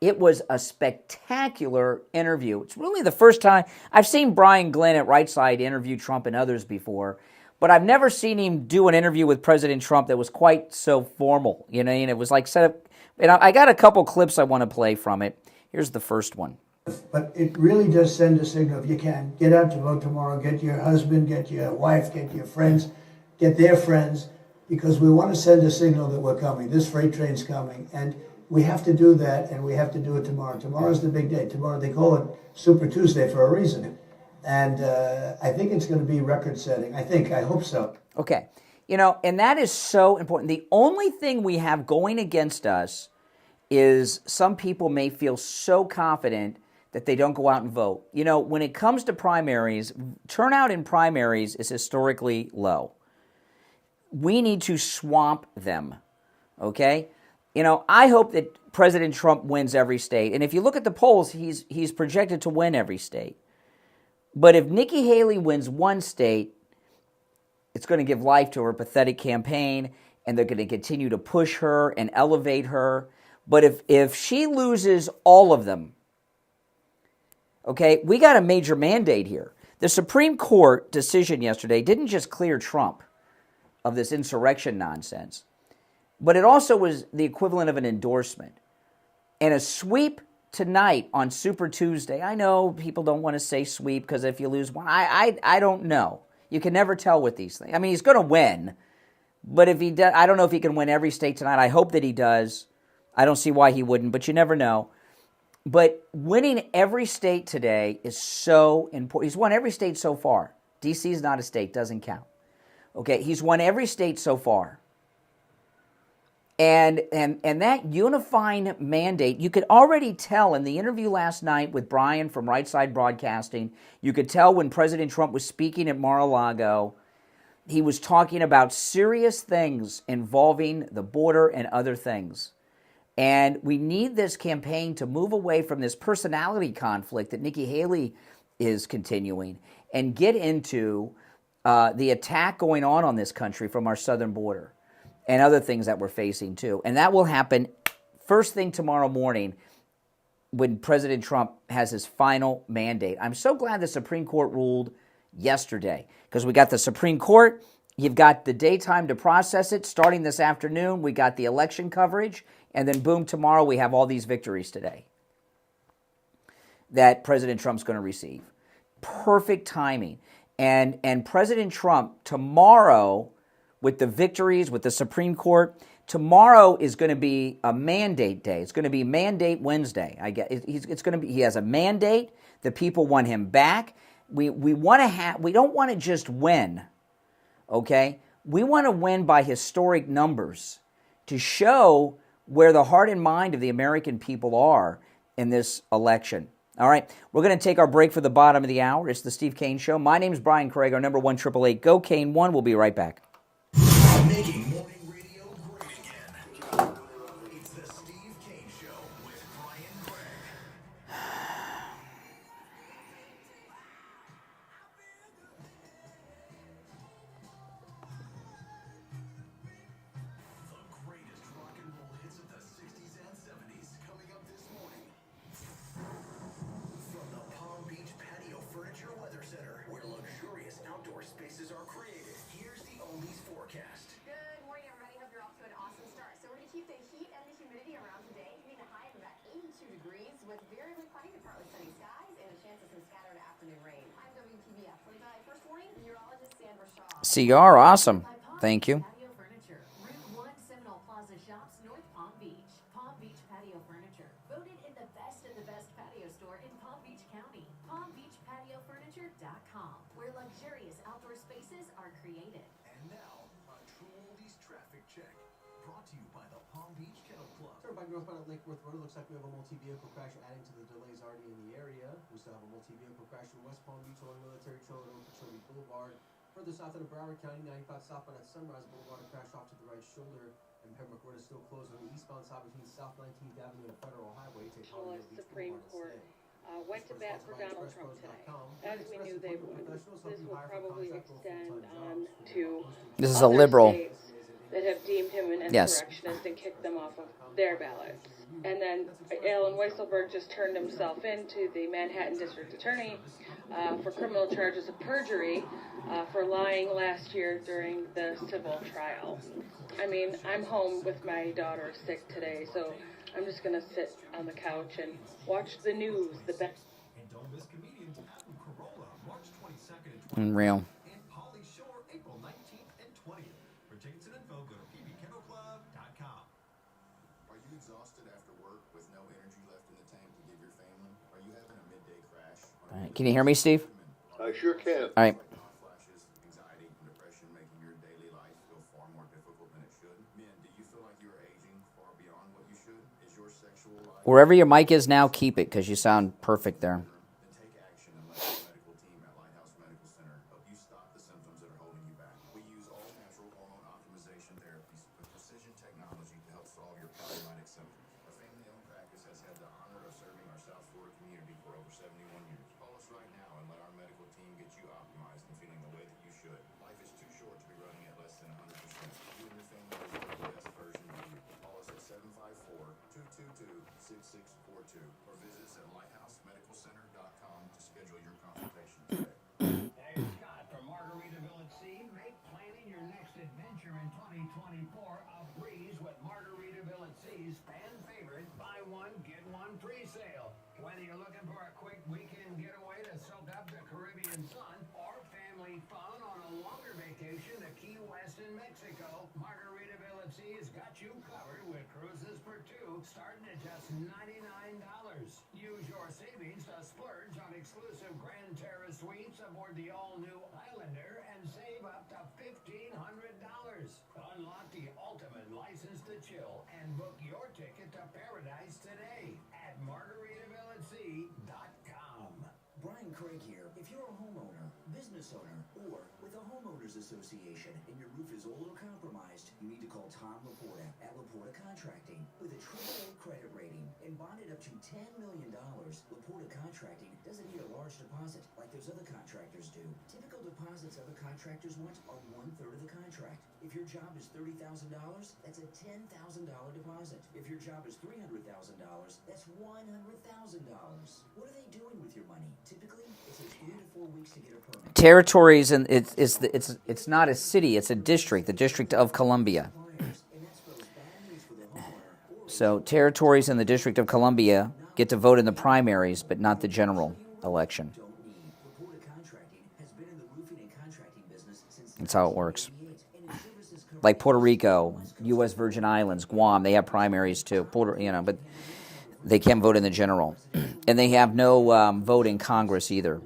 It was a spectacular interview. It's really the first time I've seen Brian Glenn at Right Side interview Trump and others before, but I've never seen him do an interview with President Trump that was quite so formal. And it was like set up. And I got a couple clips I want to play from it. Here's the first one. But it really does send a signal. If you can, get out to vote tomorrow. Get your husband, get your wife, get your friends, get their friends, because we want to send a signal that we're coming. This freight train's coming. And we have to do that, and we have to do it tomorrow. Tomorrow's the big day. Tomorrow, they call it Super Tuesday for a reason. And I think it's going to be record-setting. I hope so. Okay. And that is so important. The only thing we have going against us is some people may feel so confident that they don't go out and vote. When it comes to primaries, turnout in primaries is historically low. We need to swamp them, okay? I hope that President Trump wins every state. And if you look at the polls, he's projected to win every state. But if Nikki Haley wins one state, it's going to give life to her pathetic campaign, and they're going to continue to push her and elevate her. But if she loses all of them, Okay, we got a major mandate here. The Supreme Court decision yesterday didn't just clear Trump of this insurrection nonsense, but it also was the equivalent of an endorsement. And a sweep tonight on Super Tuesday. I know people don't want to say sweep because if you lose one, I don't know. You can never tell with these things. I mean, he's going to win, but if he does, I don't know if he can win every state tonight. I hope that he does. I don't see why he wouldn't, but you never know. But winning every state today is so important. He's won every state so far. D.C. is not a state, doesn't count. Okay, he's won every state so far. And that unifying mandate, you could already tell in the interview last night with Brian from Right Side Broadcasting, you could tell when President Trump was speaking at Mar-a-Lago, he was talking about serious things involving the border and other things. And we need this campaign to move away from this personality conflict that Nikki Haley is continuing and get into the attack going on this country from our southern border and other things that we're facing too. And that will happen first thing tomorrow morning when President Trump has his final mandate. I'm so glad the Supreme Court ruled yesterday because we got the Supreme Court, you've got the daytime to process it. Starting this afternoon, we got the election coverage, and then boom, tomorrow we have all these victories today that President Trump's going to receive. Perfect timing. And President Trump tomorrow, with the victories, with the Supreme Court, tomorrow is going to be a mandate day. It's going to be Mandate Wednesday. I guess it's going to be. He has a mandate. The people want him back. We want to have. We don't want to just win. Okay, we want to win by historic numbers to show where the heart and mind of the American people are in this election. All right, we're going to take our break for the bottom of the hour. It's the Steve Kane Show. My name's Brian Craig. Our number 1-888-GO-KANE-1. We'll be right back. Making morning radio great again. It's the Steve Kane Show with Brian Craig. The greatest rock and roll hits of the 60s and 70s coming up this morning. From the Palm Beach Patio Furniture Weather Center, where luxurious outdoor spaces are created, here's the Oldies forecast. Good morning, everybody. Hope you're off to an awesome start. So we're going to keep the heat and the humidity around today, hitting a high of about 82 degrees with variably cloudy to partly sunny skies and a chance of some scattered afternoon rain. I'm WTBF. For the first warning, meteorologist Sandra Shaw. CR, awesome. Thank you. Patio Furniture, Route 1 Seminole Plaza Shops, North Palm Beach. Palm Beach Patio Furniture, voted in the best patio store in Palm Beach County. PalmBeachPatioFurniture.com, where luxurious outdoor spaces are created. And now, a True Oldies traffic check. Brought to you by the Palm Beach Kennel Club. Turn back northbound at Lake Worth Road. It looks like we have a multi-vehicle crash adding to the delays already in the area. We still have a multi-vehicle crash from West Palm Beach along Military Trail and Okeechobee Boulevard. Further south into Broward County, 95 southbound at Sunrise Boulevard, a crash off to the right shoulder. And Pembroke Road is still closed on the eastbound side between South 19th Avenue and Federal Highway. Take The Supreme Court went to bat for Donald Trump today, as we knew they would. This will probably extend on to This is a other liberal. states that have deemed him an Yes. insurrectionist and kicked them off of their ballots. And then Alan Weisselberg just turned himself in to the Manhattan District Attorney for criminal charges of perjury for lying last year during the civil trial. I mean, I'm home with my daughter sick today, so I'm just going to sit on the couch and watch the news. The best. And don't miss comedians Adam Carolla, March 22nd and 20th. Unreal. And Pauly Shore, April 19th and 20th. For tickets and info, go to pbkennelclub.com. Are you exhausted after work with no energy left in the tank to give your family? Are you having a midday crash? All right. Can you hear me, Steve? I sure can. All right. Flashes, anxiety, and depression making your daily life feel far more difficult than it should. Men, do you feel like you're aging far beyond what you should? Is your sexual life... Wherever your mic is now, keep it because you sound perfect there. Then take action and let the medical team at Lighthouse Medical Center help you stop the symptoms that are holding you back. We use all natural hormone optimization therapies with precision technology to help solve your problematic symptoms. Our family-owned practice has had the honor of serving our South Florida community for over 71 years. Call us right now and let our medical team get you optimized and feeling the way that you should. Life is too short to be running at less than 100%. You and your family deserve the best version of you. Call us at 754-222-6642 or visit us at lighthousemedicalcenter.com schedule your consultation today. Hey, Scott from Margaritaville at Sea. Make planning your next adventure in 2024 a breeze with Margaritaville at Sea's fan favorite buy one, get one free sale. Whether you're looking for a quick weekend getaway to soak up the Caribbean sun or family fun on a longer vacation to Key West in Mexico, Margaritaville at Sea has got you covered with cruises for two starting at just $99. Use your savings to splurge on exclusive Grand Terrace suites aboard the all-new Highlander and save up to $1,500. Unlock the ultimate license to chill and book your ticket to paradise today at margaritavillatSea.com. Brian Craig here. If you're a homeowner, business owner, or with a homeowners association and your roof is old or compromised, you need to call Tom Laporta at Laporta Contracting. With a AAA credit rating and bonded up to $10 million, Laporta Contracting doesn't need a large deposit like those other contractors do. Typical deposits other contractors want are 1/3 of the contract. If your job is $30,000, that's a $10,000 deposit. If your job is $300,000, that's $100,000. What are they doing with your money? Typically, it takes 3 to 4 weeks to get a permit. Territories, and it's not a city, it's a district, the District of Columbia. So territories in the District of Columbia get to vote in the primaries, but not the general election. That's how it works. Like Puerto Rico, U.S. Virgin Islands, Guam, they have primaries too. But they can't vote in the general, and they have no vote in Congress either.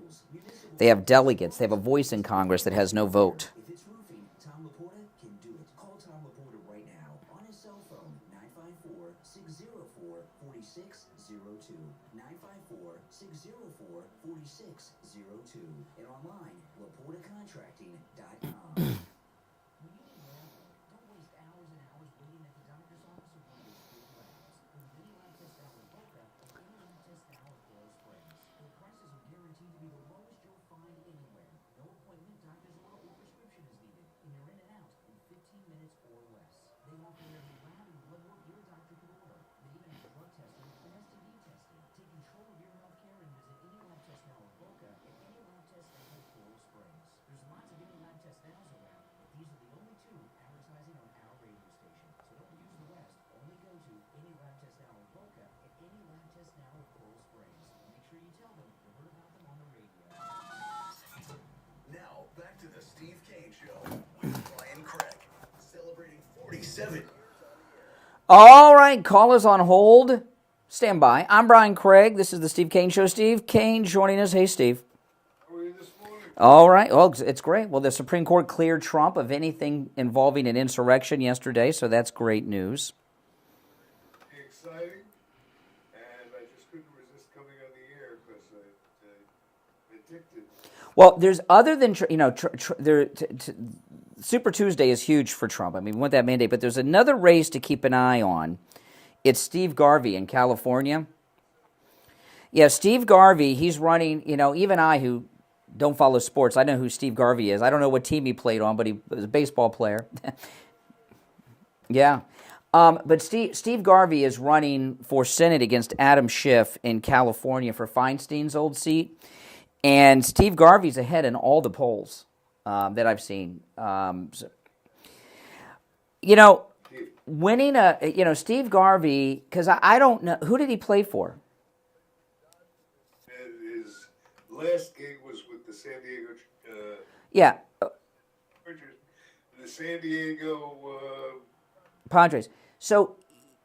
They have delegates. They have a voice in Congress that has no vote. If it's roofing, Tom Laporta can do it. Call Tom Laporta right now on his cell phone, 954-604-4602. 954-604-4602. And online, LaportaContracting.com. Now, back to the Steve Kane Show with Brian Craig, celebrating 47. All right, callers on hold. Stand by. I'm Brian Craig. This is the Steve Kane Show. Steve Kane joining us. Hey, Steve. How are you this morning? All right. Well, it's great. Well, the Supreme Court cleared Trump of anything involving an insurrection yesterday, so that's great news. Exciting, and I just couldn't resist coming on the air because I'm addicted. Well, there's other than Super Tuesday is huge for Trump. I mean, we want that mandate, but there's another race to keep an eye on. It's Steve Garvey in California. Yeah, Steve Garvey, he's running, even I who don't follow sports, I know who Steve Garvey is. I don't know what team he played on, but he was a baseball player. Yeah. But Steve Garvey is running for Senate against Adam Schiff in California for Feinstein's old seat. And Steve Garvey's ahead in all the polls that I've seen. Winning Steve Garvey, because I don't know, who did he play for? His last gig was with the San Diego. Yeah. The San Diego Padres. So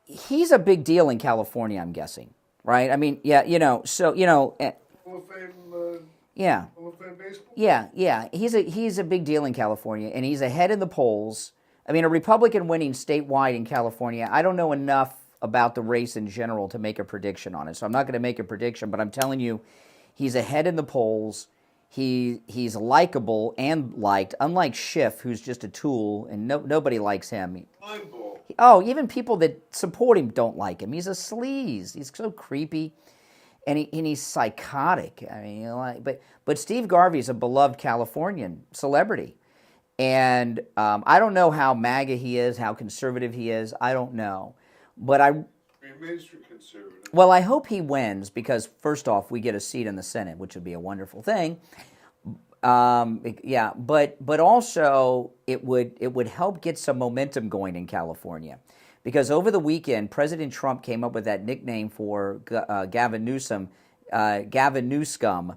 he's a big deal in California, I'm guessing, right? I mean, yeah, Hall of Fame. Yeah. Hall of Fame baseball. Yeah. He's a big deal in California, and he's ahead in the polls. I mean, a Republican winning statewide in California, I don't know enough about the race in general to make a prediction on it, so I'm not going to make a prediction, but I'm telling you, he's ahead in the polls. He's likable and liked, unlike Schiff, who's just a tool, and nobody likes him. Oh, even people that support him don't like him. He's a sleaze. He's so creepy, and he's psychotic. I mean, but Steve Garvey's a beloved Californian celebrity. And I don't know how MAGA he is, how conservative he is. I don't know. But mainstream conservative. Well, I hope he wins because, first off, we get a seat in the Senate, which would be a wonderful thing. Yeah, but also it would help get some momentum going in California, because over the weekend President Trump came up with that nickname for Gavin Newsom, Gavin Newscum,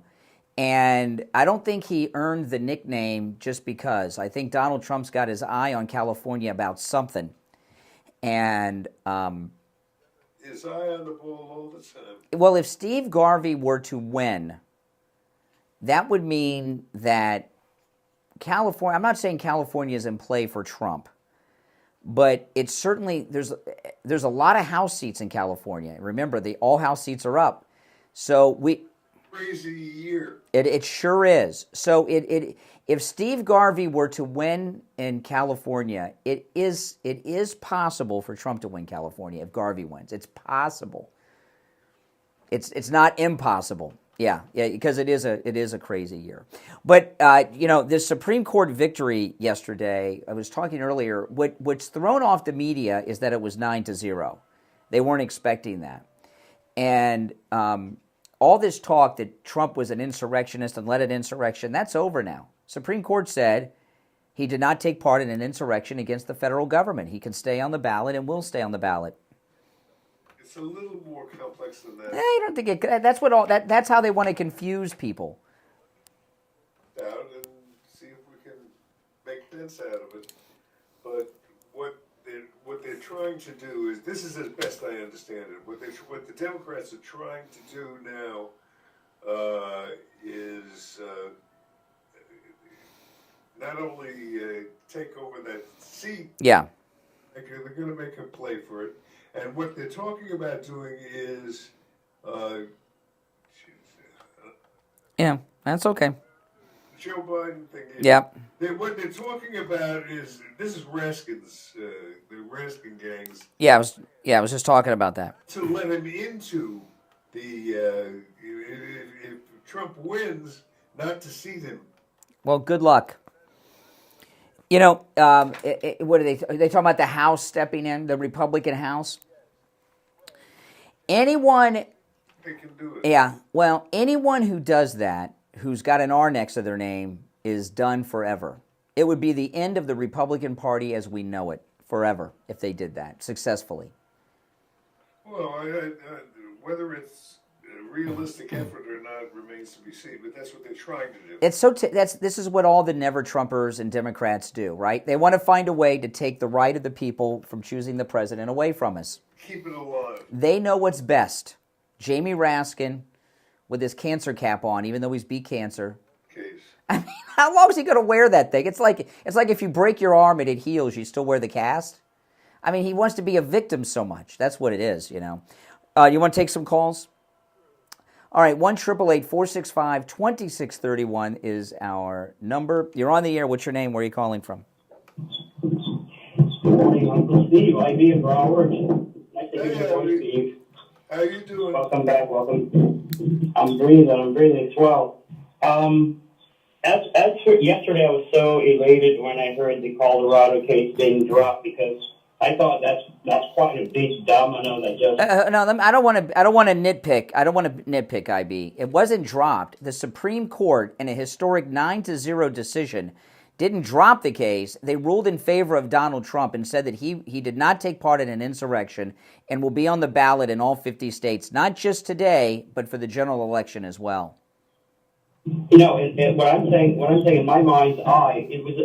and I don't think he earned the nickname just because. I think Donald Trump's got his eye on California about something, and his eye on the ball all the time. well, if Steve Garvey were to win, that would mean that California, I'm not saying California is in play for Trump, but it's certainly, there's a lot of House seats in California. Remember, all House seats are up. So Crazy year. it sure is. So if Steve Garvey were to win in California, it is possible for Trump to win California if Garvey wins. It's possible. It's not impossible. Yeah, because it is a crazy year. But this Supreme Court victory yesterday, I was talking earlier, what's thrown off the media is that it was 9-0. They weren't expecting that. And all this talk that Trump was an insurrectionist and led an insurrection, that's over now. Supreme Court said he did not take part in an insurrection against the federal government. He can stay on the ballot and will stay on the ballot. It's a little more complex than that. I don't think that's how they want to confuse people. Down and see if we can make sense out of it. But what they're trying to do is, this is as best I understand it. What the Democrats are trying to do now is not only take over that seat. Yeah. They're going to make a play for it. And what they're talking about doing is, yeah, that's okay. Joe Biden thing. Yep. What they're talking about is, this is Raskin's, the Raskin gangs. Yeah, I was just talking about that. To let him into the, if Trump wins, not to seat him. Well, good luck. What are they talking about? The House stepping in, the Republican House? Anyone... They can do it. Yeah, well, anyone who does that, who's got an R next to their name, is done forever. It would be the end of the Republican Party as we know it, forever, if they did that successfully. Well, whether it's a realistic effort or not remains to be seen, but that's what they're trying to do. This is what all the never-Trumpers and Democrats do, right? They want to find a way to take the right of the people from choosing the president away from us. Keep it alive. They know what's best. Jamie Raskin with his cancer cap on, even though he's beat cancer. Case. I mean, how long is he going to wear that thing? It's like if you break your arm and it heals, you still wear the cast. I mean, he wants to be a victim so much. That's what it is, You want to take some calls? All right, 1-888-465-2631 is our number. You're on the air. What's your name? Where are you calling from? Good morning, Uncle Steve. IB in Broward. Nice to hear your voice, Steve. How you doing? Welcome back. Welcome. I'm breathing swell. As for yesterday, I was so elated when I heard the Colorado case being dropped, because I thought that's quite a big domino that just. No, I don't want to nitpick. I don't want to nitpick, IB. It wasn't dropped. The Supreme Court, in a historic 9-0 decision, didn't drop the case. They ruled in favor of Donald Trump and said that he did not take part in an insurrection and will be on the ballot in all 50 states, not just today, but for the general election as well. What I'm saying in my mind's eye, it was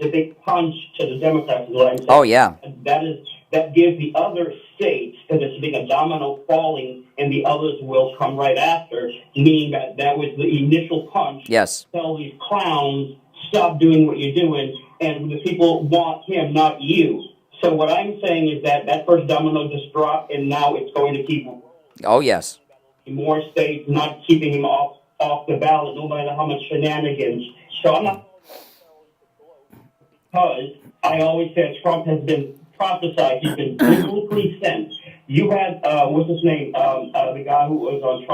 a big punch to the Democrats. Is what I'm saying. Oh yeah. That gives the other states, because it's being a domino falling, and the others will come right after. Meaning that was the initial punch. Yes. Tell these clowns, stop doing what you're doing, and the people want him, not you. So what I'm saying is that first domino just dropped, and now it's going to keep. Oh yes. More states not keeping him off the ballot, no matter how much shenanigans. So I'm not, because I always said Trump has been prophesied. He's been biblically sent. You had what's his name? The guy who was on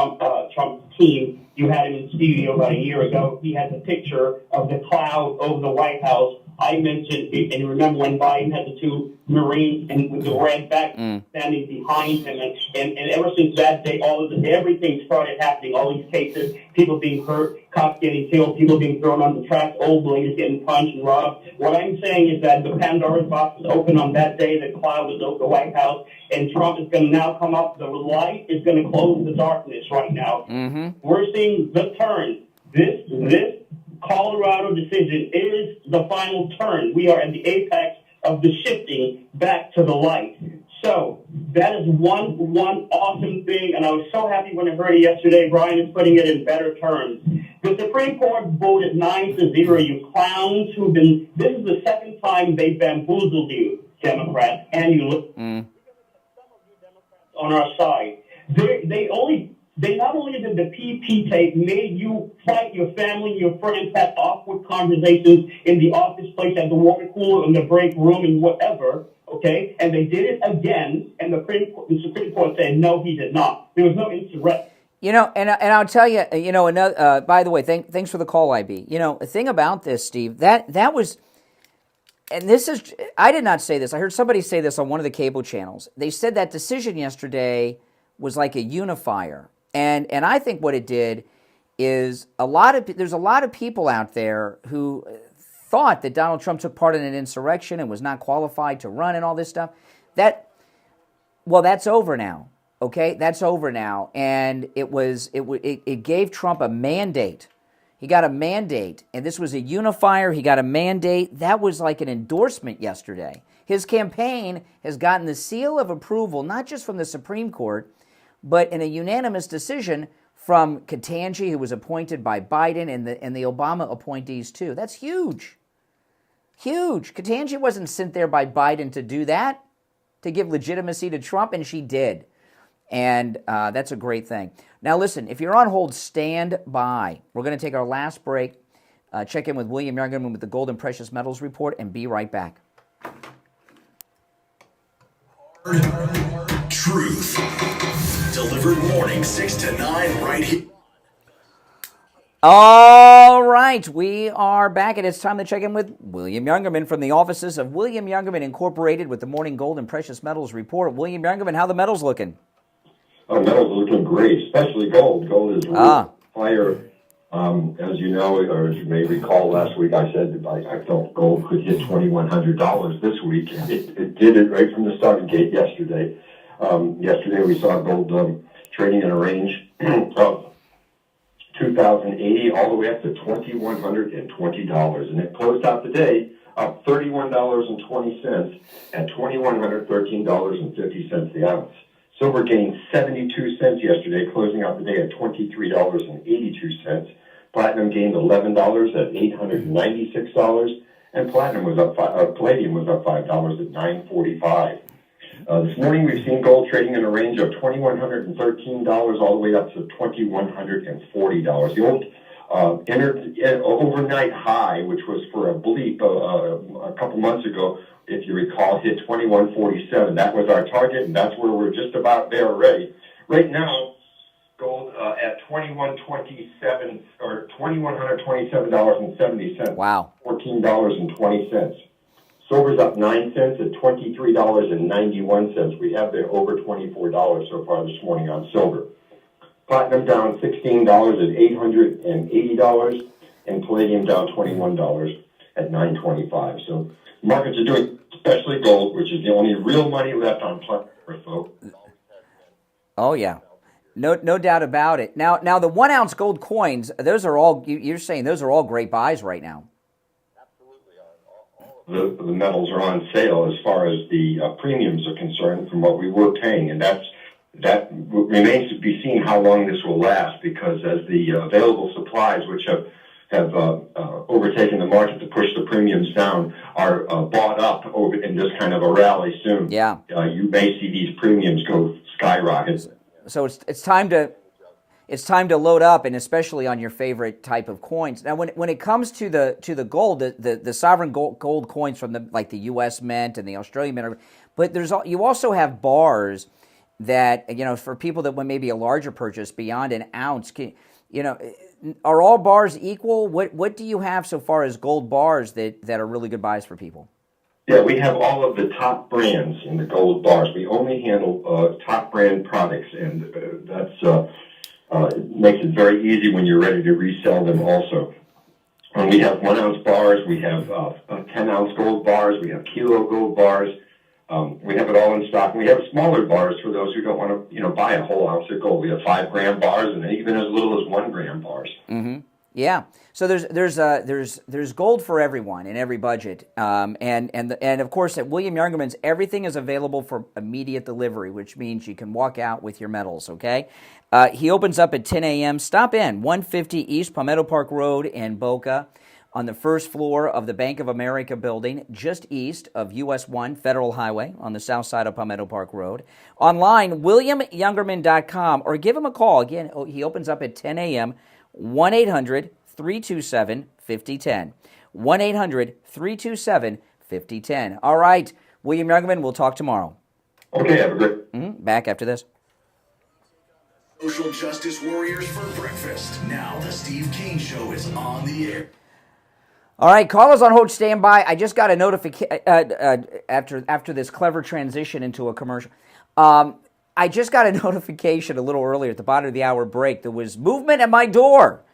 Trump's team. You had him in studio about a year ago. He had the picture of the cloud over the White House I mentioned, and remember when Biden had the two Marines and with the red back standing behind him, and ever since that day, everything started happening. All these cases, people being hurt, cops getting killed, people being thrown on the tracks, old ladies getting punched and robbed. What I'm saying is that the Pandora's box was open on that day. The cloud was over the White House, and Trump is going to now come up. The light is going to close the darkness right now. We're seeing the turn. This Colorado decision is the final turn. We are at the apex of the shifting back to the light. So that is one awesome thing, and I was so happy when I heard it yesterday. Brian is putting it in better terms. The Supreme Court voted 9-0. You clowns who've been. This is the second time they bamboozled you, Democrats, and you look on our side. They not only did the PP tape made you fight your family, your friends, have awkward conversations in the office place, at the water cooler, in the break room, and whatever, okay? And they did it again, and the Supreme Court said, no, he did not. There was no insurrection. You know, and I'll tell you, another. By the way, thanks for the call, IB. You know, the thing about this, Steve, that was, and this is, I did not say this. I heard somebody say this on one of the cable channels. They said that decision yesterday was like a unifier. And I think what it did is there's a lot of people out there who thought that Donald Trump took part in an insurrection and was not qualified to run and all this stuff. That's over now. Okay, that's over now, and it gave Trump a mandate. He got a mandate, and this was a unifier. He got a mandate. That was like an endorsement yesterday. His campaign has gotten the seal of approval, not just from the Supreme Court, but in a unanimous decision from Ketanji, who was appointed by Biden, and the Obama appointees too. That's huge. Huge. Ketanji wasn't sent there by Biden to do that, to give legitimacy to Trump, and she did. And that's a great thing. Now listen, if you're on hold, stand by. We're going to take our last break, check in with William Youngerman with the Gold and Precious Metals Report, and be right back. Truth. Delivered morning 6 to 9 right here. All right, we are back, and it's time to check in with William Youngerman from the offices of William Youngerman Incorporated with the Morning Gold and Precious Metals Report. William Youngerman, how the metals looking? Oh, metals are looking great, especially gold. Gold is really fire. As you know, or as you may recall, last week I said that I felt gold could hit $2,100 this week, and it did it right from the starting gate yesterday. Yesterday we saw gold trading in a range of $2,080 all the way up to $2,120, and it closed out the day up $31.20 at $2,113.50 the ounce. Silver gained 72 cents yesterday, closing out the day at $23.82. Platinum gained $11 at $896, and palladium was up $5 at $9.45. This morning we've seen gold trading in a range of $2,113 all the way up to $2,140. The old overnight high, which was for a bleep a couple months ago, if you recall, hit 2147. That was our target, and that's where we're just about there already. Right now, gold at $2,127 or $2,127.70. Wow. $14.20. Silver's up 9 cents at $23.91. We have been over $24 so far this morning on silver. Platinum down $16 at $880, and palladium down $21 at $925. So markets are doing, especially gold, which is the only real money left on planet Earth, folks. Oh yeah, no doubt about it. Now the 1 ounce gold coins, those are all. You're saying those are all great buys right now. The metals are on sale as far as the premiums are concerned from what we were paying, and that remains to be seen how long this will last, because as the available supplies, which have overtaken the market to push the premiums down, are bought up in this kind of a rally soon. Yeah. You may see these premiums go skyrocket. So it's time to load up, and especially on your favorite type of coins. Now, when it comes to the gold, the sovereign gold coins from the U.S. Mint and the Australian Mint, but you also have bars that, for people that want maybe a larger purchase beyond an ounce, are all bars equal? What do you have so far as gold bars that are really good buys for people? Yeah, we have all of the top brands in the gold bars. We only handle top brand products, and it makes it very easy when you're ready to resell them also. And we have 1 ounce bars, we have 10 ounce gold bars, we have kilo gold bars. We have it all in stock. We have smaller bars for those who don't want to, buy a whole ounce of gold. We have 5 gram bars and even as little as 1 gram bars. Mm-hmm. Yeah. So there's gold for everyone in every budget, and of course at William Youngerman's everything is available for immediate delivery, which means you can walk out with your medals. Okay. He opens up at 10 a.m. Stop in 150 East Palmetto Park Road in Boca, on the first floor of the Bank of America building, just east of US 1 Federal Highway on the south side of Palmetto Park Road. Online, WilliamYoungerman.com, or give him a call. Again, he opens up at 10 a.m., 1-800-327-5010. 1-800-327-5010. All right, William Youngerman, we'll talk tomorrow. Okay, have a great... Back after this. Social justice warriors for breakfast. Now the Steve Kane Show is on the air. All right, callers on hold, stand by. I just got a notification after this clever transition into a commercial. I just got a notification a little earlier at the bottom of the hour break. There was movement at my door,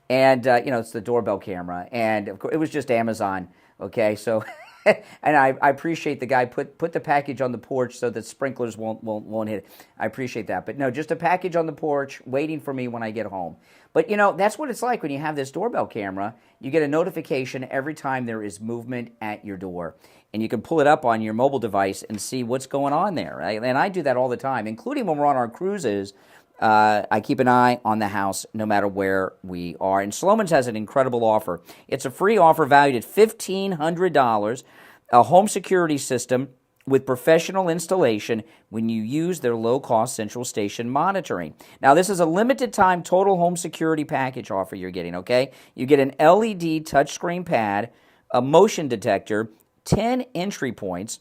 and it's the doorbell camera, and of course it was just Amazon. Okay, so and I appreciate the guy put the package on the porch so that sprinklers won't hit it. I appreciate that, but no, just a package on the porch waiting for me when I get home. But that's what it's like when you have this doorbell camera. You get a notification every time there is movement at your door, and you can pull it up on your mobile device and see what's going on there. Right? And I do that all the time, including when we're on our cruises. I keep an eye on the house no matter where we are. And Sloman's has an incredible offer. It's a free offer valued at $1,500, a home security system with professional installation when you use their low-cost central station monitoring. Now, this is a limited-time total home security package offer you're getting, okay? You get an LED touchscreen pad, a motion detector, 10 entry points,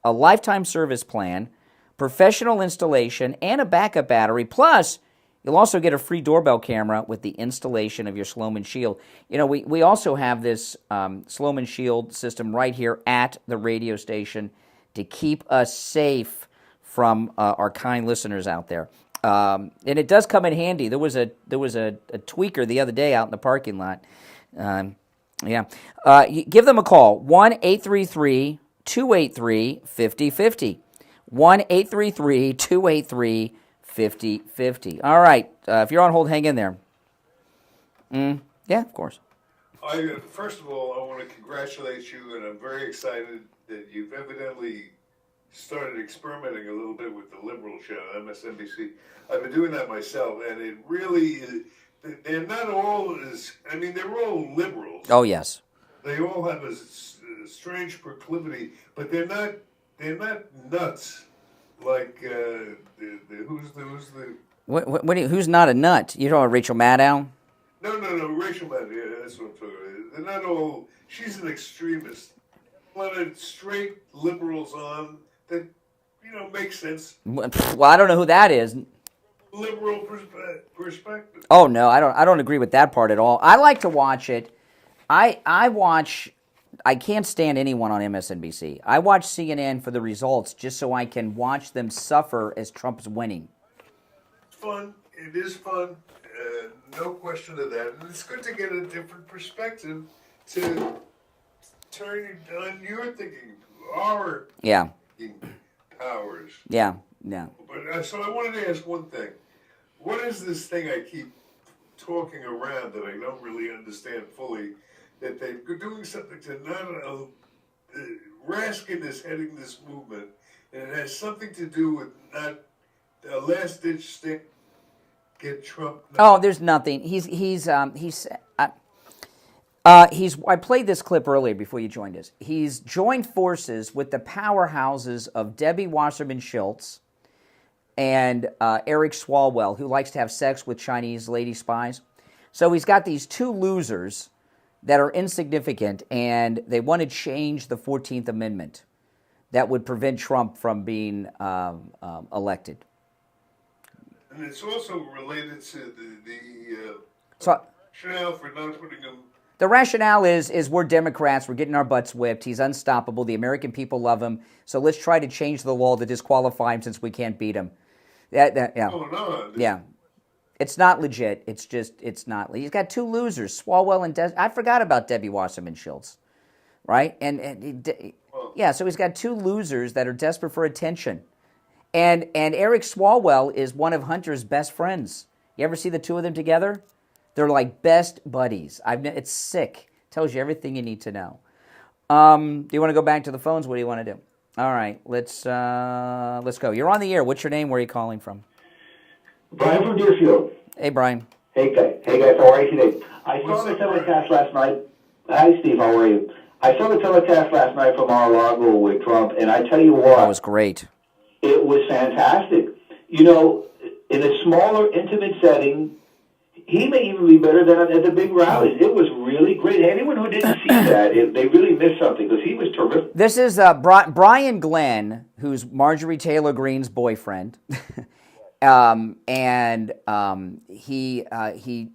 a lifetime service plan, professional installation, and a backup battery. Plus, you'll also get a free doorbell camera with the installation of your Sloman Shield. We also have this Sloman Shield system right here at the radio station to keep us safe from our kind listeners out there. And it does come in handy. There was a tweaker the other day out in the parking lot. Give them a call, 1-833-283-5050. 1-833-283-5050. All right, if you're on hold, hang in there. Yeah, of course. First of all, I want to congratulate you, and I'm very excited that you've evidently started experimenting a little bit with the liberal show, MSNBC. I've been doing that myself, and it really is, they're not all they're all liberals. Oh, yes. They all have a strange proclivity, but they're not nuts like who's not a nut? You know Rachel Maddow? No, Rachel Maddow, yeah, that's what I'm talking about. They're not all, she's an extremist. A lot of straight liberals on that, make sense. Well, I don't know who that is. Liberal perspective. Oh no, I don't agree with that part at all. I like to watch it. I can't stand anyone on MSNBC. I watch CNN for the results just so I can watch them suffer as Trump's winning. It's fun. It is fun. No question of that. And it's good to get a different perspective to turn on your thinking, our powers. Yeah. But so I wanted to ask one thing. What is this thing I keep talking around that I don't really understand fully? That they're doing something to not Raskin is heading this movement, and it has something to do with not a last-ditch stick. Get Trump. Oh, there's nothing. I played this clip earlier before you joined us. He's joined forces with the powerhouses of Debbie Wasserman Schultz and Eric Swalwell, who likes to have sex with Chinese lady spies. So he's got these two losers that are insignificant, and they want to change the 14th Amendment that would prevent Trump from being elected. And it's also related to the So rationale for not putting him? The rationale is we're Democrats, we're getting our butts whipped, he's unstoppable, the American people love him, so let's try to change the law to disqualify him since we can't beat him. Yeah. Oh, no. Yeah. It's not legit. It's not. He's got two losers, Swalwell and I forgot about Debbie Wasserman Schultz, right? Yeah, so he's got two losers that are desperate for attention. And Eric Swalwell is one of Hunter's best friends. You ever see the two of them together? They're like best buddies. It's sick. Tells you everything you need to know. Do you want to go back to the phones? What do you want to do? All right, let's go. You're on the air. What's your name? Where are you calling from? Brian from Deerfield. Hey, Brian. Hey guys, how are you today? I saw the telecast last night. Hi, Steve, how are you? I saw the telecast last night from Mar-a-Lago with Trump, and I tell you what. That was great. It was fantastic. You know, in a smaller, intimate setting, he may even be better than at the big rallies. It was really great. Anyone who didn't see that, they really missed something because he was terrific. This is Brian Glenn, who's Marjorie Taylor Greene's boyfriend. He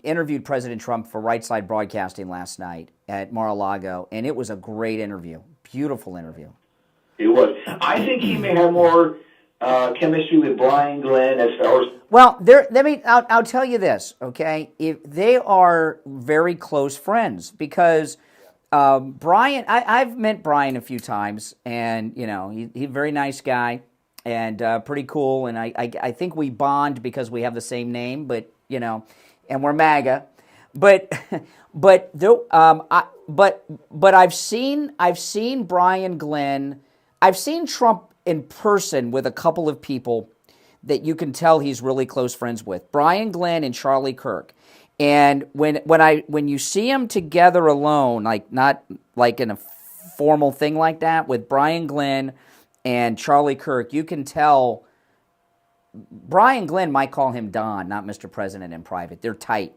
interviewed President Trump for Right Side Broadcasting last night at Mar-a-Lago, and it was a great interview. Beautiful interview. It was. I think he may have more chemistry with Brian Glenn as far as... Well, I'll tell you this, okay? If they are very close friends because Brian, I've met Brian a few times, and you know he's a very nice guy and pretty cool, and I think we bond because we have the same name, but you know, and we're MAGA, but I've seen Brian Glenn, I've seen Trump in person with a couple of people that you can tell he's really close friends with, Brian Glenn and Charlie Kirk. And when you see them together alone, like not like in a formal thing like that, with Brian Glenn and Charlie Kirk, you can tell Brian Glenn might call him Don, not Mr. President in private. They're tight.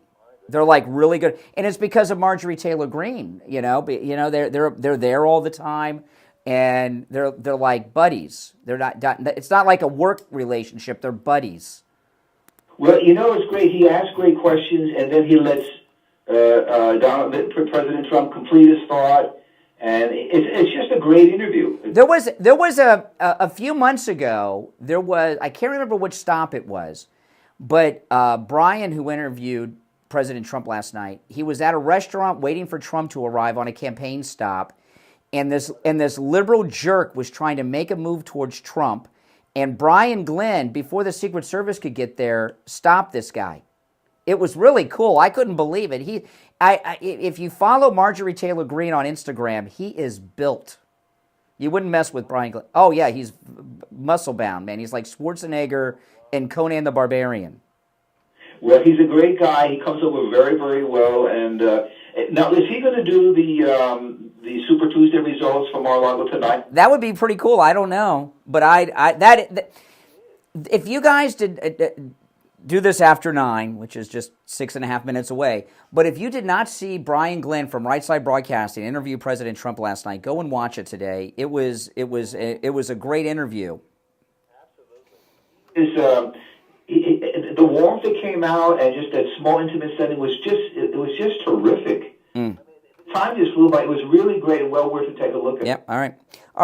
They're like really good, and it's because of Marjorie Taylor Greene. You know, they're there all the time. And they're like buddies. They're not. It's not like a work relationship. They're buddies. Well, you know, it's great. He asks great questions, and then he lets President Trump complete his thought, and it's just a great interview. There was a few months ago. I can't remember which stop it was, but Brian, who interviewed President Trump last night, he was at a restaurant waiting for Trump to arrive on a campaign stop. And this liberal jerk was trying to make a move towards Trump, and Brian Glenn, before the Secret Service could get there, stopped this guy. It was really cool. I couldn't believe it. If you follow Marjorie Taylor Greene on Instagram, he is built. You wouldn't mess with Brian Glenn. Oh yeah, he's muscle bound, man. He's like Schwarzenegger and Conan the Barbarian. Well, he's a great guy. He comes over very, very well. And now, is he going to do the Super Tuesday results from Mar-a-Lago tonight? That would be pretty cool. I don't know, but if you guys did do this after 9, which is just 6.5 minutes away, but if you did not see Brian Glenn from Right Side Broadcasting interview President Trump last night, go and watch it today. It was a great interview. The warmth that came out and just that small intimate setting was just terrific. Time just flew by. It was really great and well worth to take a look at. Yep. All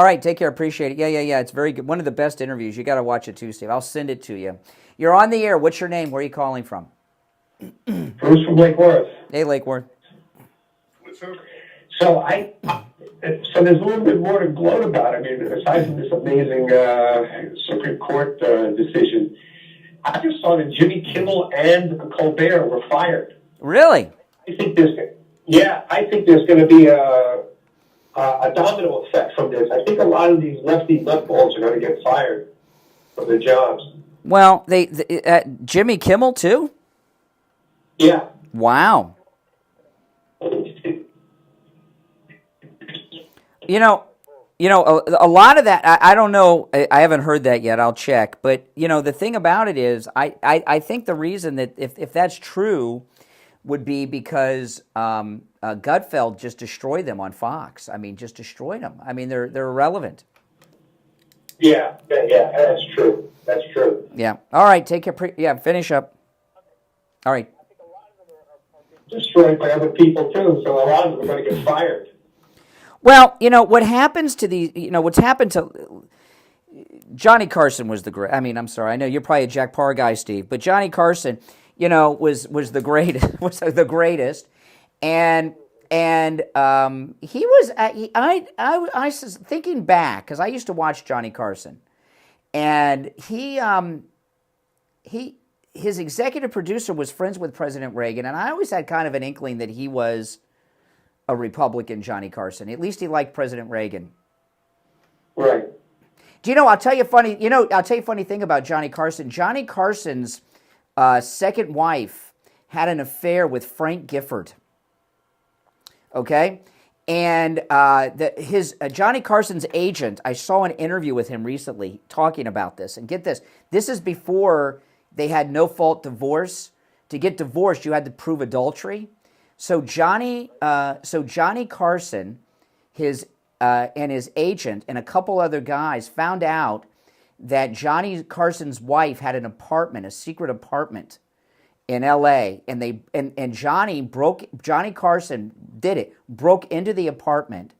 right. Take care. Appreciate it. Yeah. It's very good. One of the best interviews. You got to watch it too, Steve. I'll send it to you. You're on the air. What's your name? Where are you calling from? Bruce from Lake Worth. Hey, Lake Worth. So there's a little bit more to gloat about. I mean, aside from this amazing Supreme Court decision, I just saw that Jimmy Kimmel and Colbert were fired. Really? I think there's going to be a domino effect from this. I think a lot of these lefty nutballs are going to get fired from their jobs. Well, Jimmy Kimmel too? Yeah. Wow. You know, a lot of that, I don't know, I haven't heard that yet, I'll check. But, you know, the thing about it is, I think the reason that, if that's true, would be because Gutfeld just destroyed them on Fox. I mean, just destroyed them. I mean, they're irrelevant. Yeah, that's true. That's true. Yeah. All right, take care. Finish up. All right. destroyed by other people too. So a lot of them are going to get fired. Well, what happens to these, what's happened to Johnny Carson was the great. I mean, I'm sorry, I know you're probably a Jack Parr guy, Steve, but Johnny Carson, was the greatest, was the greatest, and he was. I was thinking back because I used to watch Johnny Carson, and his executive producer was friends with President Reagan, and I always had kind of an inkling that he was a Republican, Johnny Carson. At least he liked President Reagan. Right. Do you know? I'll tell you a funny thing about Johnny Carson. Johnny Carson's second wife had an affair with Frank Gifford. Okay, and Johnny Carson's agent. I saw an interview with him recently talking about this. And get this: this is before they had no-fault divorce. To get divorced, you had to prove adultery. So Johnny Carson, and his agent and a couple other guys found out that Johnny Carson's wife had an apartment, a secret apartment in L.A. and Johnny Carson broke into the apartment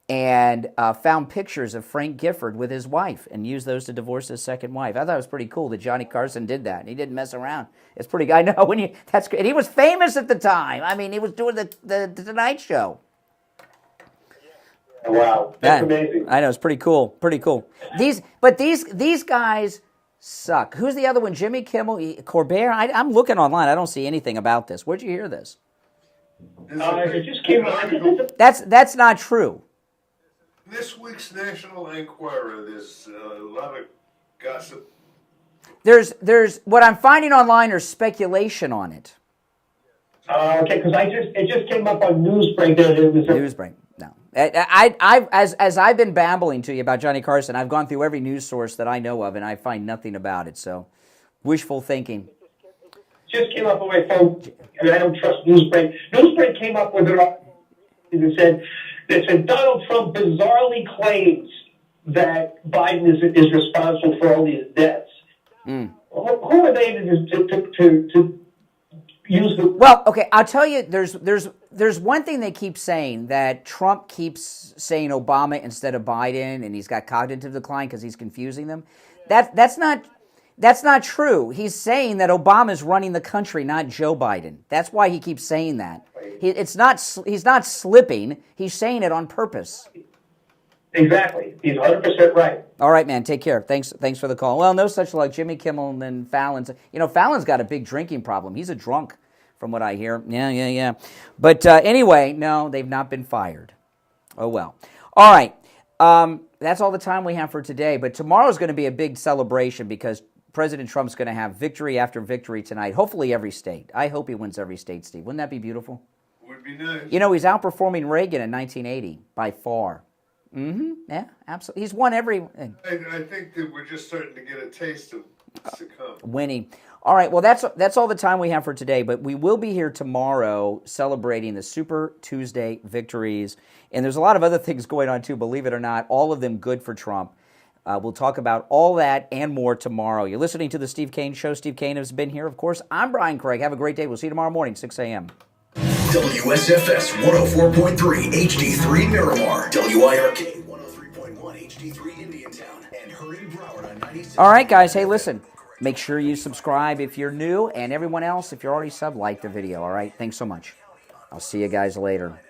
and found pictures of Frank Gifford with his wife and used those to divorce his second wife. I thought it was pretty cool that Johnny Carson did that. And he didn't mess around. It's pretty. I know and he was famous at the time. I mean, he was doing the Tonight Show. Wow, that's amazing. I know, it's pretty cool. Pretty cool. These guys suck. Who's the other one? Jimmy Kimmel, Colbert. I'm looking online. I don't see anything about this. Where'd you hear this? It just came out. That's not true. This week's National Enquirer, there's a lot of gossip. There's what I'm finding online are speculation on it. Okay, because it just came up on Newsbreak. Newsbreak. No, as I've been babbling to you about Johnny Carson, I've gone through every news source that I know of, and I find nothing about it. So, wishful thinking. Just came up on my phone, and I don't trust Newsbreak. Newsbreak came up with an article that said Donald Trump bizarrely claims that Biden is responsible for all these deaths. Mm. Who are they to use the... Well, okay, I'll tell you, there's one thing they keep saying, that Trump keeps saying Obama instead of Biden, and he's got cognitive decline because he's confusing them. That's not true. He's saying that Obama's running the country, not Joe Biden. That's why he keeps saying that. He's not slipping. He's saying it on purpose. Exactly. He's 100% right. All right, man. Take care. Thanks for the call. Well, no such luck. Jimmy Kimmel and Fallon's. Fallon's got a big drinking problem. He's a drunk, from what I hear. Yeah. But anyway, no, they've not been fired. Oh, well. All right. That's all the time we have for today. But tomorrow's going to be a big celebration because President Trump's going to have victory after victory tonight. Hopefully every state. I hope he wins every state, Steve. Wouldn't that be beautiful? Would be nice. He's outperforming Reagan in 1980 by far. Mm-hmm. Yeah, absolutely. He's won everything. I think that we're just starting to get a taste of winning. All right, well, that's all the time we have for today, but we will be here tomorrow celebrating the Super Tuesday victories, and there's a lot of other things going on too, believe it or not, all of them good for Trump. We'll talk about all that and more tomorrow. You're listening to The Steve Kane Show. Steve Kane has been here, of course. I'm Brian Craig. Have a great day. We'll see you tomorrow morning, 6 a.m. WSFS 104.3 HD3 Miramar, WIRK 103.1 HD3 Indiantown, and Hurry Broward on 96. All right, guys. Hey, listen. Make sure you subscribe if you're new, and everyone else, if you're already sub, like the video. All right? Thanks so much. I'll see you guys later.